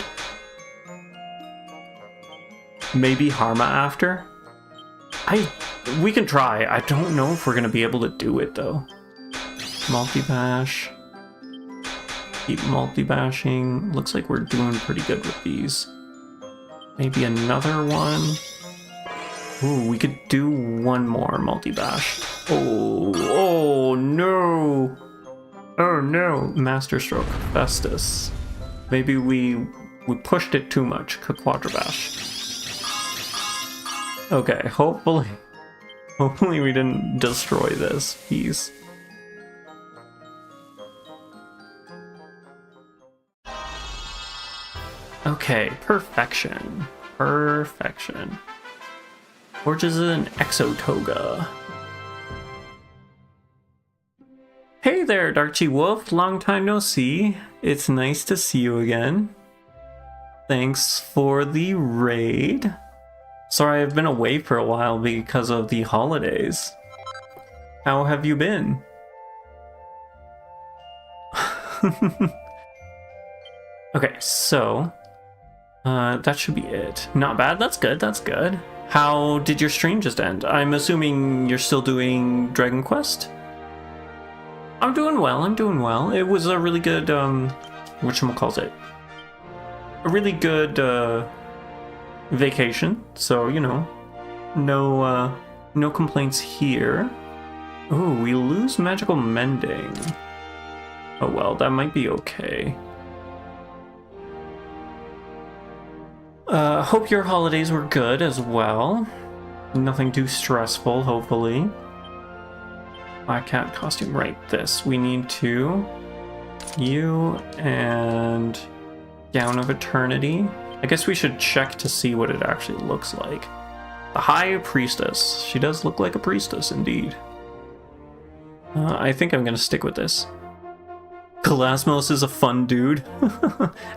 Maybe Harma after? We can try. I don't know if we're gonna be able to do it though. Multi-bash. Keep multi-bashing. Looks like we're doing pretty good with these. Maybe another one. Ooh, we could do one more multi-bash. Oh no! Oh no! Master Stroke, Festus. Maybe we pushed it too much. Quadrabash. Okay, hopefully we didn't destroy this piece. Okay, perfection. Perfection. Forges an Exotoga. Hey there, Darchy Wolf. Long time no see. It's nice to see you again. Thanks for the raid. Sorry, I've been away for a while because of the holidays. How have you been? Okay, so that should be it. Not bad. That's good. That's good. How did your stream just end? I'm assuming you're still doing Dragon Quest? I'm doing well. I'm doing well. It was a really good whatchamacallit? A really good vacation. So, you know, no complaints here. Oh, we lose magical mending. Oh well, that might be okay. Hope your holidays were good as well. Nothing too stressful, hopefully. Black cat costume, right, this. We need to... You and... Gown of Eternity. I guess we should check to see what it actually looks like. The High Priestess. She does look like a priestess, indeed. I think I'm gonna stick with this. Galasmos is a fun dude.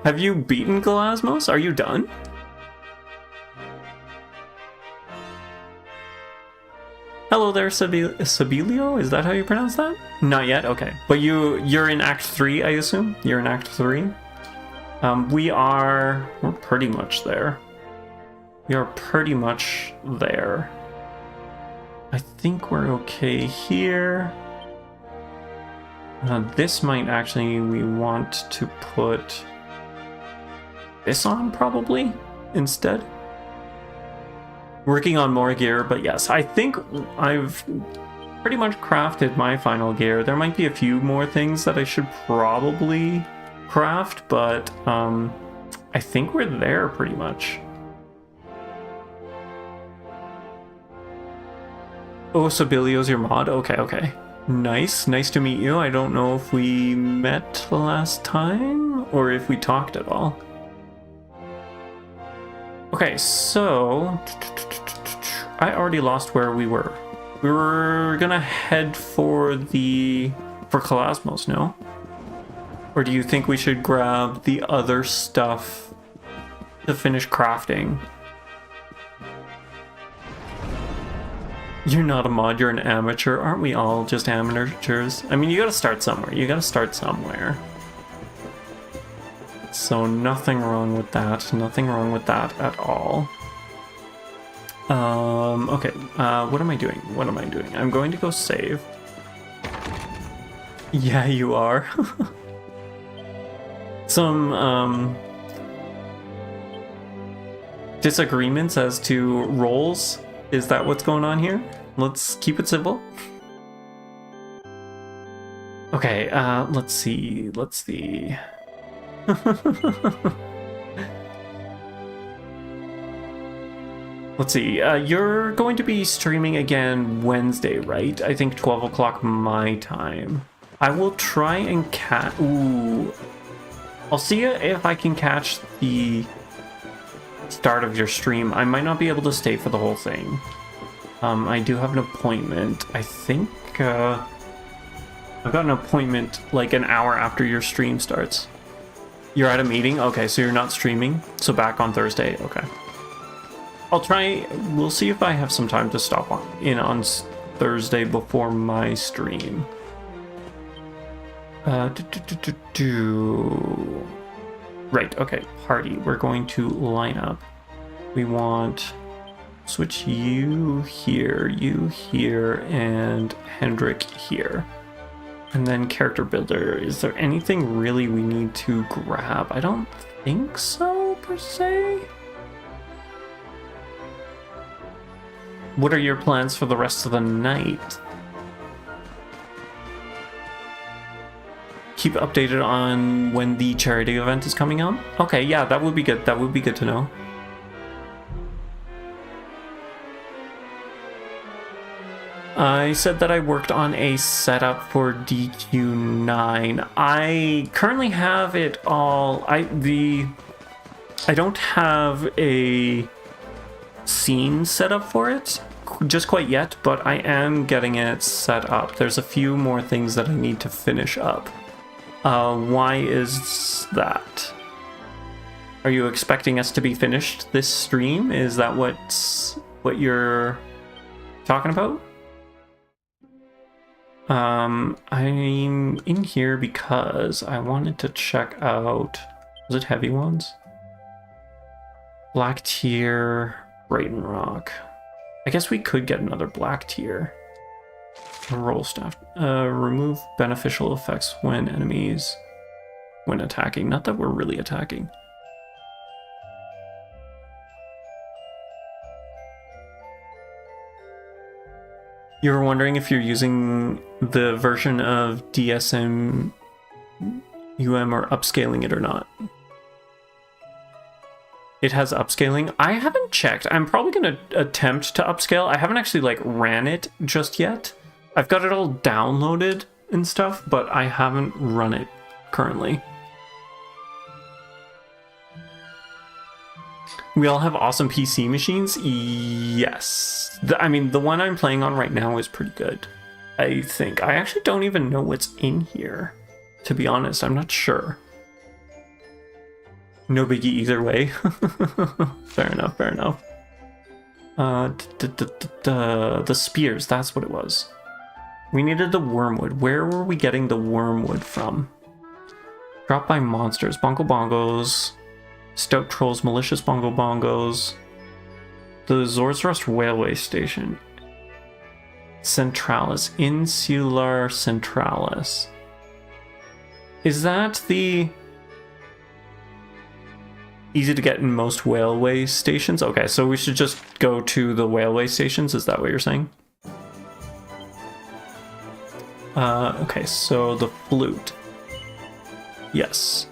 Have you beaten Galasmos? Are you done? Hello there, Sabilio? Is that how you pronounce that? Not yet? Okay. But you're in Act 3, I assume? You're in Act 3? We're pretty much there. We are pretty much there. I think we're okay here. This might actually, we want to put this on probably instead. Working on more gear, but yes, I think I've pretty much crafted my final gear. There might be a few more things that I should probably craft, but I think we're there pretty much. Oh, Sabilio's your mod? Okay, okay. Nice to meet you. I don't know if we met last time or if we talked at all. Okay, so I already lost where we were. We were gonna head for Kalasmos, no? Or do you think we should grab the other stuff to finish crafting? You're not a mod, you're an amateur. Aren't we all just amateurs? I mean, you gotta start somewhere. You gotta start somewhere. So nothing wrong with that. Nothing wrong with that at all. Okay. What am I doing? What am I doing? I'm going to go save. Yeah, you are. Some, disagreements as to roles? Is that what's going on here? Let's keep it simple. Okay, let's see. Let's see. Let's see. You're going to be streaming again Wednesday, right? I think 12 o'clock my time. I will try and catch... Ooh. I'll see if I can catch the start of your stream. I might not be able to stay for the whole thing. I do have an appointment. I think I've got an appointment like an hour after your stream starts. You're at a meeting? Okay, so you're not streaming? So back on Thursday? Okay. I'll try... We'll see if I have some time to stop in on Thursday before my stream. Right, okay. Party. We're going to line up. We want... Switch you here, and Hendrik here. And then character builder. Is there anything really we need to grab? I don't think so, per se. What are your plans for the rest of the night? Keep updated on when the charity event is coming on? Okay, yeah, that would be good. That would be good to know. I said that I worked on a setup for DQ9. I currently have it all. I don't have a scene set up for it just quite yet, but I am getting it set up. There's a few more things that I need to finish up. Why is that? Are you expecting us to be finished this stream? Is that what you're talking about? I'm in here because I wanted to check out... Was it heavy ones? Black tier, Brighton Rock. I guess we could get another black tier. Roll staff. Remove beneficial effects when attacking. Not that we're really attacking. You were wondering if you're using the version of DSM or upscaling it or not. It has upscaling. I haven't checked. I'm probably going to attempt to upscale. I haven't actually ran it just yet. I've got it all downloaded and stuff, but I haven't run it currently. We all have awesome PC machines? Yes. I mean, the one I'm playing on right now is pretty good, I think. I actually don't even know what's in here, to be honest. I'm not sure. No biggie either way. Fair enough, fair enough. The spears, that's what it was. We needed the wormwood. Where were we getting the wormwood from? Dropped by monsters. Bongo Bongos. Stout Trolls, Malicious Bongo Bongos. The Zorzrust Railway Station. Centralis. Insular Centralis. Is that the... easy to get in most railway stations? Okay, so we should just go to the railway stations? Is that what you're saying? Okay, so the flute. Yes.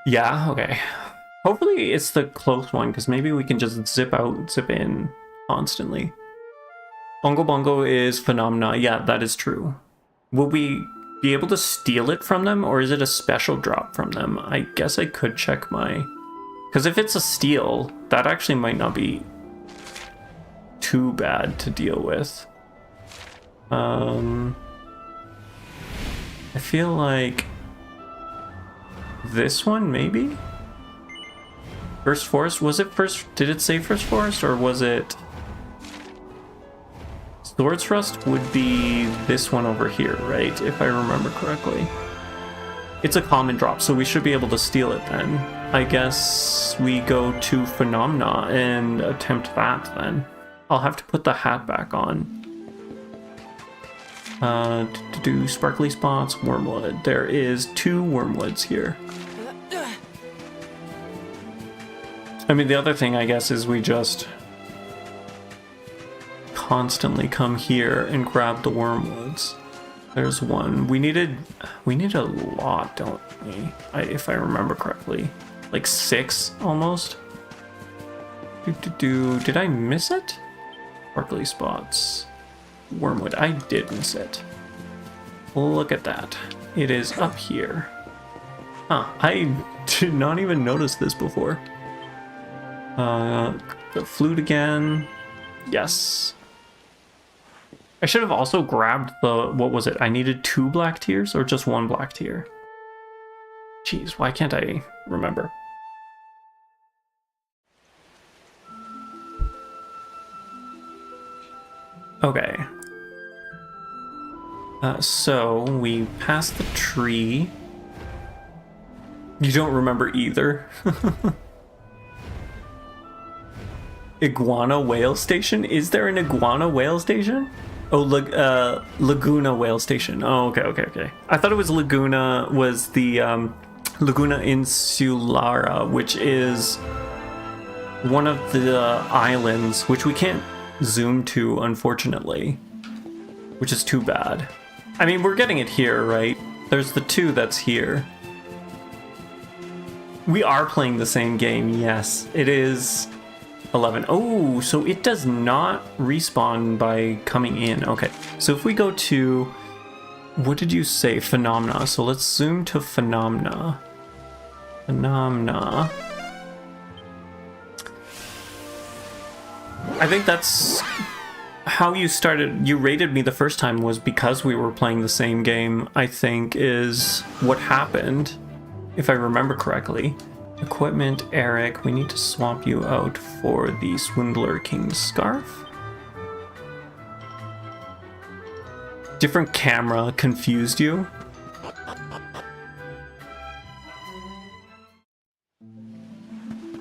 Yeah, okay. Hopefully it's the close one, because maybe we can just zip out, zip in constantly. Bongo Bongo is Phenomena. Yeah, that is true. Will we be able to steal it from them, or is it a special drop from them? I guess I could check my... Because if it's a steal, that actually might not be too bad to deal with. I feel like... this one, maybe? First Forest? Was it first... Did it say First Forest, or was it... Zorzrust would be this one over here, right? If I remember correctly. It's a common drop, so we should be able to steal it then. I guess we go to Phenomena and attempt that then. I'll have to put the hat back on. To do sparkly spots, wormwood. There is 2 wormwoods here. I mean, the other thing, I guess, is we just constantly come here and grab the wormwoods. There's one. We need a lot, don't we? If I remember correctly. Like 6, almost. Did I miss it? Sparkly spots. Wormwood. I did miss it. Look at that. It is up here. Huh. I did not even notice this before. The flute again. Yes. I should have also grabbed the... What was it? I needed 2 black tears or just 1 black tear? Jeez, why can't I remember? Okay. So, we passed the tree. You don't remember either? Iguana whale station? Is there an iguana whale station? Oh, Laguna whale station. Oh, okay. I thought it was Laguna, was the Laguna Insulara, which is one of the islands, which we can't zoom to, unfortunately, which is too bad. I mean, we're getting it here, right? There's the 2 that's here. We are playing the same game, yes. It is 11. Oh, so it does not respawn by coming in. Okay, so if we go to... What did you say? Phenomena. So let's zoom to Phenomena. Phenomena. I think that's how you started. You rated me the first time was because we were playing the same game, I think, is what happened, if I remember correctly. Equipment, Eric, we need to swap you out for the Swindler King's Scarf. Different camera confused you.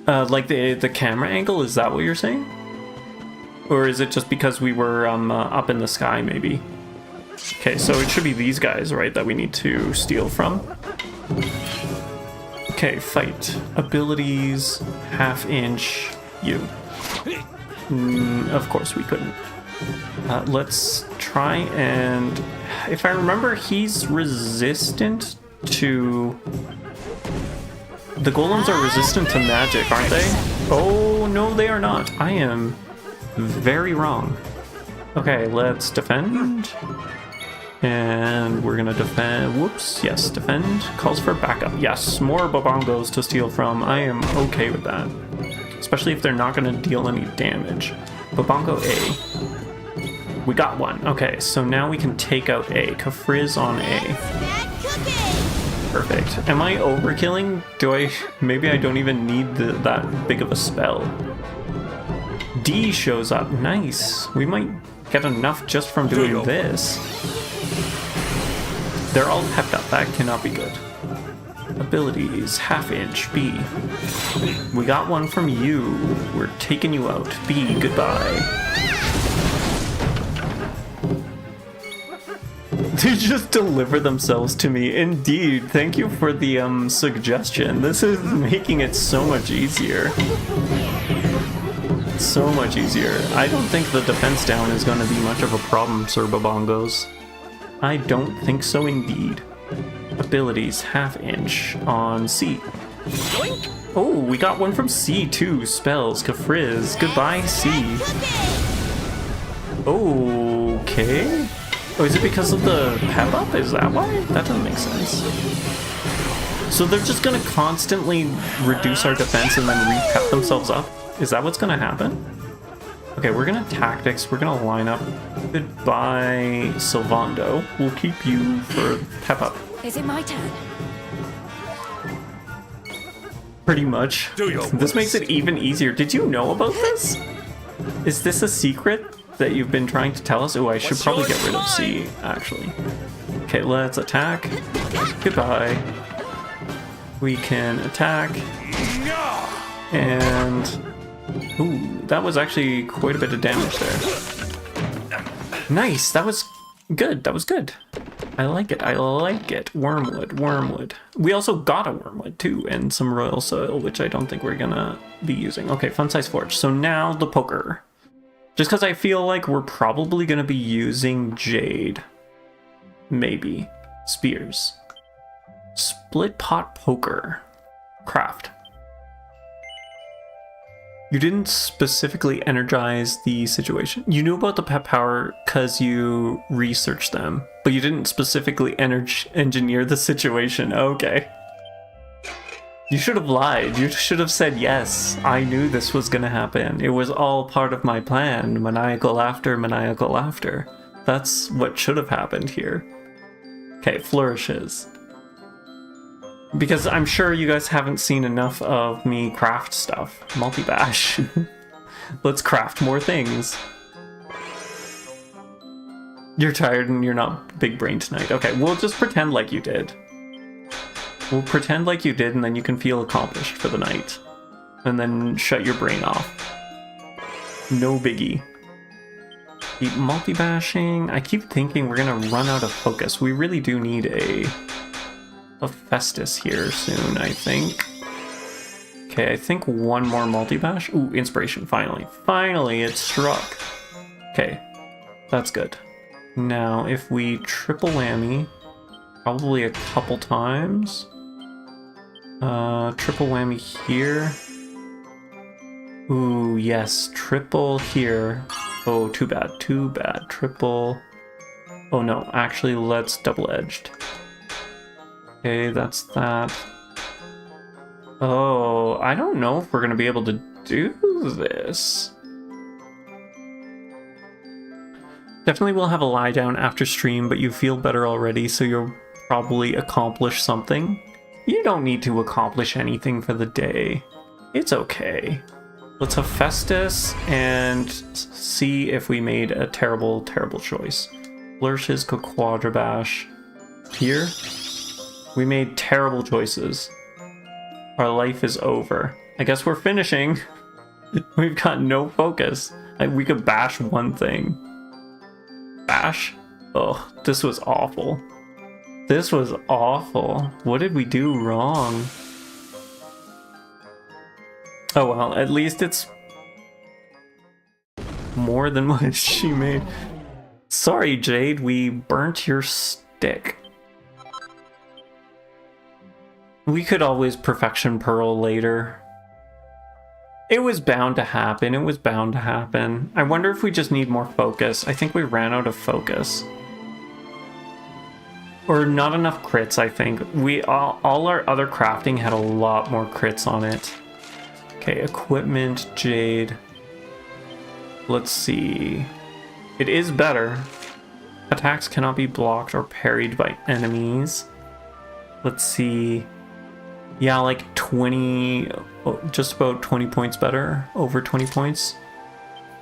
Like the camera angle, is that what you're saying? Or is it just because we were up in the sky, maybe? Okay, so it should be these guys, right, that we need to steal from. Okay, fight. Abilities, half-inch, you. Of course we couldn't. Let's try and... If I remember, he's resistant to... The golems are resistant to magic, aren't they? Oh, no, they are not. I am very wrong. Okay, let's defend. And we're gonna defend. Whoops, yes, defend. Calls for backup. Yes, more Bobongos to steal from. I am okay with that. Especially if they're not gonna deal any damage. Bobongo A. We got one. Okay, so now we can take out A. Kafriz on A. Perfect. Am I overkilling? Maybe I don't even need that big of a spell. D shows up. Nice. We might get enough just from doing this. They're all pepped up. That cannot be good. Abilities. Half-inch. B. We got one from you. We're taking you out. B. Goodbye. They just deliver themselves to me. Indeed. Thank you for the suggestion. This is making it so much easier. So much easier. I don't think the defense down is going to be much of a problem, Sir Bobongos. I don't think so indeed. Abilities, half-inch on C. Oh, we got one from C too. Spells, Kafriz. Goodbye, C. Okay. Oh, is it because of the pep up? Is that why? That doesn't make sense. So they're just gonna constantly reduce our defense and then re-pep themselves up? Is that what's gonna happen? Okay, we're gonna tactics. We're gonna line up. Goodbye, Sylvando. We'll keep you for pep up.
Is it my turn?
Pretty much. This makes it even easier. Did you know about this? Is this a secret that you've been trying to tell us? Oh, I should probably get rid of C, actually. Okay, let's attack. Goodbye. We can attack. And... Ooh, that was actually quite a bit of damage there. Nice, that was good, that was good. I like it. I like it. Wormwood. Wormwood. We also got a wormwood too, and some royal soil, which I don't think we're gonna be using. Okay, fun size forge. So now the poker. Just because I feel like we're probably gonna be using jade. Maybe. Spears. Split pot poker. Craft. You didn't specifically energize the situation. You knew about the pet power because you researched them, but you didn't specifically engineer the situation. Okay. You should have lied. You should have said, yes, I knew this was gonna happen. It was all part of my plan. Maniacal laughter, maniacal laughter. That's what should have happened here. Okay, flourishes. Because I'm sure you guys haven't seen enough of me craft stuff. Multi-bash. Let's craft more things. You're tired and you're not big brain tonight. Okay, we'll just pretend like you did. We'll pretend like you did, and then you can feel accomplished for the night. And then shut your brain off. No biggie. Keep multi-bashing. I keep thinking we're gonna run out of focus. We really do need a Festus here soon, I think. Okay, I think one more multi-bash. Ooh, inspiration, finally. Finally, it struck. Okay, that's good. Now, if we triple whammy, probably a couple times. Triple whammy here. Ooh, yes, triple here. Oh, too bad, too bad. Triple. Oh no, actually, let's double-edged. Okay, that's that. Oh, I don't know if we're gonna be able to do this. Definitely will have a lie down after stream, but you feel better already, so you'll probably accomplish something. You don't need to accomplish anything for the day. It's okay. Let's have Festus and see if we made a terrible, terrible choice. Flourishes, go quadrabash. Here. We made terrible choices. Our life is over. I guess we're finishing. We've got no focus. We could bash one thing. Bash? Oh, this was awful. This was awful. What did we do wrong? Oh well, at least it's more than what she made. Sorry, Jade, we burnt your stick. We could always perfection pearl later. It was bound to happen. It was bound to happen. I wonder if we just need more focus. I think we ran out of focus. Or not enough crits, I think. All our other crafting had a lot more crits on it. Okay, equipment, jade. Let's see. It is better. Attacks cannot be blocked or parried by enemies. Let's see. Yeah, like 20, just about 20 points better, over 20 points.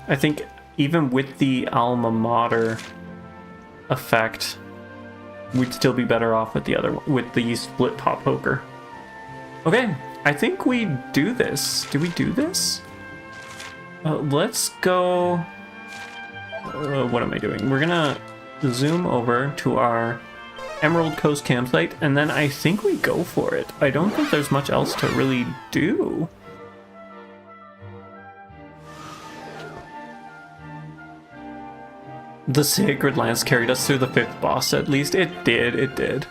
I think even with the alma mater effect, we'd still be better off with the other one, with the split pot poker. Okay, I think we do this. Do we do this? Let's go. What am I doing? We're gonna zoom over to our Emerald Coast campsite, and then I think we go for it. I don't think there's much else to really do. The Sacred Lance carried us through the 5th boss, at least. It did, it did.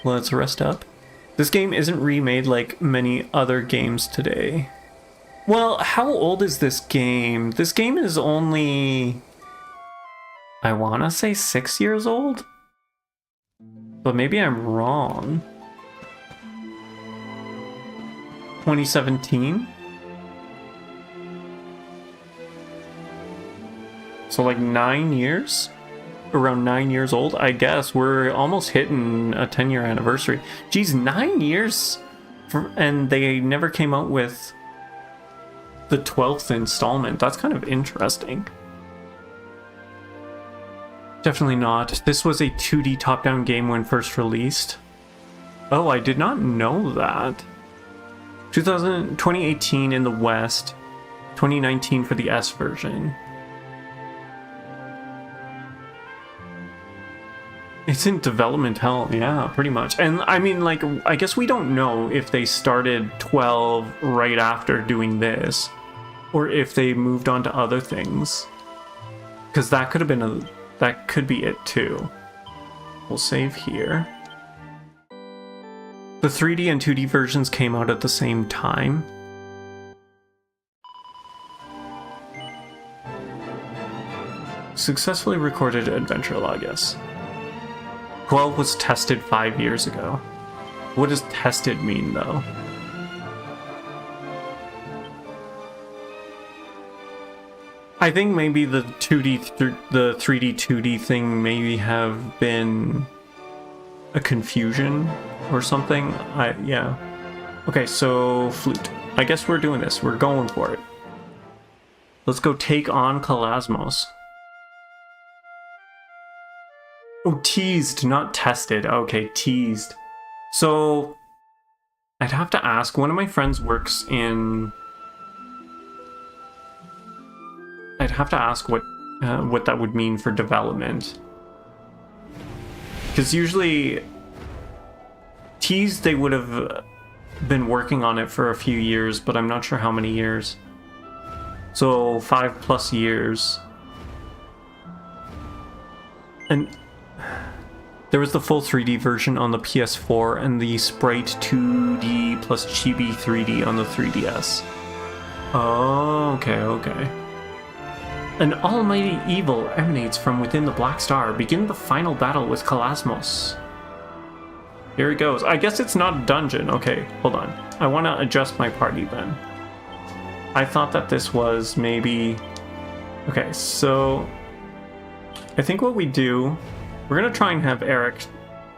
Let's rest up. This game isn't remade like many other games today. Well, how old is this game? This game is only, I want to say 6 years old? But maybe I'm wrong. 2017? So like 9 years? Around 9 years old, I guess. We're almost hitting a 10-year anniversary. Geez, 9 years? And they never came out with the 12th installment. That's kind of interesting. Definitely not. This was a 2D top-down game when first released. Oh, I did not know that. 2018 in the West, 2019 for the S version. It's in development hell, yeah, pretty much. And I mean, like, I guess we don't know if they started 12 right after doing this, or if they moved on to other things. Because that could have been that could be it too. We'll save here. The 3D and 2D versions came out at the same time. Successfully recorded adventure log, yes. 12 was tested 5 years ago. What does tested mean, though? I think maybe the 3D 2D thing maybe have been a confusion or something. Yeah. Okay, so flute. I guess we're doing this. We're going for it. Let's go take on Kalasmos. Oh, teased, not tested. Okay, teased. So, I'd have to ask. One of my friends works in... I'd have to ask what that would mean for development. Because usually, teased, they would have been working on it for a few years, but I'm not sure how many years. So, 5+ years. And... there was the full 3D version on the PS4 and the Sprite 2D plus Chibi 3D on the 3DS. Oh, okay. An almighty evil emanates from within the Black Star. Begin the final battle with Kalasmos. Here it goes. I guess it's not a dungeon. Okay, hold on. I want to adjust my party then. I thought that this was maybe... Okay, so... I think what we do... We're going to try and have Eric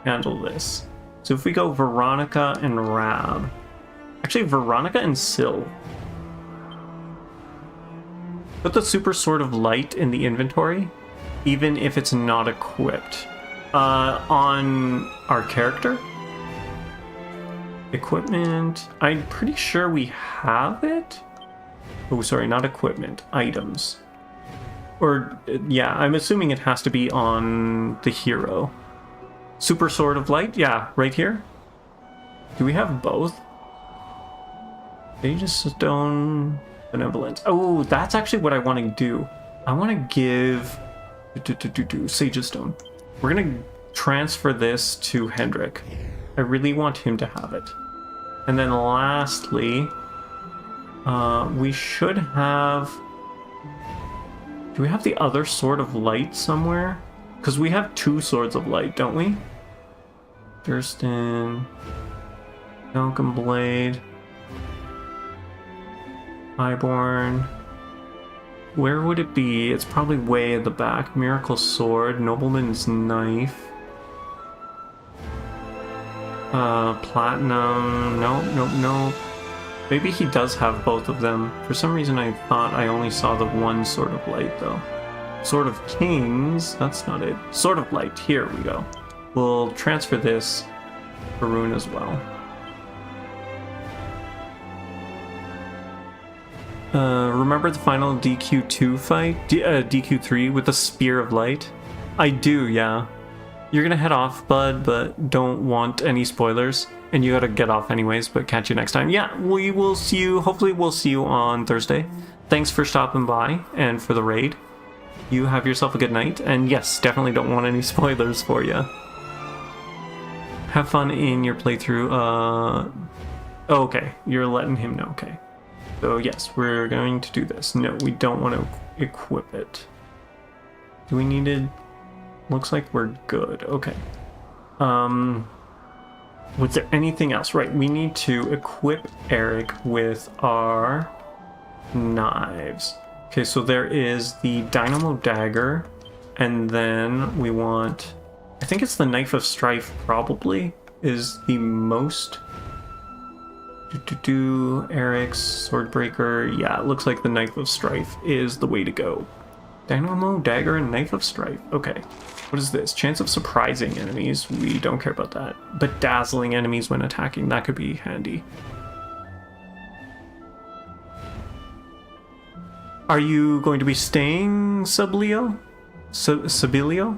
handle this. So if we go Veronica and Rab. Actually, Veronica and Syl. Put the Super Sword of Light in the inventory, even if it's not equipped. On our character. Equipment. I'm pretty sure we have it. Oh, sorry, not equipment. Items. Or, yeah, I'm assuming it has to be on the hero. Super Sword of Light? Yeah, right here. Do we have both? Aegis Stone... Benevolence. Oh, that's actually what I want to do. I want to give... Sage's Stone. We're going to transfer this to Hendrik. I really want him to have it. And then lastly... we should have... Do we have the other Sword of Light somewhere? Because we have 2 Swords of Light, don't we? Durston... Malcolm Blade... Highborn... Where would it be? It's probably way at the back. Miracle Sword, Nobleman's Knife... Platinum... No. Maybe he does have both of them. For some reason I thought I only saw the one Sword of Light, though. Sword of Kings? That's not it. Sword of Light. Here we go. We'll transfer this to Rune as well. Remember the final DQ2 fight? DQ3 with the Spear of Light? I do, yeah. You're gonna head off, bud, but don't want any spoilers. And you gotta get off anyways, but catch you next time. Yeah, we will see you, hopefully we'll see you on Thursday. Thanks for stopping by and for the raid. You have yourself a good night, and yes, definitely don't want any spoilers for you. Have fun in your playthrough. Oh, okay, you're letting him know, okay. So yes, we're going to do this. No, we don't want to equip it. Do we need it? Looks like we're good, okay. Was there anything else? Right, we need to equip Eric with our knives. Okay, so there is the Dynamo Dagger, and then we want... I think it's the Knife of Strife, probably, is the most... Eric's Swordbreaker. Yeah, it looks like the Knife of Strife is the way to go. Dynamo Dagger and Knife of Strife. Okay. What is this? Chance of surprising enemies. We don't care about that. But dazzling enemies when attacking. That could be handy. Are you going to be staying, Sublio? Subilio?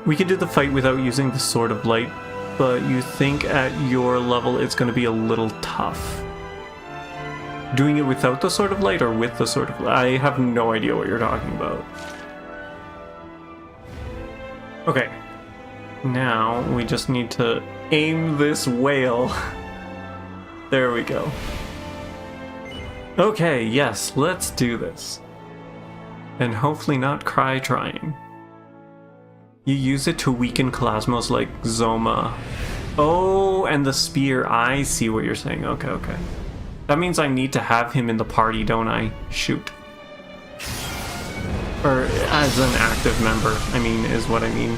We could do the fight without using the Sword of Light, but you think at your level it's going to be a little tough. Doing it without the Sword of Light or with the Sword of Light? I have no idea what you're talking about. Okay. Now we just need to aim this whale. There we go. Okay, yes, let's do this. And hopefully not cry trying. You use it to weaken Klasmos like Zoma. Oh, and the spear. I see what you're saying. Okay, okay. That means I need to have him in the party, don't I? Shoot. Or as an active member, I mean, is what I mean.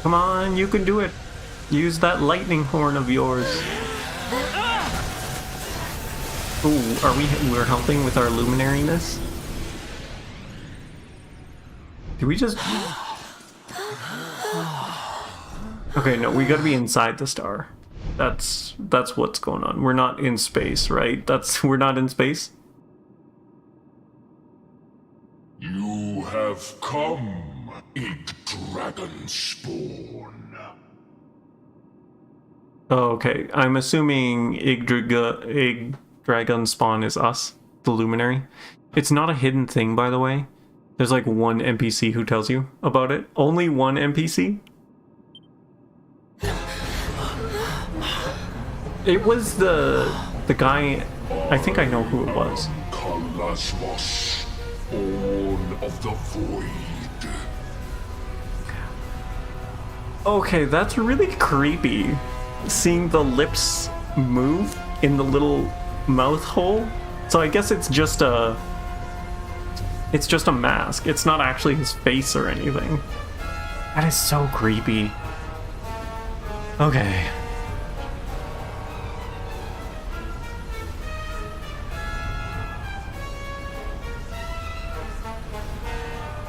Come on, you can do it. Use that lightning horn of yours. Ooh, we're helping with our luminariness? Did we just... Okay, no, we gotta be inside the star. That's what's going on. We're not in space, right? We're not in space?
You have come, Ig Dragon Spawn.
Oh, okay. I'm assuming Ig Dragon Spawn is us, the Luminary. It's not a hidden thing, by the way. There's like one NPC who tells you about it. Only one NPC? It was the guy... I think I know who it was.
Kalasmos, born of the void.
Okay, that's really creepy. Seeing the lips move in the little mouth hole. So I guess it's just a mask. It's not actually his face or anything. That is so creepy. Okay.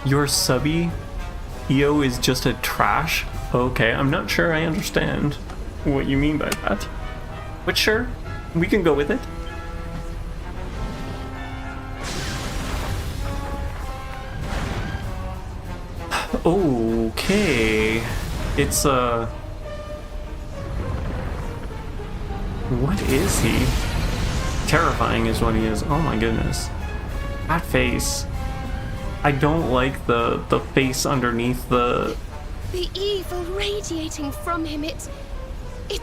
Your subby EO is just a trash? Okay, I'm not sure I understand what you mean by that. But sure, we can go with it. Okay. It's what is he? Terrifying is what he is. Oh my goodness. That face. I don't like the face underneath the...
The evil radiating from him, it's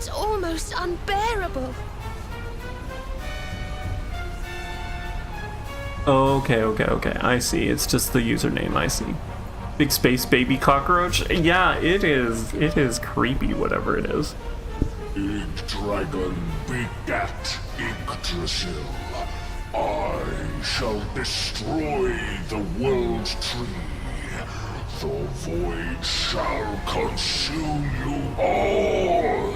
almost unbearable.
Okay. I see. It's just the username, I see. Big space baby cockroach? Yeah, it is. It is creepy, whatever it is.
Ig Dragon begat Yggdrasil. I shall destroy the world tree. The void shall consume you all.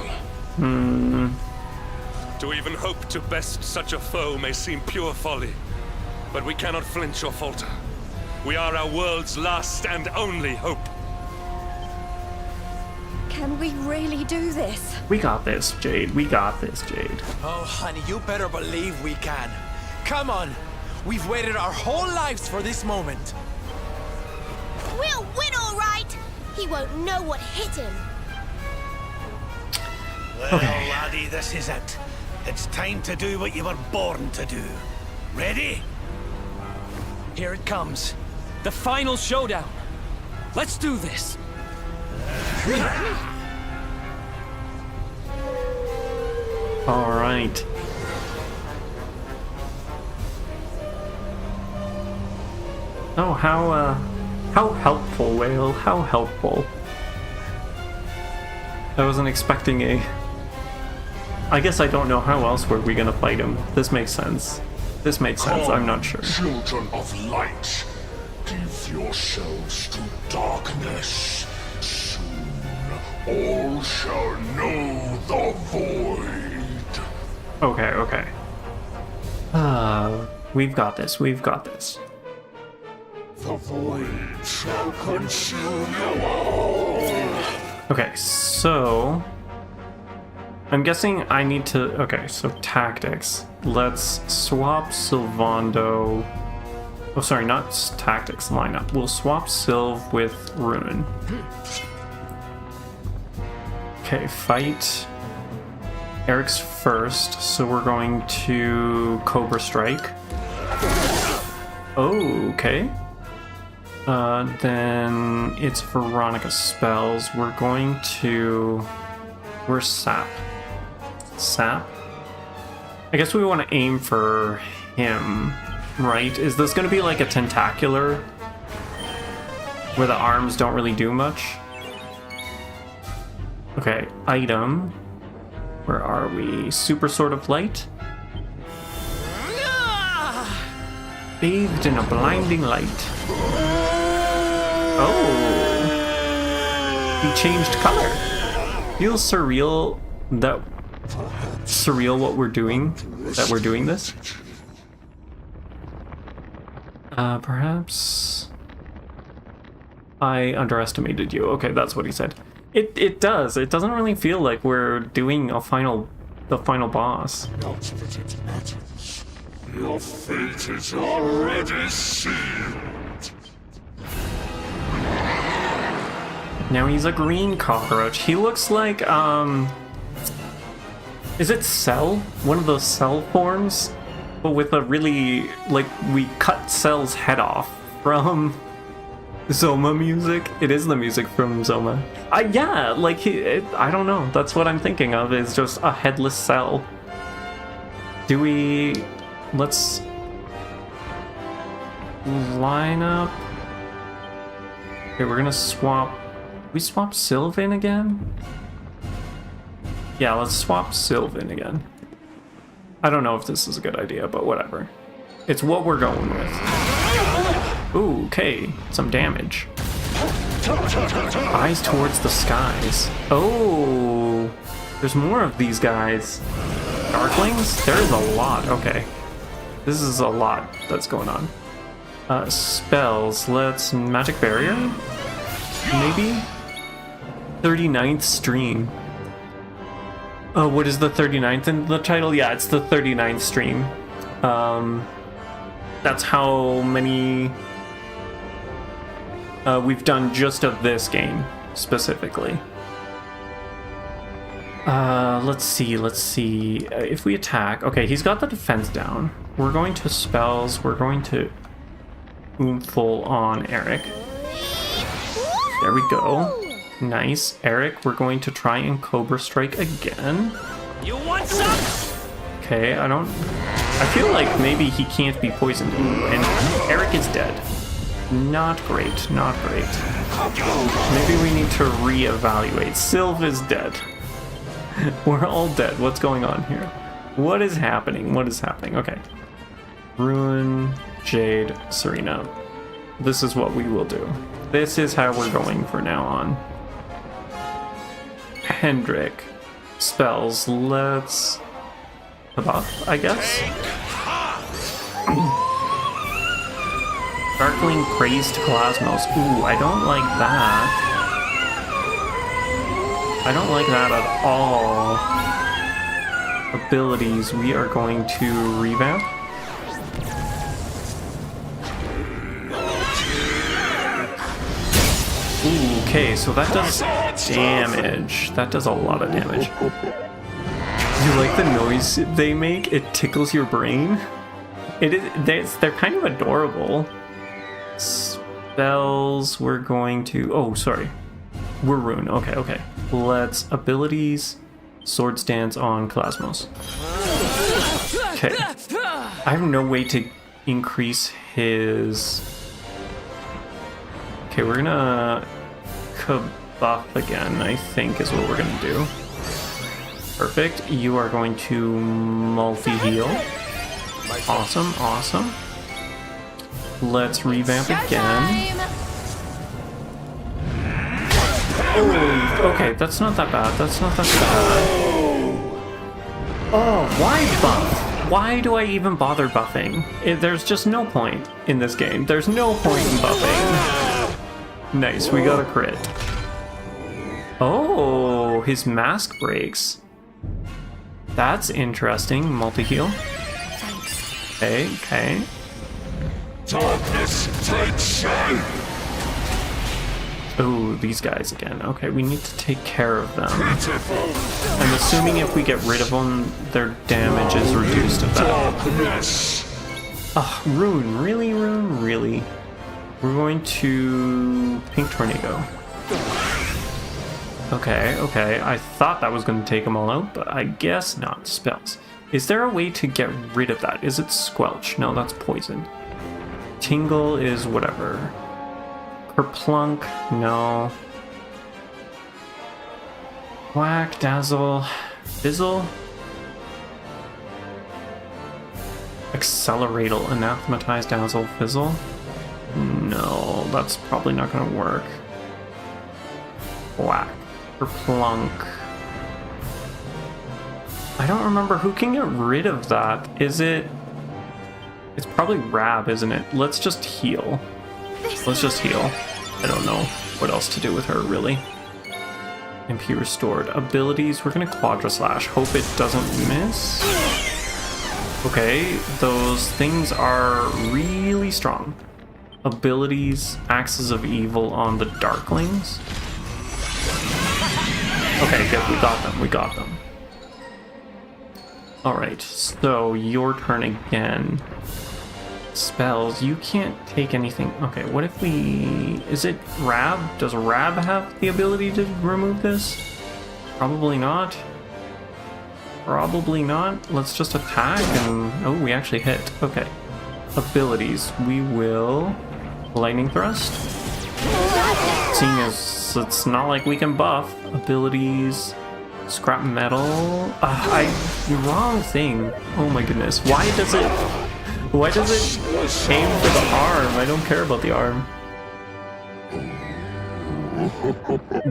To even hope to best such a foe may seem pure folly, but we cannot flinch or falter. We are our world's last and only hope.
Can we really do this?
We got this, Jade. We got this, Jade.
Oh, honey, you better believe we can. Come on. We've waited our whole lives for this moment.
We'll win, all right. He won't know what hit him.
Well, laddie, this is it. It's time to do what you were born to do. Ready?
Here it comes. The final showdown. Let's do this.
All right. Oh, how helpful, Whale. How helpful. I wasn't expecting a... I guess I don't know how else were we gonna fight him. This makes sense. This makes sense, I'm not sure.
Children of light, give yourselves to darkness. Soon all shall know the void.
Okay. We've got this, we've got this.
The void shall consume you all.
Okay, so... I'm guessing I need to... Okay, so tactics. Let's swap Sylvando... Oh, sorry, not tactics lineup. We'll swap Sylv with Ruin. Okay, fight. Eric's first, so we're going to Cobra Strike. Oh, okay. Then it's Veronica's spells. We're going to... Where's Sap? Sap? I guess we want to aim for him, right? Is this going to be like a tentacular? Where the arms don't really do much? Okay, item. Where are we? Super Sword of Light? Bathed in a blinding light. Oh! He changed color. Feels surreal that... Surreal what we're doing. That we're doing this. Perhaps... I underestimated you. Okay, that's what he said. It does. It doesn't really feel like we're doing the final boss.
Not that it matters. Your fate is already sealed.
Now he's a green cockroach. He looks like, is it Cell? One of those Cell forms? But with a really, like, we cut Cell's head off from Zoma music. It is the music from Zoma. Yeah, like, I don't know. That's what I'm thinking of, is just a headless Cell. Do we... Let's... line up... Okay, we're gonna swap... We swap Sylvan again? Yeah, let's swap Sylvan again. I don't know if this is a good idea, but whatever. It's what we're going with. Ooh, okay. Some damage. Eyes towards the skies. Oh, there's more of these guys. Darklings? There's a lot. Okay. This is a lot that's going on. Spells. Let's... Magic Barrier? Maybe? 39th stream. Oh, what is the 39th in the title? Yeah, it's the 39th stream. That's how many we've done just of this game, specifically. Let's see. If we attack... Okay, he's got the defense down. We're going to spells. We're going to Oomful on Eric. There we go. Nice. Eric, we're going to try and Cobra Strike again.
You want some?
Okay, I feel like maybe he can't be poisoned. Ooh, and Eric is dead. Not great, not great. Maybe we need to reevaluate. Sylv is dead. We're all dead. What's going on here? What is happening? What is happening? Okay. Ruin, Jade, Serena. This is what we will do. This is how we're going from now on. Hendrik. Spells. Let's... buff, I guess? Darkling praise to Cosmos. Ooh, I don't like that. I don't like that at all. Abilities, we are going to revamp. Ooh, okay, so that does damage. That does a lot of damage. You like the noise they make? It tickles your brain. They're kind of adorable. Spells, we're going to... Oh, sorry. We're Rune. Okay. Let's... Abilities. Sword Stance on Cosmos. Okay. I have no way to increase his... Okay, we're gonna... Kabuff again, I think is what we're gonna do. Perfect. You are going to multi-heal. Awesome. Let's revamp again. Oh, okay, that's not that bad. Oh, why buff? Why do I even bother buffing? There's just no point in this game. There's no point in buffing. Nice, we got a crit. Oh, his mask breaks. That's interesting. Multi-heal.
Thanks.
Okay.
Darkness, take shape!
Oh, these guys again. Okay, we need to take care of them.
Pitiful!
I'm assuming if we get rid of them, their damage is reduced a bit.
Darkness!
Ugh, Rune. Really, Rune? Really? We're going to Pink Tornado. Okay. I thought that was going to take them all out, but I guess not. Spells. Is there a way to get rid of that? Is it Squelch? No, that's poison. Tingle is whatever. Kerplunk? No. Whack, Dazzle, Fizzle? Acceleratal, Anathematize, Dazzle, Fizzle? No, that's probably not going to work. Whack. Kerplunk. I don't remember who can get rid of that. Is it... It's probably Rab, isn't it? Let's just heal. Let's just heal. I don't know what else to do with her, really. MP restored. Abilities, we're gonna Quadra Slash. Hope it doesn't miss. Okay, those things are really strong. Abilities, Axes of Evil on the Darklings. Okay, good, we got them. Alright, so your turn again. Spells, you can't take anything. Okay, what if we... Is it Rab? Does Rab have the ability to remove this? Probably not. Probably not. Let's just attack and... Oh, we actually hit. Okay. Abilities. We will... Lightning Thrust. Seeing as it's not like we can buff. Abilities... Scrap Metal. Wrong thing. Oh my goodness. Why does it aim for the arm? I don't care about the arm.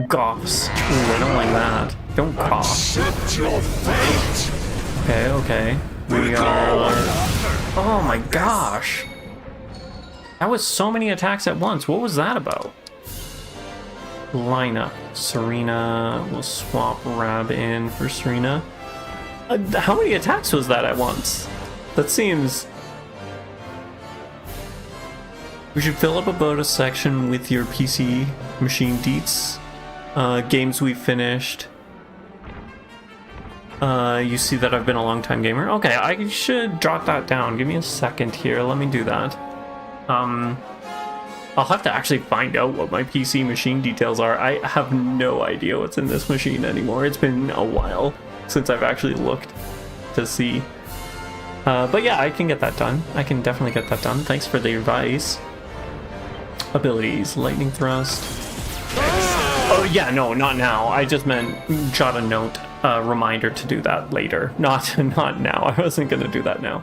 Goths. Ooh, I don't like that. Don't cough. Okay. We are... Oh my gosh. That was so many attacks at once. What was that about? Lineup. Serena. We'll swap Rab in for Serena. How many attacks was that at once? That seems... We should fill up a bonus section with your PC machine deets. Games we've finished. You see that I've been a long time gamer? Okay, I should jot that down. Give me a second here. Let me do that. I'll have to actually find out what my PC machine details are. I have no idea what's in this machine anymore. It's been a while since I've actually looked to see. But yeah, I can get that done. I can definitely get that done. Thanks for the advice. Abilities, Lightning Thrust. Oh yeah, no, not now. I just meant jot a note, reminder to do that later. Not now. I wasn't gonna do that now.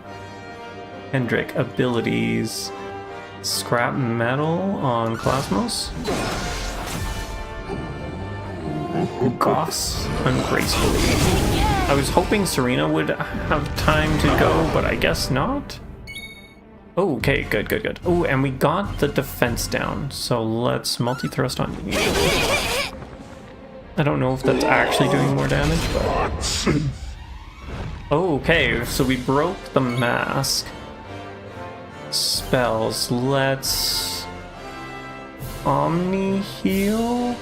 Hendrik, abilities. Scrap Metal on Cosmos. Goths ungracefully. I was hoping Serena would have time to go, but I guess not. Oh, okay, good. Oh, and we got the defense down, so let's multi-thrust on you. I don't know if that's actually doing more damage, but... Oh, okay, so we broke the mask. Spells, let's... Omni heal?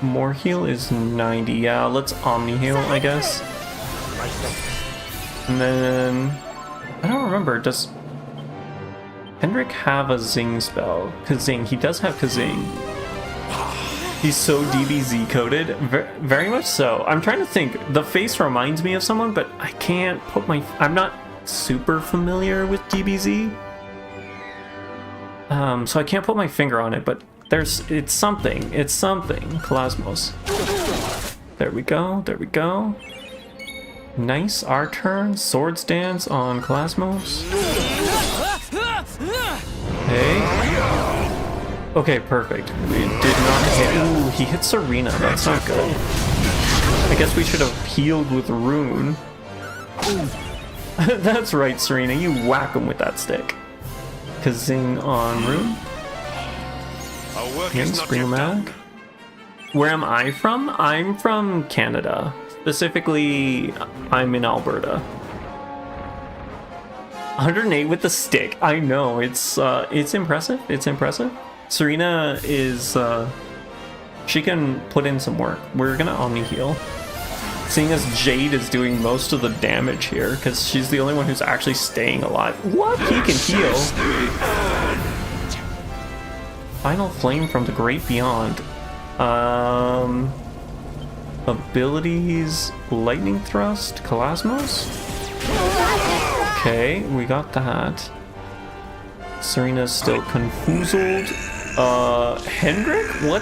More heal is 90. Yeah, let's Omni heal, I guess. And then... I don't remember, does Hendrik have a Zing spell? Kazing, he does have Kazing. He's so DBZ coded, very much so. I'm trying to think, the face reminds me of someone, but I can't put my... I'm not super familiar with DBZ. So I can't put my finger on it, but it's something. Cosmos. There we go. Nice, our turn. Swords Dance on Cosmos. Hey. Okay, perfect. We did not hit. Ooh, he hit Serena. That's not good. I guess we should have healed with Rune. That's right, Serena. You whack him with that stick. Kazing on Rune.
Our work
And
is not
Spring
yet
Mag.
done.
Where am I from? I'm from Canada. Specifically, I'm in Alberta. 108 with the stick. I know, it's impressive. It's impressive. Serena is, she can put in some work. We're gonna Omni heal. Seeing as Jade is doing most of the damage here, because she's the only one who's actually staying alive. What? He can heal. Final Flame from the Great Beyond. Abilities, Lightning Thrust, Kalasmos? Okay, we got that. Serena's still confoozled. Hendrik? What?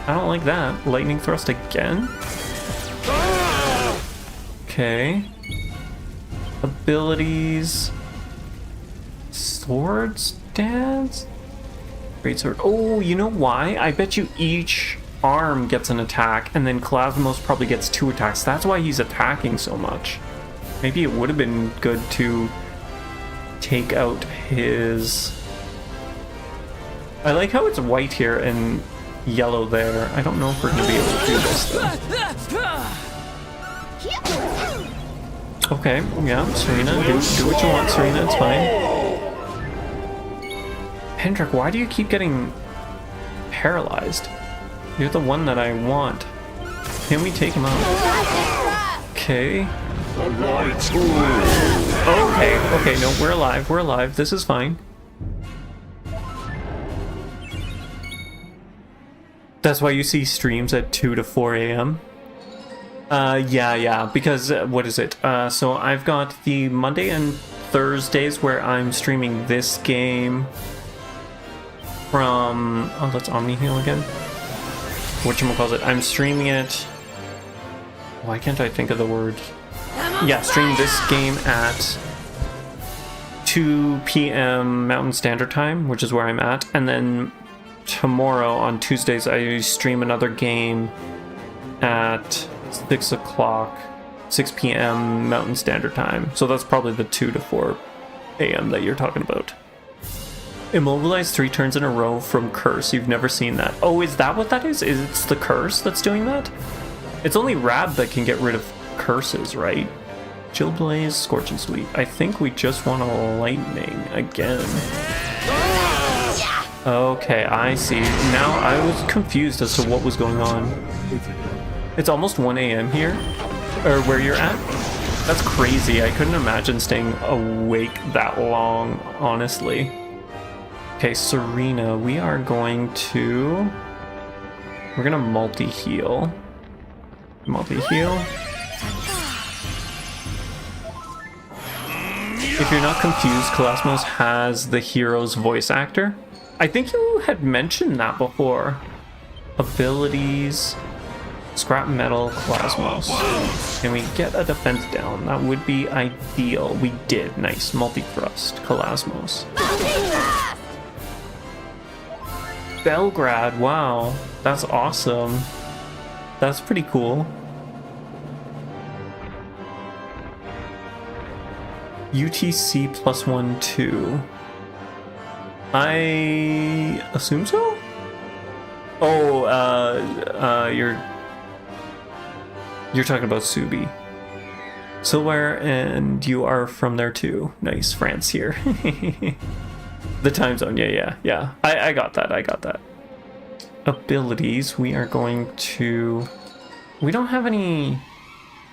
I don't like that. Lightning Thrust again? Okay. Abilities. Swords dance? Great sword. Oh, you know why? I bet you each arm gets an attack, and then Kalasmos probably gets 2 attacks. That's why he's attacking so much. Maybe it would have been good to take out his... I like how it's white here and yellow there. I don't know if we're going to be able to do this, though. Okay, yeah, Serena, do what you want, Serena, it's fine. Hendrik, why do you keep getting paralyzed? You're the one that I want. Can we take him out? Okay. Okay, no, we're alive, this is fine. That's why you see streams at 2 to 4 a.m.? Yeah, because, what is it? So I've got the Monday and Thursdays where I'm streaming this game from... Oh, let's Omni heal again. Whatchamacallit? I'm streaming it... Why can't I think of the word? Yeah, stream this game at 2 p.m. Mountain Standard Time, which is where I'm at, and then tomorrow on Tuesdays I stream another game at 6 p.m. Mountain Standard Time. So that's probably the 2 to 4 a.m. that you're talking about. Immobilize 3 turns in a row from Curse. You've never seen that. Oh, is that what that is? It's the Curse that's doing that? It's only Rab that can get rid of curses, right? Chill Blaze, Scorch and Sweep. I think we just want a Lightning again. Okay, I see. Now I was confused as to what was going on. It's almost 1 a.m. here, or where you're at. That's crazy. I couldn't imagine staying awake that long, honestly. Okay, Serena, we are going to... We're gonna multi-heal. Multi-heal. If you're not confused, Kalasmos has the hero's voice actor. I think you had mentioned that before. Abilities... Scrap Metal, Kalasmos. Can we get a defense down? That would be ideal. We did. Nice. Multi-thrust. Kalasmos. Belgrade. Wow. That's awesome. That's pretty cool. UTC +1/2. I assume so? Oh, You're talking about Subi. Silware, and you are from there too. Nice, France here. The time zone, yeah. I got that. Abilities, we are going to... We don't have any...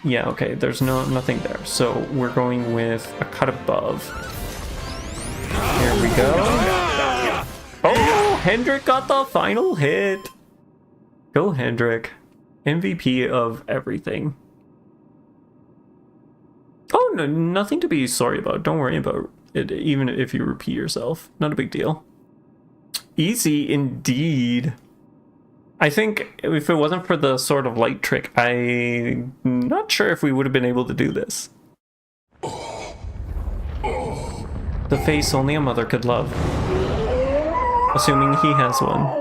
Yeah, okay, there's nothing there. So we're going with a cut above. Here we go. Oh, Hendrik got the final hit. Go, Hendrik. MVP of everything. Oh, no, nothing to be sorry about. Don't worry about it, even if you repeat yourself. Not a big deal. Easy indeed. I think if it wasn't for the Sword of Light trick, I'm not sure if we would have been able to do this. The face only a mother could love. Assuming he has one.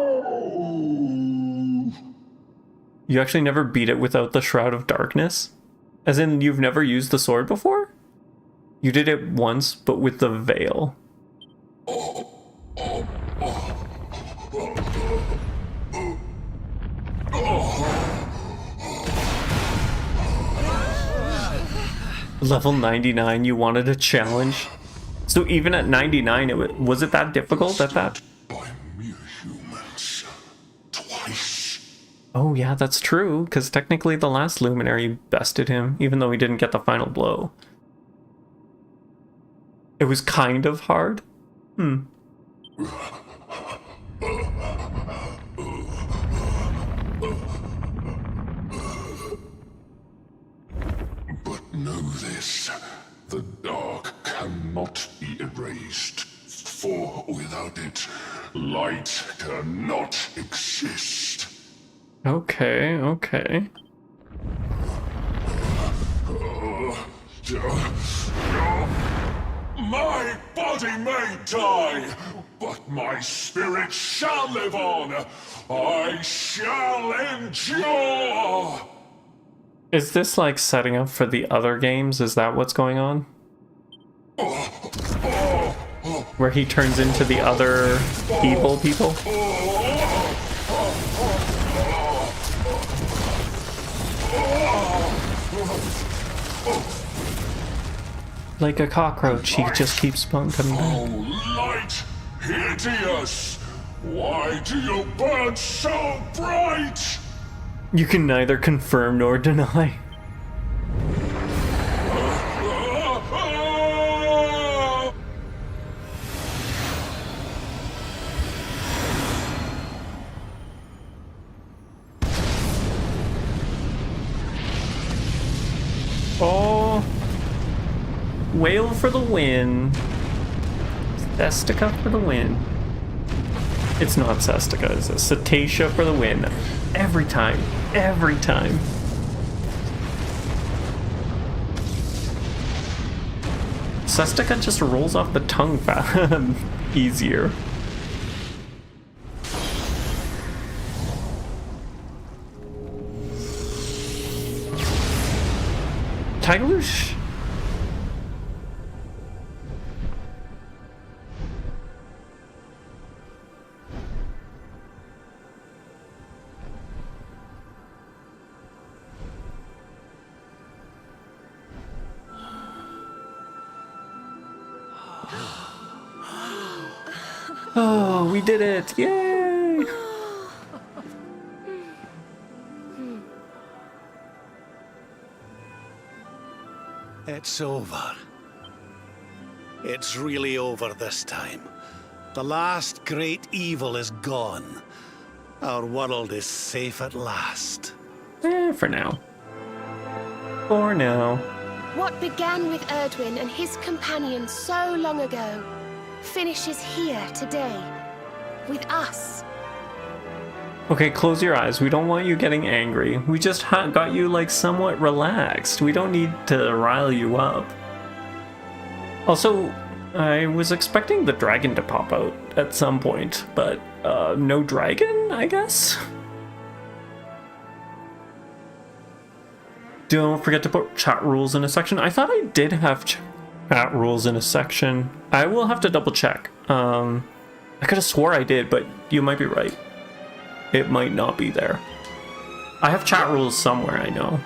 You actually never beat it without the Shroud of Darkness? As in, you've never used the sword before? You did it once, but with the veil. Level 99, you wanted a challenge? So even at 99, was it that difficult at that?
By mere humans. Twice.
Oh yeah, that's true, because technically the last Luminary bested him, even though he didn't get the final blow. It was kind of hard.
But know this, the dark cannot be erased, for without it, light cannot exist.
Okay, okay.
My body may die, but my spirit shall live on. I shall endure.
Is this like setting up for the other games? Is that what's going on? Where he turns into the other evil people? Like a cockroach, he just keeps coming back.
Oh, light, hideous! Why do you burn so bright?
You can neither confirm nor deny. Oh, whale for the win. Cestica for the win. It's not Cestica, it's a Cetacea for the win. Every time. Every time. Cestica just rolls off the tongue easier. Tiglush? Oh, we did it! Yay!
It's over. It's really over this time. The last great evil is gone. Our world is safe at last.
For now. For now.
What began with Erdwin and his companions so long ago finishes here today, with us.
Okay, close your eyes. We don't want you getting angry. We just got you, like, somewhat relaxed. We don't need to rile you up. Also, I was expecting the dragon to pop out at some point, but, no dragon, I guess? Don't forget to put chat rules in a section. I thought I did have chat rules in a section. I will have to double check. I could have swore I did, but you might be right. It might not be there. I have chat rules somewhere, I know.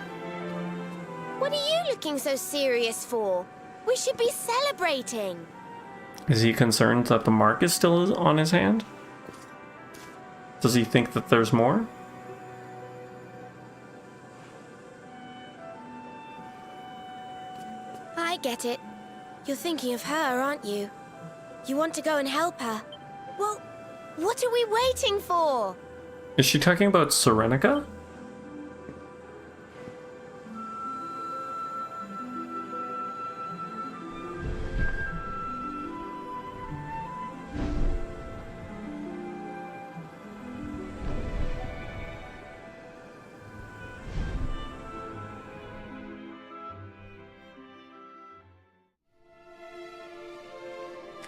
What are you looking so serious for? We should be celebrating.
Is he concerned that the mark is still on his hand? Does he think that there's more?
I get it. You're thinking of her, aren't you? You want to go and help her. Well, what are we waiting for?
Is she talking about Serenica?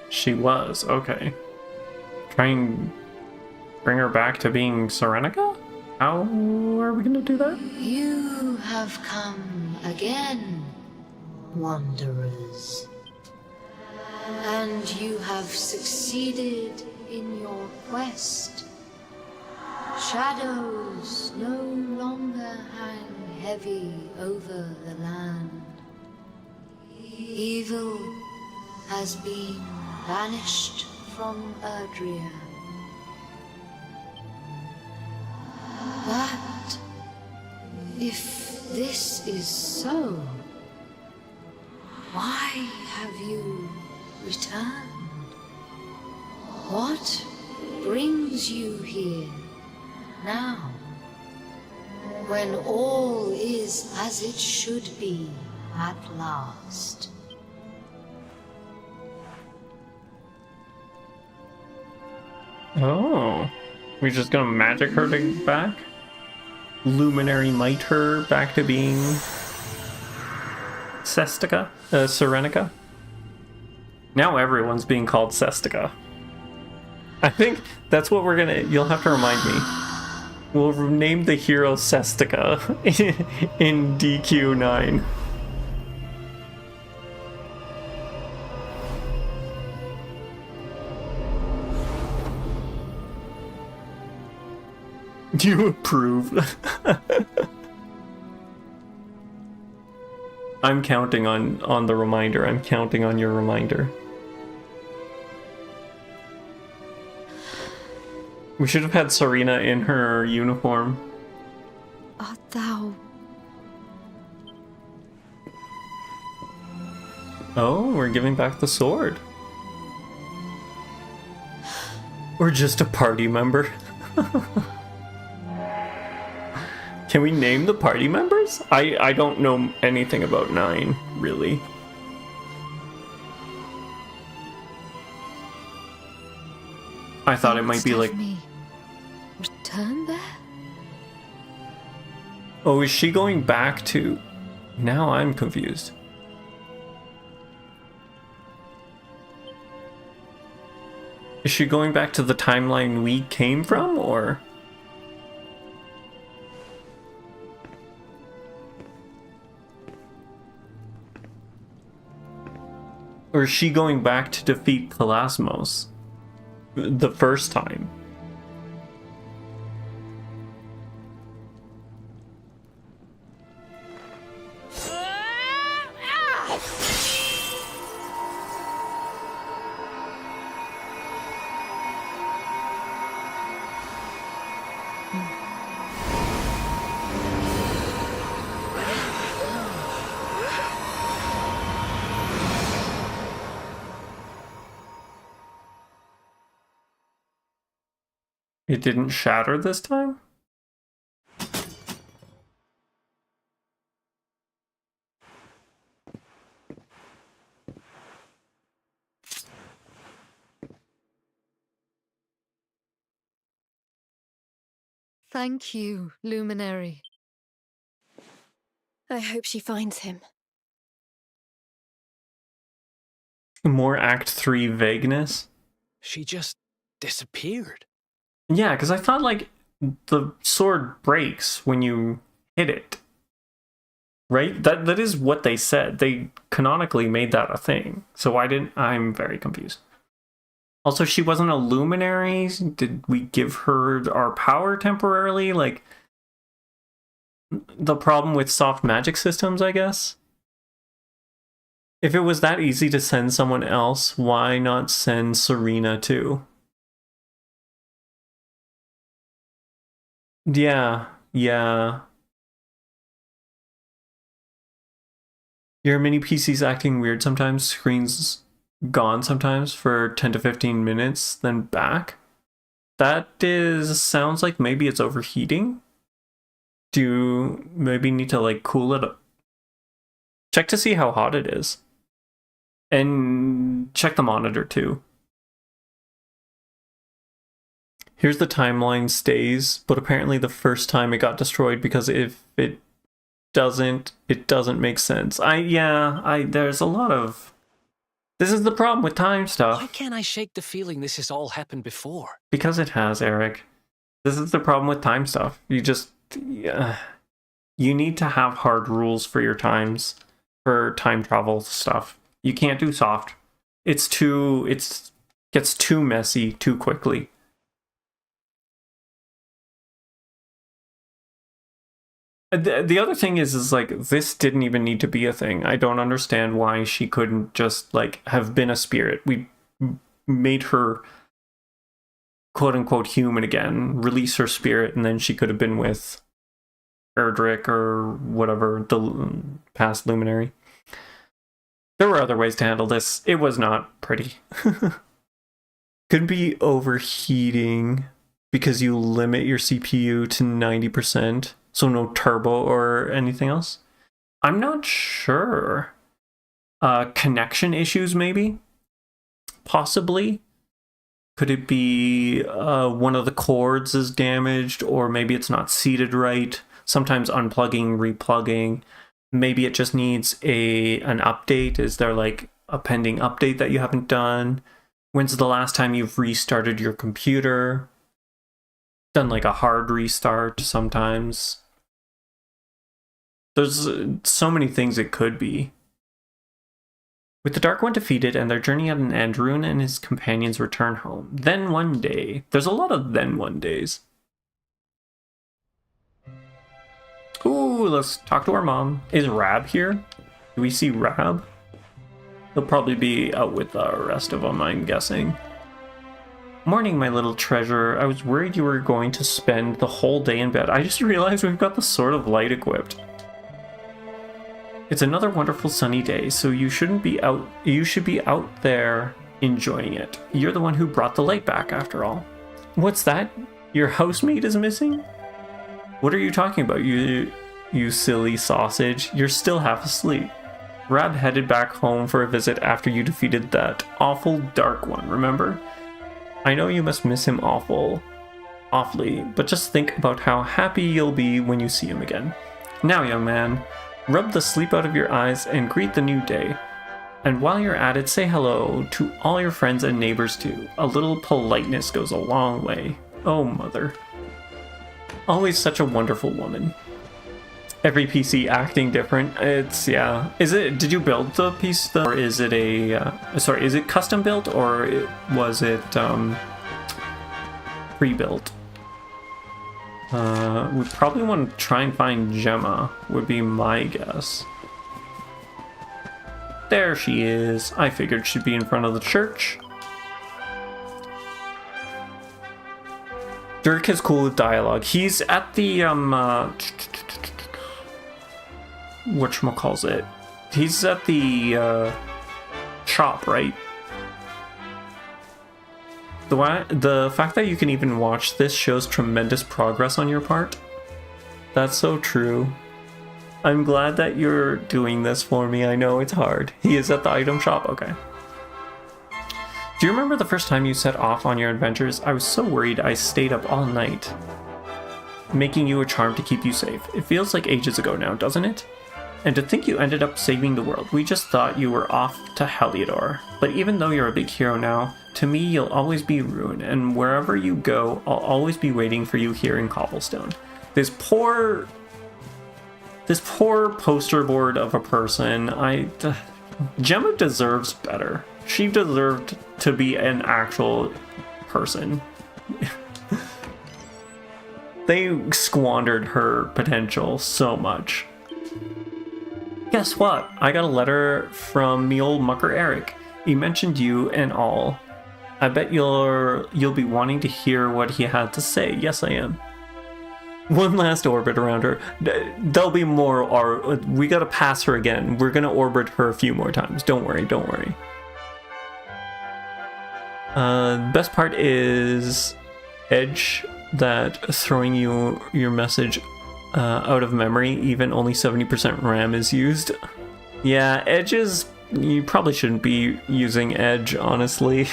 She was, okay. Try and bring her back to being Serenica? How are we gonna do that?
You have come again, wanderers. And you have succeeded in your quest. Shadows no longer hang heavy over the land. Evil has been banished from Erdrea. But if this is so, why have you returned? What brings you here now, when all is as it should be at last?
Oh, we're just gonna magic her back? Luminary might her back to being Serenica? Now everyone's being called Sestica. I think that's what we're gonna, you'll have to remind me. We'll name the hero Sestica in DQ9. You approve. I'm counting on the reminder. I'm counting on your reminder. We should have had Serena in her uniform.
Art thou...
Oh, we're giving back the sword. We're just a party member. Can we name the party members? I don't know anything about 9, really. I thought it might be like...
Return there?
Oh, is she going back to... Now I'm confused. Is she going back to the timeline we came from, or...? Or is she going back to defeat Pelasmos the first time? It didn't shatter this time?
Thank you, Luminary. I hope she finds him.
More Act 3 vagueness?
She just disappeared.
Yeah, because I thought, like, the sword breaks when you hit it. Right? That is what they said. They canonically made that a thing. So why didn't... I'm very confused. Also, she wasn't a luminary? Did we give her our power temporarily? Like, the problem with soft magic systems, I guess? If it was that easy to send someone else, why not send Serena too? Yeah. Your mini PC's acting weird sometimes. Screen's gone sometimes for 10 to 15 minutes, then back. That sounds like maybe it's overheating. Do you maybe need to like cool it up? Check to see how hot it is. And check the monitor too. Here's the timeline stays, but apparently the first time it got destroyed because if it doesn't make sense. There's a lot of... This is the problem with time stuff.
Why can't I shake the feeling this has all happened before?
Because it has, Eric. This is the problem with time stuff. You just... you need to have hard rules for your times, for time travel stuff. You can't do soft. It gets too messy too quickly. The other thing is like, this didn't even need to be a thing. I don't understand why she couldn't just, like, have been a spirit. We made her, quote-unquote, human again, release her spirit, and then she could have been with Erdrick or whatever, the past luminary. There were other ways to handle this. It was not pretty. Could be overheating because you limit your CPU to 90%. So no turbo or anything else? I'm not sure. Connection issues, maybe? Possibly? Could it be one of the cords is damaged, or maybe it's not seated right? Sometimes unplugging, replugging. Maybe it just needs an update. Is there like a pending update that you haven't done? When's the last time you've restarted your computer? Done like a hard restart sometimes. There's so many things it could be. With the Dark One defeated and their journey at an end, Ruin and his companions return home. Then one day. There's a lot of then one days. Ooh, let's talk to our mom. Is Rab here? Do we see Rab? He'll probably be out with the rest of them, I'm guessing. Morning, my little treasure. I was worried you were going to spend the whole day in bed. I just realized we've got the Sword of Light equipped. It's another wonderful sunny day, so you should be out there enjoying it. You're the one who brought the light back, after all. What's that? Your housemate is missing? What are you talking about, you silly sausage? You're still half asleep. Rab headed back home for a visit after you defeated that awful Dark One, remember? I know you must miss him awfully, but just think about how happy you'll be when you see him again. Now, young man, rub the sleep out of your eyes and greet the new day. And while you're at it, say hello to all your friends and neighbors too. A little politeness goes a long way. Oh, mother. Always such a wonderful woman. Every PC acting different. It's, yeah. Did you build the piece, or is it is it custom built, or was it, pre-built? We probably want to try and find Gemma, would be my guess. There she is. I figured she'd be in front of the church. Dirk is cool with dialogue. He's at the, whatchamacallit? He's at the, shop, right? The fact that you can even watch this shows tremendous progress on your part. That's so true. I'm glad that you're doing this for me. I know it's hard. He is at the item shop? Okay. Do you remember the first time you set off on your adventures? I was so worried I stayed up all night, making you a charm to keep you safe. It feels like ages ago now, doesn't it? And to think you ended up saving the world. We just thought you were off to Heliodor. But even though you're a big hero now, to me you'll always be Ruin, and wherever you go, I'll always be waiting for you here in Cobblestone. This poor poster board of a person. Gemma deserves better. She deserved to be an actual person. They squandered her potential so much. Guess what? I got a letter from me old mucker Eric. He mentioned you and all. I bet you'll be wanting to hear what he had to say. Yes, I am. One last orbit around her. There'll be more, or we gotta pass her again. We're gonna orbit her a few more times. Don't worry, don't worry. Best part is Edge, that throwing you your message out of memory, even only 70% RAM is used. Yeah, Edge is... You probably shouldn't be using Edge, honestly.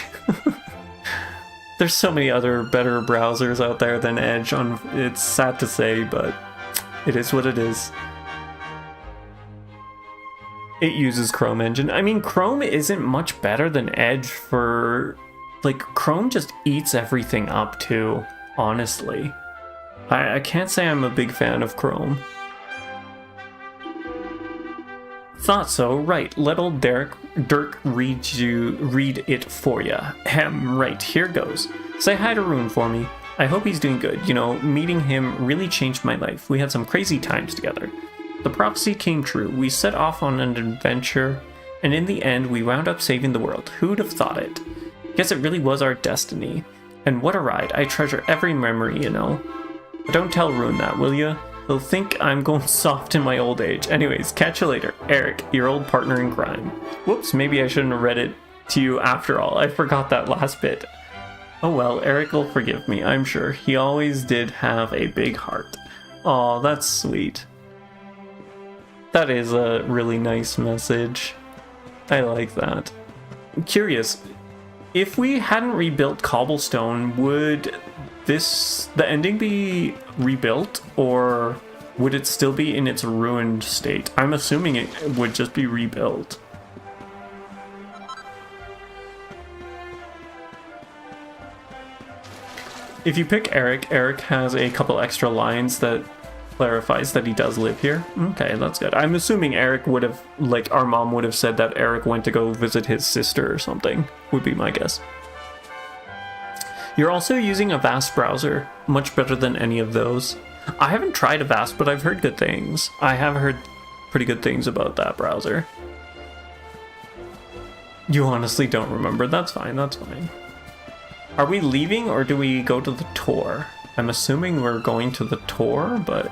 There's so many other better browsers out there than Edge. It's sad to say, but it is what it is. It uses Chrome engine. I mean, Chrome isn't much better than Edge for... Like, Chrome just eats everything up too, honestly. I can't say I'm a big fan of Chrome. Thought so, right. Let old Dirk read it for ya. Right, here goes. Say hi to Rune for me. I hope he's doing good. You know, meeting him really changed my life. We had some crazy times together. The prophecy came true. We set off on an adventure, and in the end, we wound up saving the world. Who'd have thought it? Guess it really was our destiny. And what a ride. I treasure every memory, you know. But don't tell Rune that, will ya? He'll think I'm going soft in my old age. Anyways, catch you later. Eric, your old partner in crime. Whoops, maybe I shouldn't have read it to you after all. I forgot that last bit. Oh well, Eric will forgive me, I'm sure. He always did have a big heart. Aw, that's sweet. That is a really nice message. I like that. I'm curious, if we hadn't rebuilt Cobblestone, would the ending be rebuilt, or would it still be in its ruined state? I'm assuming it would just be rebuilt. If you pick Eric, Eric has a couple extra lines that clarifies that he does live here. Okay, that's good. I'm assuming Eric would have, like, our mom would have said that Eric went to go visit his sister or something, would be my guess. You're also using a Vast browser, much better than any of those. I haven't tried a Vast, but I've heard good things. I have heard pretty good things about that browser. You honestly don't remember? That's fine, that's fine. Are we leaving or do we go to the tour? I'm assuming we're going to the tour, but...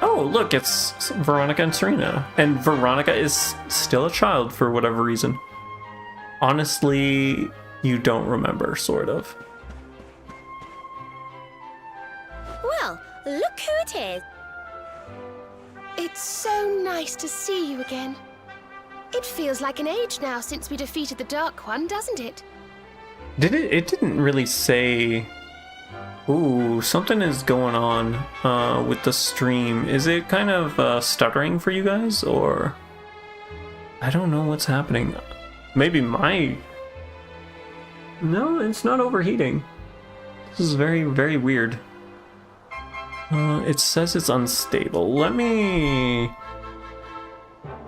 Oh, look, it's Veronica and Serena. And Veronica is still a child for whatever reason. Honestly, you don't remember, sort of.
Well, look who it is. It's so nice to see you again. It feels like an age now since we defeated the Dark One, doesn't it?
Did it? It didn't really say... Ooh, something is going on with the stream. Is it kind of stuttering for you guys, or... I don't know what's happening. Maybe my... No, it's not overheating. This is very, very weird. It says it's unstable. Let me...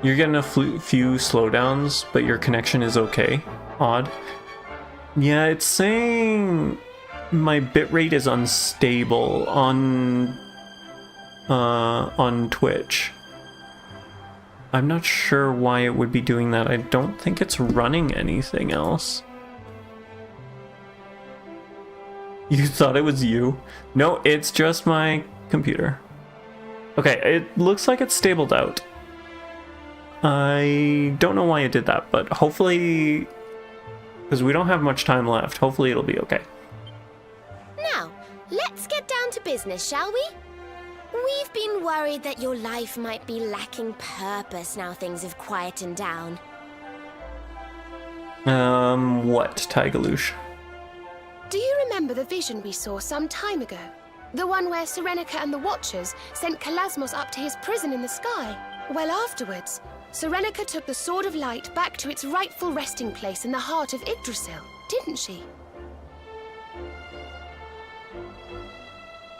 You're getting a few slowdowns, but your connection is okay. Odd. Yeah, it's saying my bitrate is unstable on Twitch. I'm not sure why it would be doing that. I don't think it's running anything else. You thought it was you? No, it's just my computer. Okay, it looks like it's stabled out. I don't know why it did that, but hopefully, because we don't have much time left, hopefully it'll be okay.
Now, let's get down to business, shall we? We've been worried that your life might be lacking purpose now things have quietened down.
What, Tigaloosh?
Do you remember the vision we saw some time ago? The one where Serenica and the Watchers sent Kalasmos up to his prison in the sky? Well, afterwards, Serenica took the Sword of Light back to its rightful resting place in the heart of Yggdrasil, didn't she?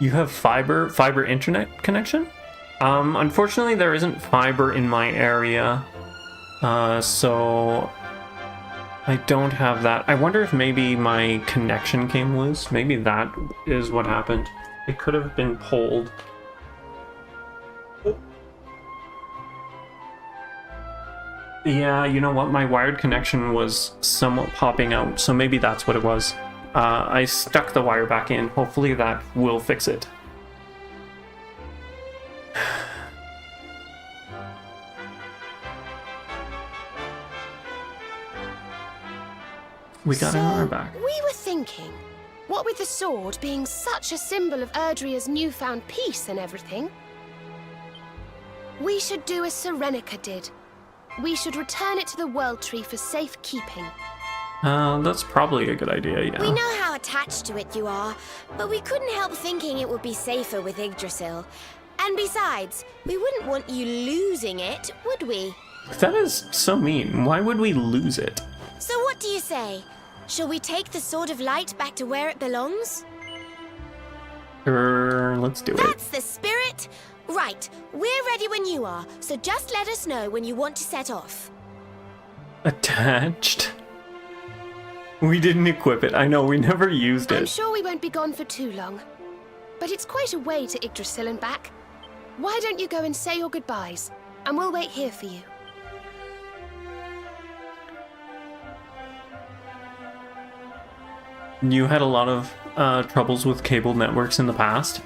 You have fiber internet connection? Unfortunately there isn't fiber in my area, so I don't have that. I wonder if maybe my connection came loose. Maybe that is what happened. It could have been pulled. Yeah, you know what? My wired connection was somewhat popping out, so maybe that's what it was. I stuck the wire back in. Hopefully that will fix it. We got an hour back.
We were thinking, what with the sword being such a symbol of Erdrea's newfound peace and everything, we should do as Serenica did. We should return it to the World Tree for safekeeping.
That's probably a good idea, yeah.
We know how attached to it you are, but we couldn't help thinking it would be safer with Yggdrasil. And besides, we wouldn't want you losing it, would we?
That is so mean. Why would we lose it?
So what do you say? Shall we take the Sword of Light back to where it belongs?
Let's do it.
That's the spirit! Right, we're ready when you are, so just let us know when you want to set off.
Attached? We didn't equip it. I know, we never used it.
I'm sure we won't be gone for too long. but it's quite a way to Yggdrasil and back. Why don't you go and say your goodbyes, and we'll wait here for you.
You had a lot of troubles with cable networks in the past.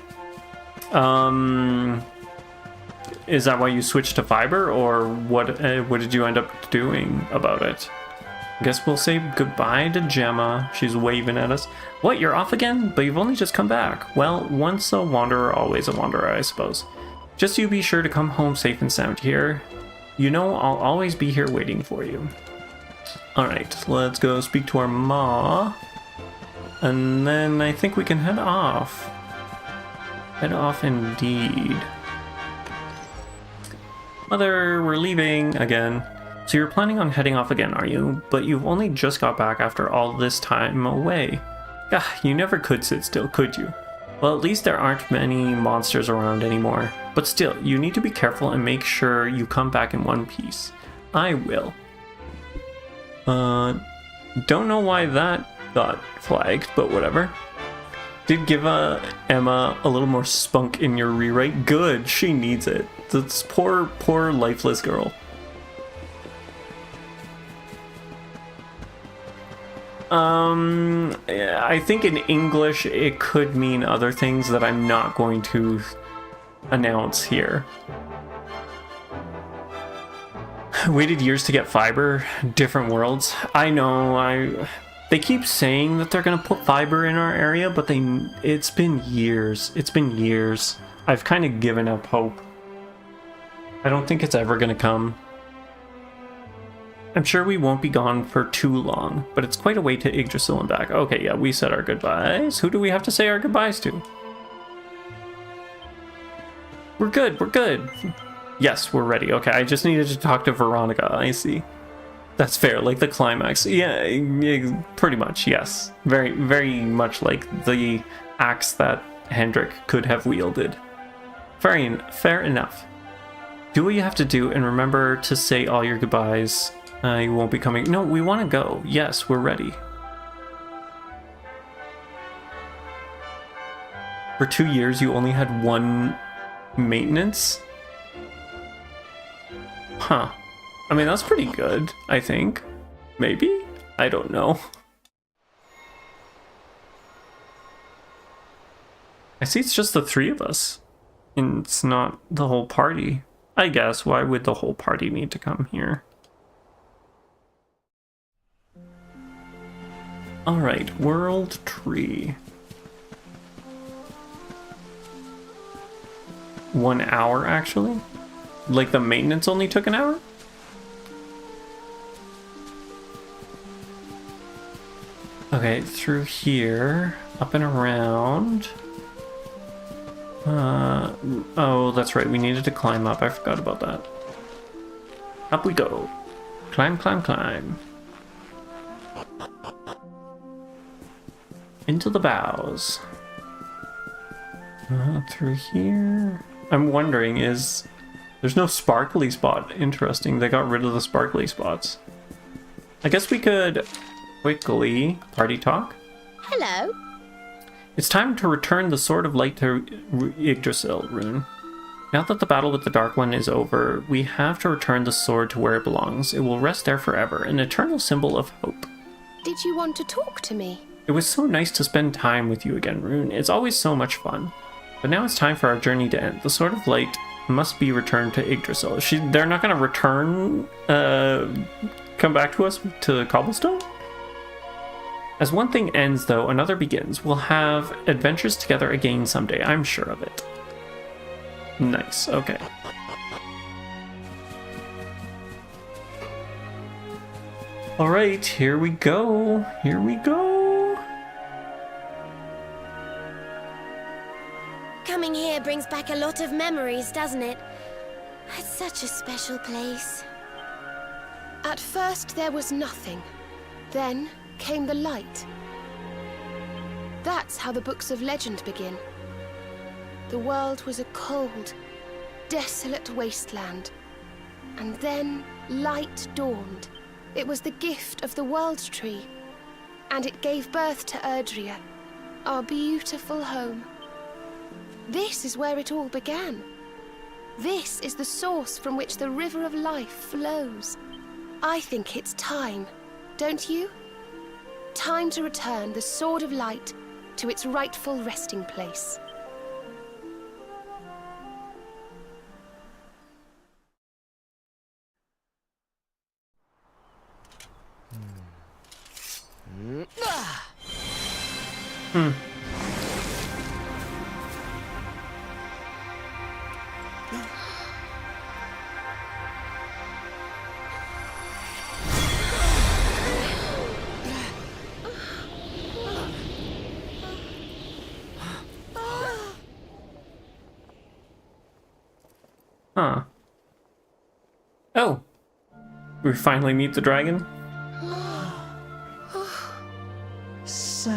Is that why you switched to fiber, or what did you end up doing about it? I guess we'll say goodbye to Gemma. She's waving at us. What, you're off again? But you've only just come back. Well, once a wanderer, always a wanderer, I suppose. Just you be sure to come home safe and sound here. You know I'll always be here waiting for you. Alright, let's go speak to our ma. And then I think we can head off. Head off indeed. Mother, we're leaving again. So you're planning on heading off again, are you? But you've only just got back after all this time away. Ah, you never could sit still, could you? Well, at least there aren't many monsters around anymore. But still, you need to be careful and make sure you come back in one piece. I will. Don't know why that got flagged, but whatever. Did give Emma a little more spunk in your rewrite. Good, she needs it. This poor lifeless girl. I think in English it could mean other things that I'm not going to announce here. Waited years to get fiber, different worlds. I know, they keep saying that they're gonna put fiber in our area, but it's been years. It's been years. I've kind of given up hope. I don't think it's ever gonna come. I'm sure we won't be gone for too long, but it's quite a way to Yggdrasil and back. Okay, yeah, we said our goodbyes. Who do we have to say our goodbyes to? We're good, we're good. Yes, we're ready. Okay, I just needed to talk to Veronica, I see. That's fair, like the climax. Yeah, pretty much, yes. Very, very much like the axe that Hendrik could have wielded. Fair enough. Do what you have to do, and remember to say all your goodbyes. You won't be coming. No, we want to go. Yes, we're ready. For 2 years, you only had one maintenance? Huh. I mean, that's pretty good, I think. Maybe? I don't know. I see it's just the 3 of us. And it's not the whole party. I guess, why would the whole party need to come here? Alright, world tree. 1 hour, actually? Like the maintenance only took an hour? Okay, through here, up and around. Oh, that's right, we needed to climb up. I forgot about that. Up we go. Climb, climb, climb. Into the boughs. Through here. I'm wondering, there's no sparkly spot. Interesting, they got rid of the sparkly spots. I guess we could quickly party talk.
Hello.
It's time to return the Sword of Light to Yggdrasil, Rune. Now that the battle with the Dark One is over, we have to return the sword to where it belongs. It will rest there forever, an eternal symbol of hope.
Did you want to talk to me?
It was so nice to spend time with you again, Rune. It's always so much fun. But now it's time for our journey to end. The Sword of Light must be returned to Yggdrasil. They're not going to return, come back to us to Cobblestone? As one thing ends, though, another begins. We'll have adventures together again someday, I'm sure of it. Nice, okay. Alright, here we go. Here we go.
Coming here brings back a lot of memories, doesn't it? It's such a special place.
At first there was nothing. Then came the light. That's how the books of legend begin. The world was a cold, desolate wasteland. And then light dawned. It was the gift of the World Tree. And it gave birth to Erdrea, our beautiful home. This is where it all began. This is the source from which the river of life flows. I think it's time, don't you? Time to return the Sword of Light to its rightful resting place.
Huh. Oh. We finally meet the dragon?
So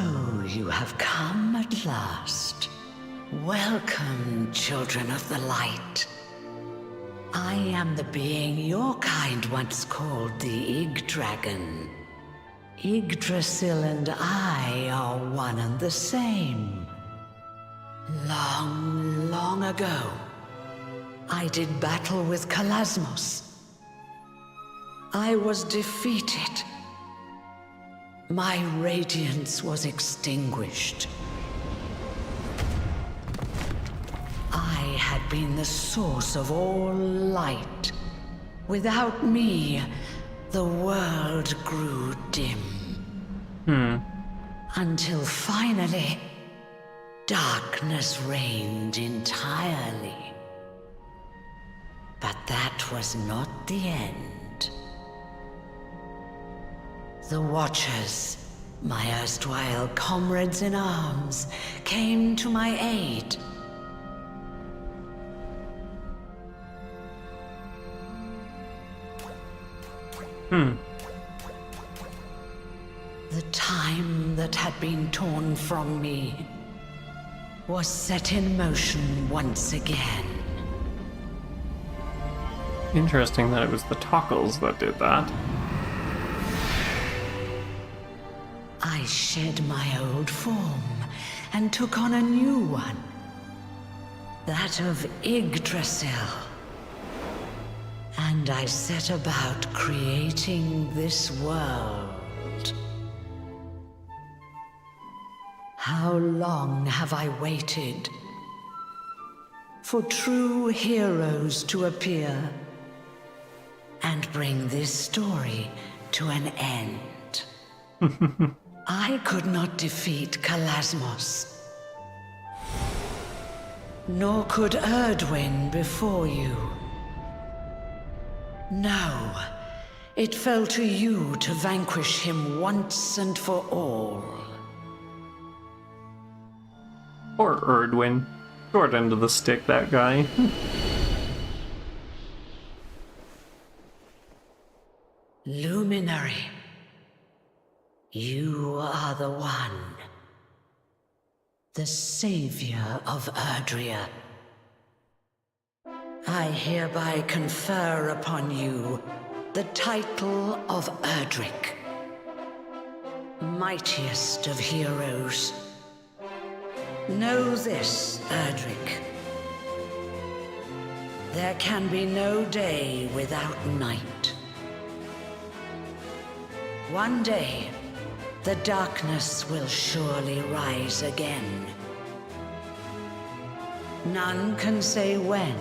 you have come at last. Welcome, children of the light. I am the being your kind once called the Ig-Dragon. Yggdrasil and I are one and the same. Long, long ago, I did battle with Kalasmos. I was defeated. My radiance was extinguished. I had been the source of all light. Without me, the world grew dim. Until finally, darkness reigned entirely. But that was not the end. The Watchers, my erstwhile comrades in arms, came to my aid. The time that had been torn from me was set in motion once again.
Interesting that it was the Tockles that did that.
I shed my old form and took on a new one. That of Yggdrasil. And I set about creating this world. How long have I waited for true heroes to appear and bring this story to an end? I could not defeat Kalasmos. Nor could Erdwin before you. No, it fell to you to vanquish him once and for all.
Poor Erdwin. Short end of the stick, that guy.
Luminary, you are the one. The savior of Erdrea. I hereby confer upon you the title of Erdrick, mightiest of heroes. Know this, Erdrick. There can be no day without night. One day, the darkness will surely rise again. None can say when,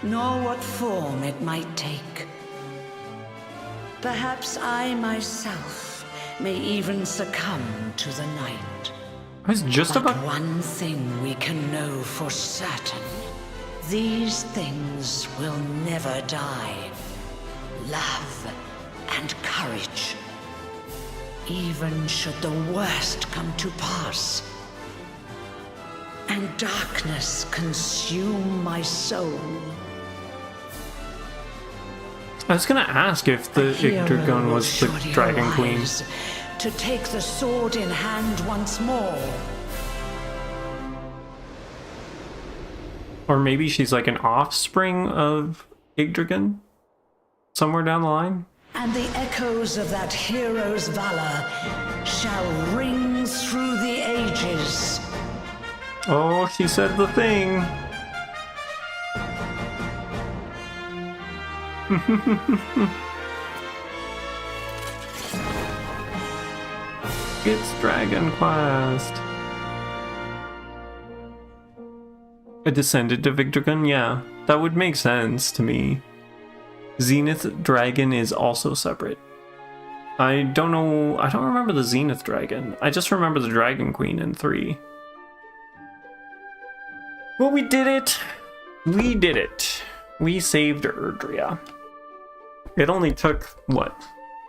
nor what form it might take. Perhaps I myself may even succumb to the night.
I was just
But
about...
one thing we can know for certain. These things will never die. Love and courage. Even should the worst come to pass. And darkness consume my soul.
I was gonna ask if the Yggdragon was the Dragon Queen.
To take the sword in hand once more.
Or maybe she's like an offspring of Yggdragon? Somewhere down the line?
And the echoes of that hero's valor shall ring through the ages.
Oh, she said the thing. It's Dragon Quest. A descendant of Yggdragun? Yeah, that would make sense to me. Zenith Dragon is also separate. I don't know, I don't remember the Zenith Dragon. I just remember the Dragon Queen in 3. Well, we did it! We did it! We saved Erdrea. It only took, what?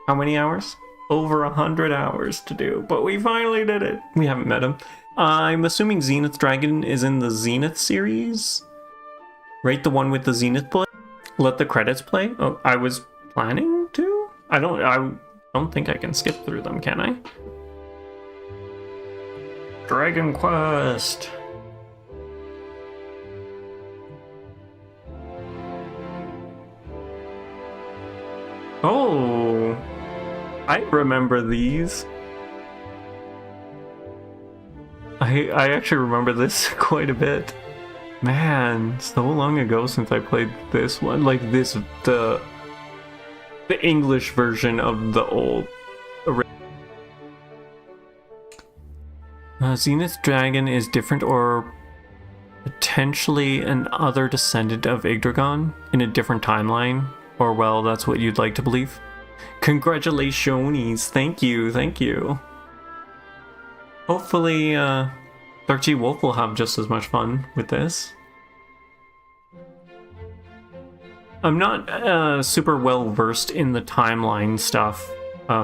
How many hours? Over 100 hours to do, but we finally did it! We haven't met him. I'm assuming Zenith Dragon is in the Zenith series? Right, the one with the Zenith play? Let the credits play? Oh, I was planning to? I don't think I can skip through them, can I? Dragon Quest! Oh! I remember these. I actually remember this quite a bit. Man, so long ago since I played this one. Like this, the English version of the old. Zenith Dragon is different or potentially an other descendant of Yggdragon in a different timeline. Or well, that's what you'd like to believe. Congratulations, thank you, thank you. Hopefully, Dark G Wolf will have just as much fun with this. I'm not super well versed in the timeline stuff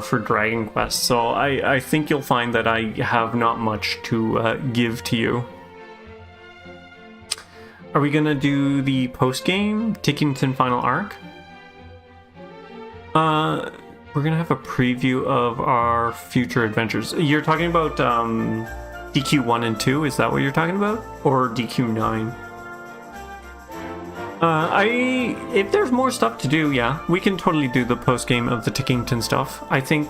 for Dragon Quest, so I think you'll find that I have not much to give to you. Are we gonna do the post-game Tickington Final Arc? We're gonna have a preview of our future adventures. You're talking about DQ1 and 2, is that what you're talking about? Or DQ9? If there's more stuff to do, yeah, we can totally do the post-game of the Tickington stuff. I think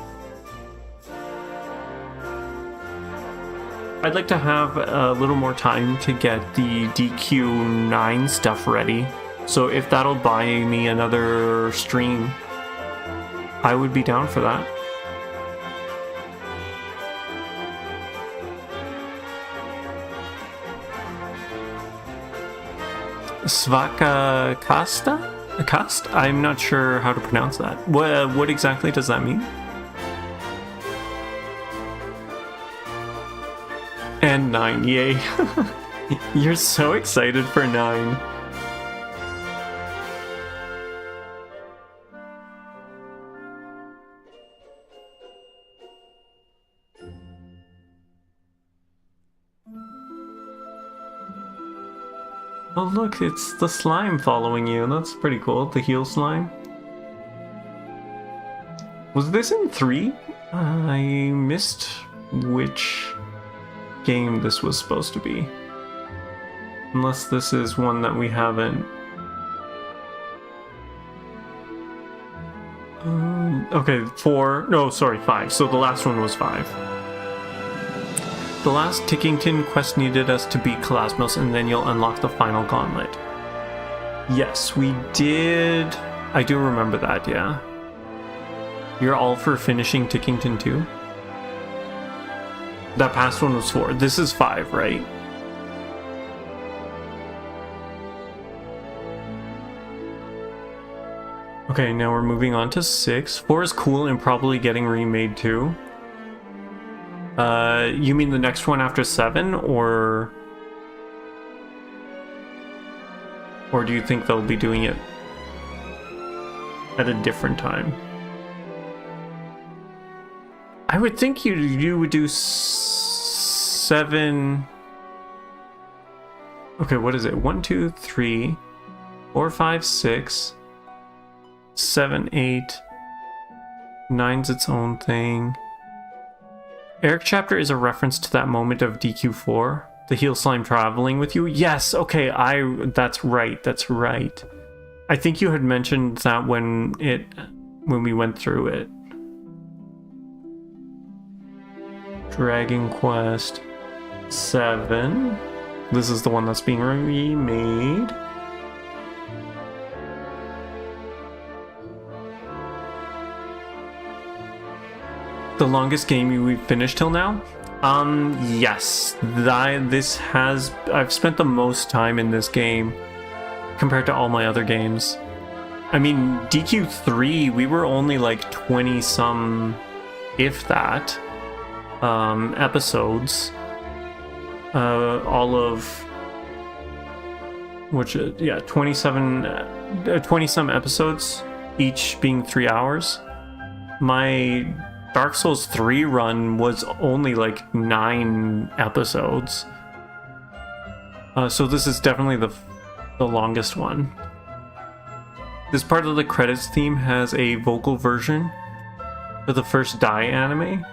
I'd like to have a little more time to get the DQ9 stuff ready. So if that'll buy me another stream, I would be down for that. Svakakasta? Cast? I'm not sure how to pronounce that. What exactly does that mean? And 9, yay. You're so excited for 9. Oh look, it's the slime following you. That's pretty cool. The heel slime. Was this in 3? I missed which game this was supposed to be. Unless this is one that we haven't. Okay, 4. No, sorry, 5. So the last one was 5. The last Tickington quest needed us to beat Kalasmos, and then you'll unlock the final gauntlet. Yes, we did. I do remember that, yeah. You're all for finishing Tickington 2? That past one was 4. This is 5, right? Okay, now we're moving on to 6. 4 is cool and probably getting remade too. You mean the next one after 7, or do you think they'll be doing it at a different time? I would think you would do 7. Okay, what is it? 1, 2, 3, 4, 5, 6, 7, 8, 9's its own thing. Eric chapter is a reference to that moment of DQ4, the heel slime traveling with you. Yes, okay, that's right. I think you had mentioned that when we went through it. Dragon Quest 7. This is the one that's being remade. The longest game we've finished till now? Yes. I've spent the most time in this game compared to all my other games. I mean, DQ3, we were only like 20 some, if that, episodes. All of, 20 some episodes, each being 3 hours. My Dark Souls 3 run was only like 9 episodes. So this is definitely the longest one. This part of the credits theme has a vocal version for the first Dai anime.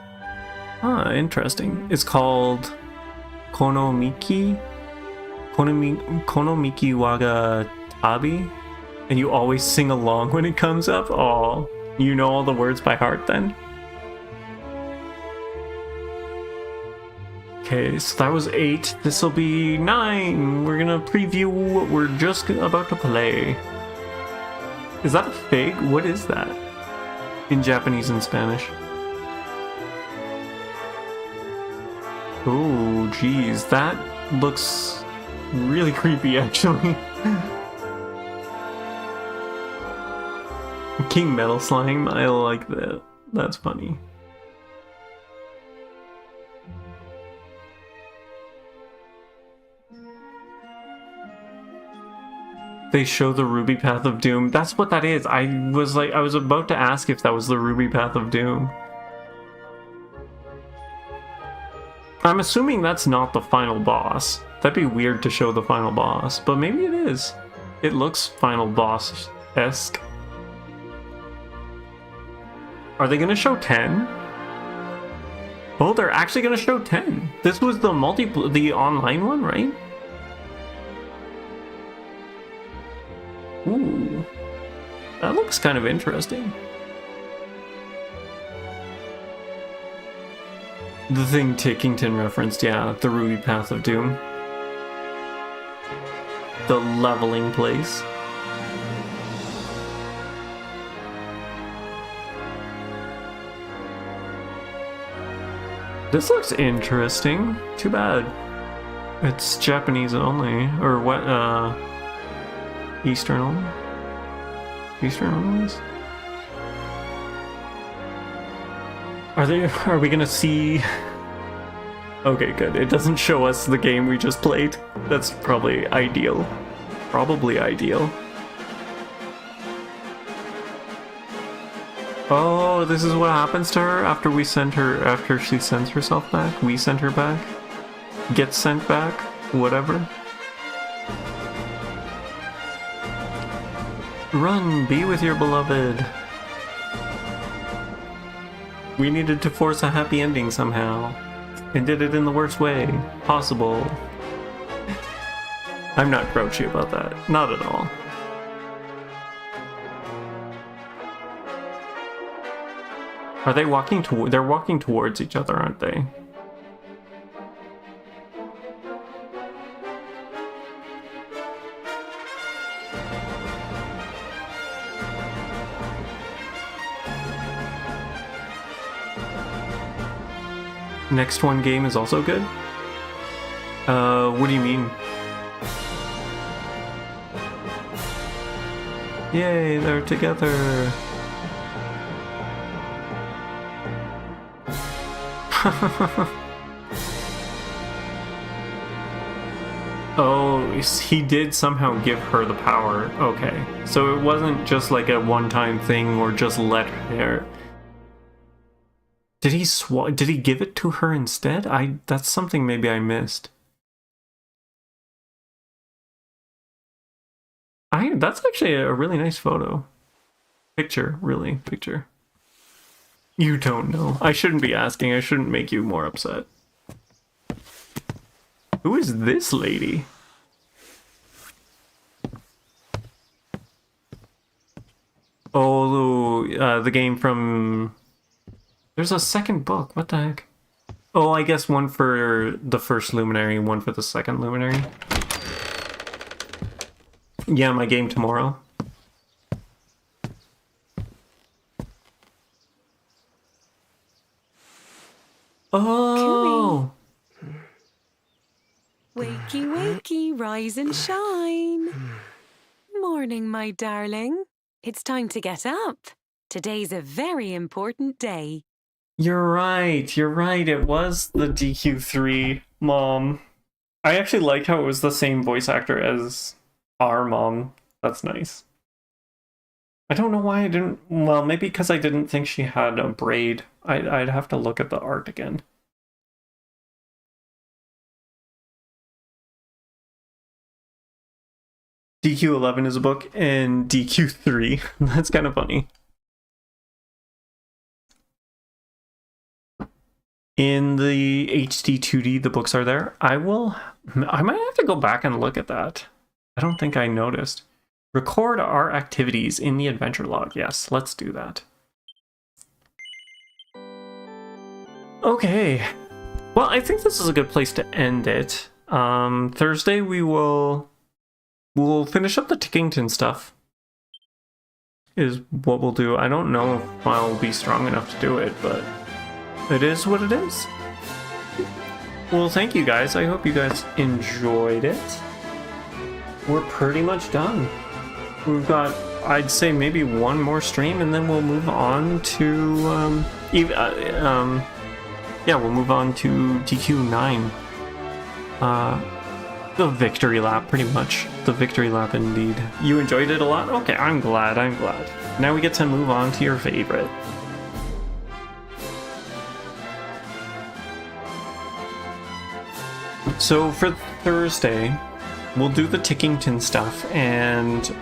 Interesting. It's called Konomiki Waga Tabi, and you always sing along when it comes up. Oh, you know all the words by heart then? Okay, so that was 8. This'll be 9. We're gonna preview what we're just about to play. Is that a fig? What is that? In Japanese and Spanish. Oh, geez, that looks really creepy, actually. King Metal Slime, I like that. That's funny. They show the Ruby Path of Doom. That's what that is. I was about to ask if that was the Ruby Path of Doom. I'm assuming that's not the final boss. That'd be weird to show the final boss, but maybe it is. It looks final boss-esque. Are they gonna show 10? Oh, they're actually gonna show 10. This was the online one, right? Ooh, that looks kind of interesting. The thing Tickington referenced, yeah, the Ruby Path of Doom. The leveling place. This looks interesting. Too bad it's Japanese only, or what? Eastern only. Eastern only. Are we gonna see? Okay, good. It doesn't show us the game we just played. That's probably ideal. Probably ideal. Oh, this is what happens to her after we send her, after she sends herself back? We send her back? Gets sent back? Whatever. Run, be with your beloved. We needed to force a happy ending somehow, and did it in the worst way possible. I'm not grouchy about that. Not at all. Are they walking toward? They're walking towards each other, aren't they? Next one game is also good? What do you mean? Yay, they're together. Oh, he did somehow give her the power. Okay. So it wasn't just like a one-time thing or just let her... Did he give it to her instead? That's something maybe I missed. That's actually a really nice photo. Picture, really, picture. You don't know. I shouldn't be asking. I shouldn't make you more upset. Who is this lady? Oh, the game from... There's a second book. What the heck? Oh, I guess one for the first Luminary, one for the second Luminary. Yeah, my game tomorrow. Oh!
Wakey, wakey, rise and shine. Morning, my darling. It's time to get up. Today's a very important day.
You're right, it was the DQ3 mom. I actually like how it was the same voice actor as our mom. That's nice. I don't know why I didn't... Well, maybe because I didn't think she had a braid. I'd have to look at the art again. DQ11 is a book, and DQ3. That's kind of funny. In the HD 2D, the books are there. I might have to go back and look at that. I don't think I noticed. Record our activities in the adventure log. Yes, let's do that. Okay. Well, I think this is a good place to end it. Thursday we'll finish up the Tickington stuff. Is what we'll do. I don't know if I'll be strong enough to do it, but it is what it is. Well, thank you guys. I hope you guys enjoyed it. We're pretty much done. We've got, I'd say, maybe one more stream, and then we'll move on to yeah, we'll move on to DQ9. The victory lap, pretty much. The victory lap, indeed. You enjoyed it a lot? Okay, I'm glad. Now we get to move on to your favorite. So for Thursday, we'll do the Tickington stuff, and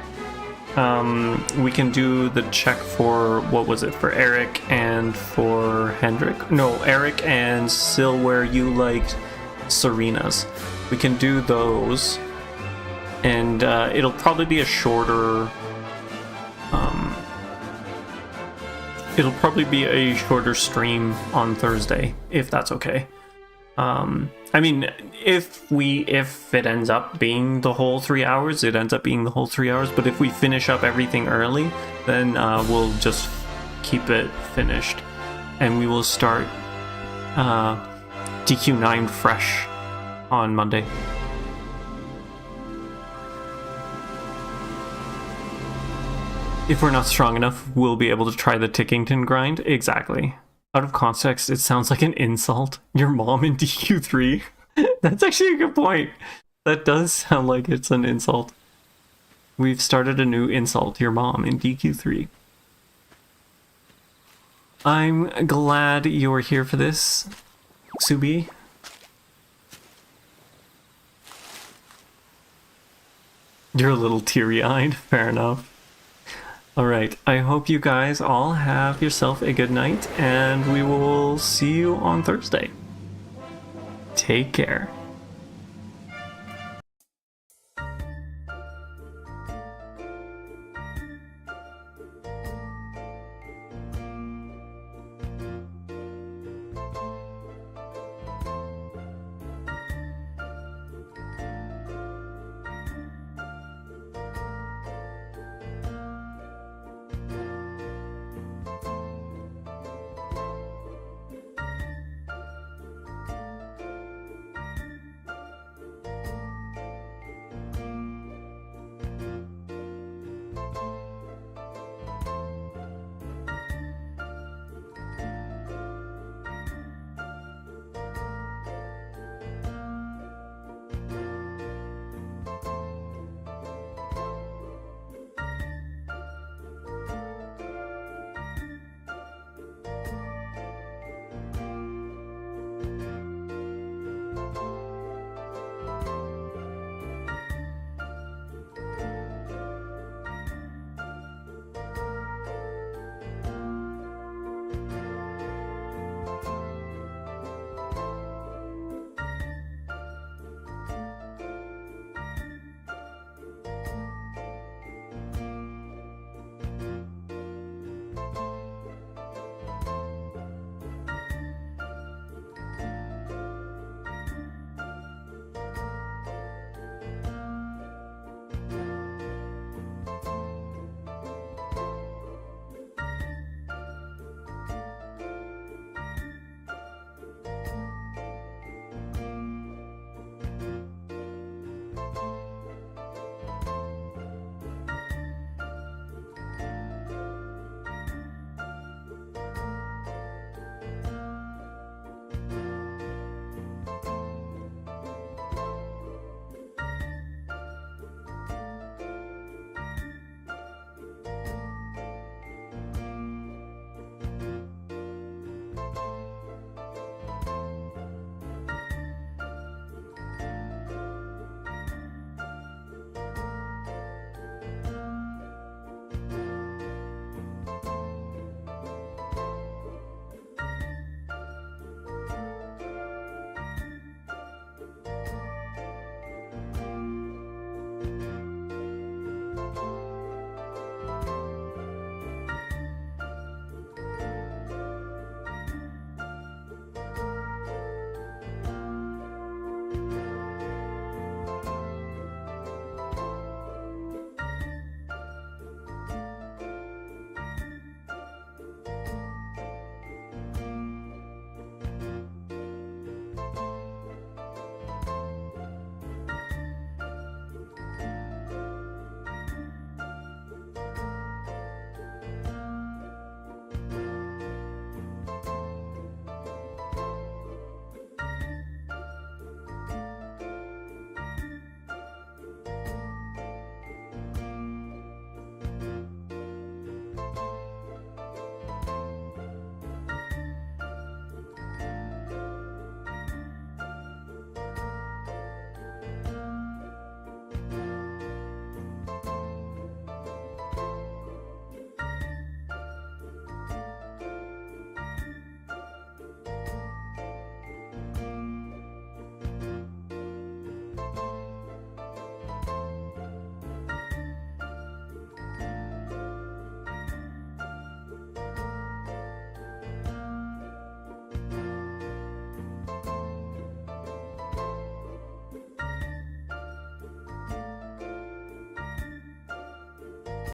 we can do the check for, what was it, for Eric and for Hendrik? No, Eric and Sil, where you liked Serena's. We can do those, and it'll probably be a shorter... it'll probably be a shorter stream on Thursday, if that's okay. I mean, if it ends up being the whole 3 hours, it ends up being the whole 3 hours, but if we finish up everything early, then we'll just keep it finished. And we will start DQ9 fresh on Monday. If we're not strong enough, we'll be able to try the Tickington grind. Exactly. Out of context, it sounds like an insult. Your mom in DQ3? That's actually a good point. That does sound like it's an insult. We've started a new insult, your mom in DQ3. I'm glad you're here for this, Subi. You're a little teary-eyed, fair enough. Alright, I hope you guys all have yourself a good night, and we will see you on Thursday. Take care.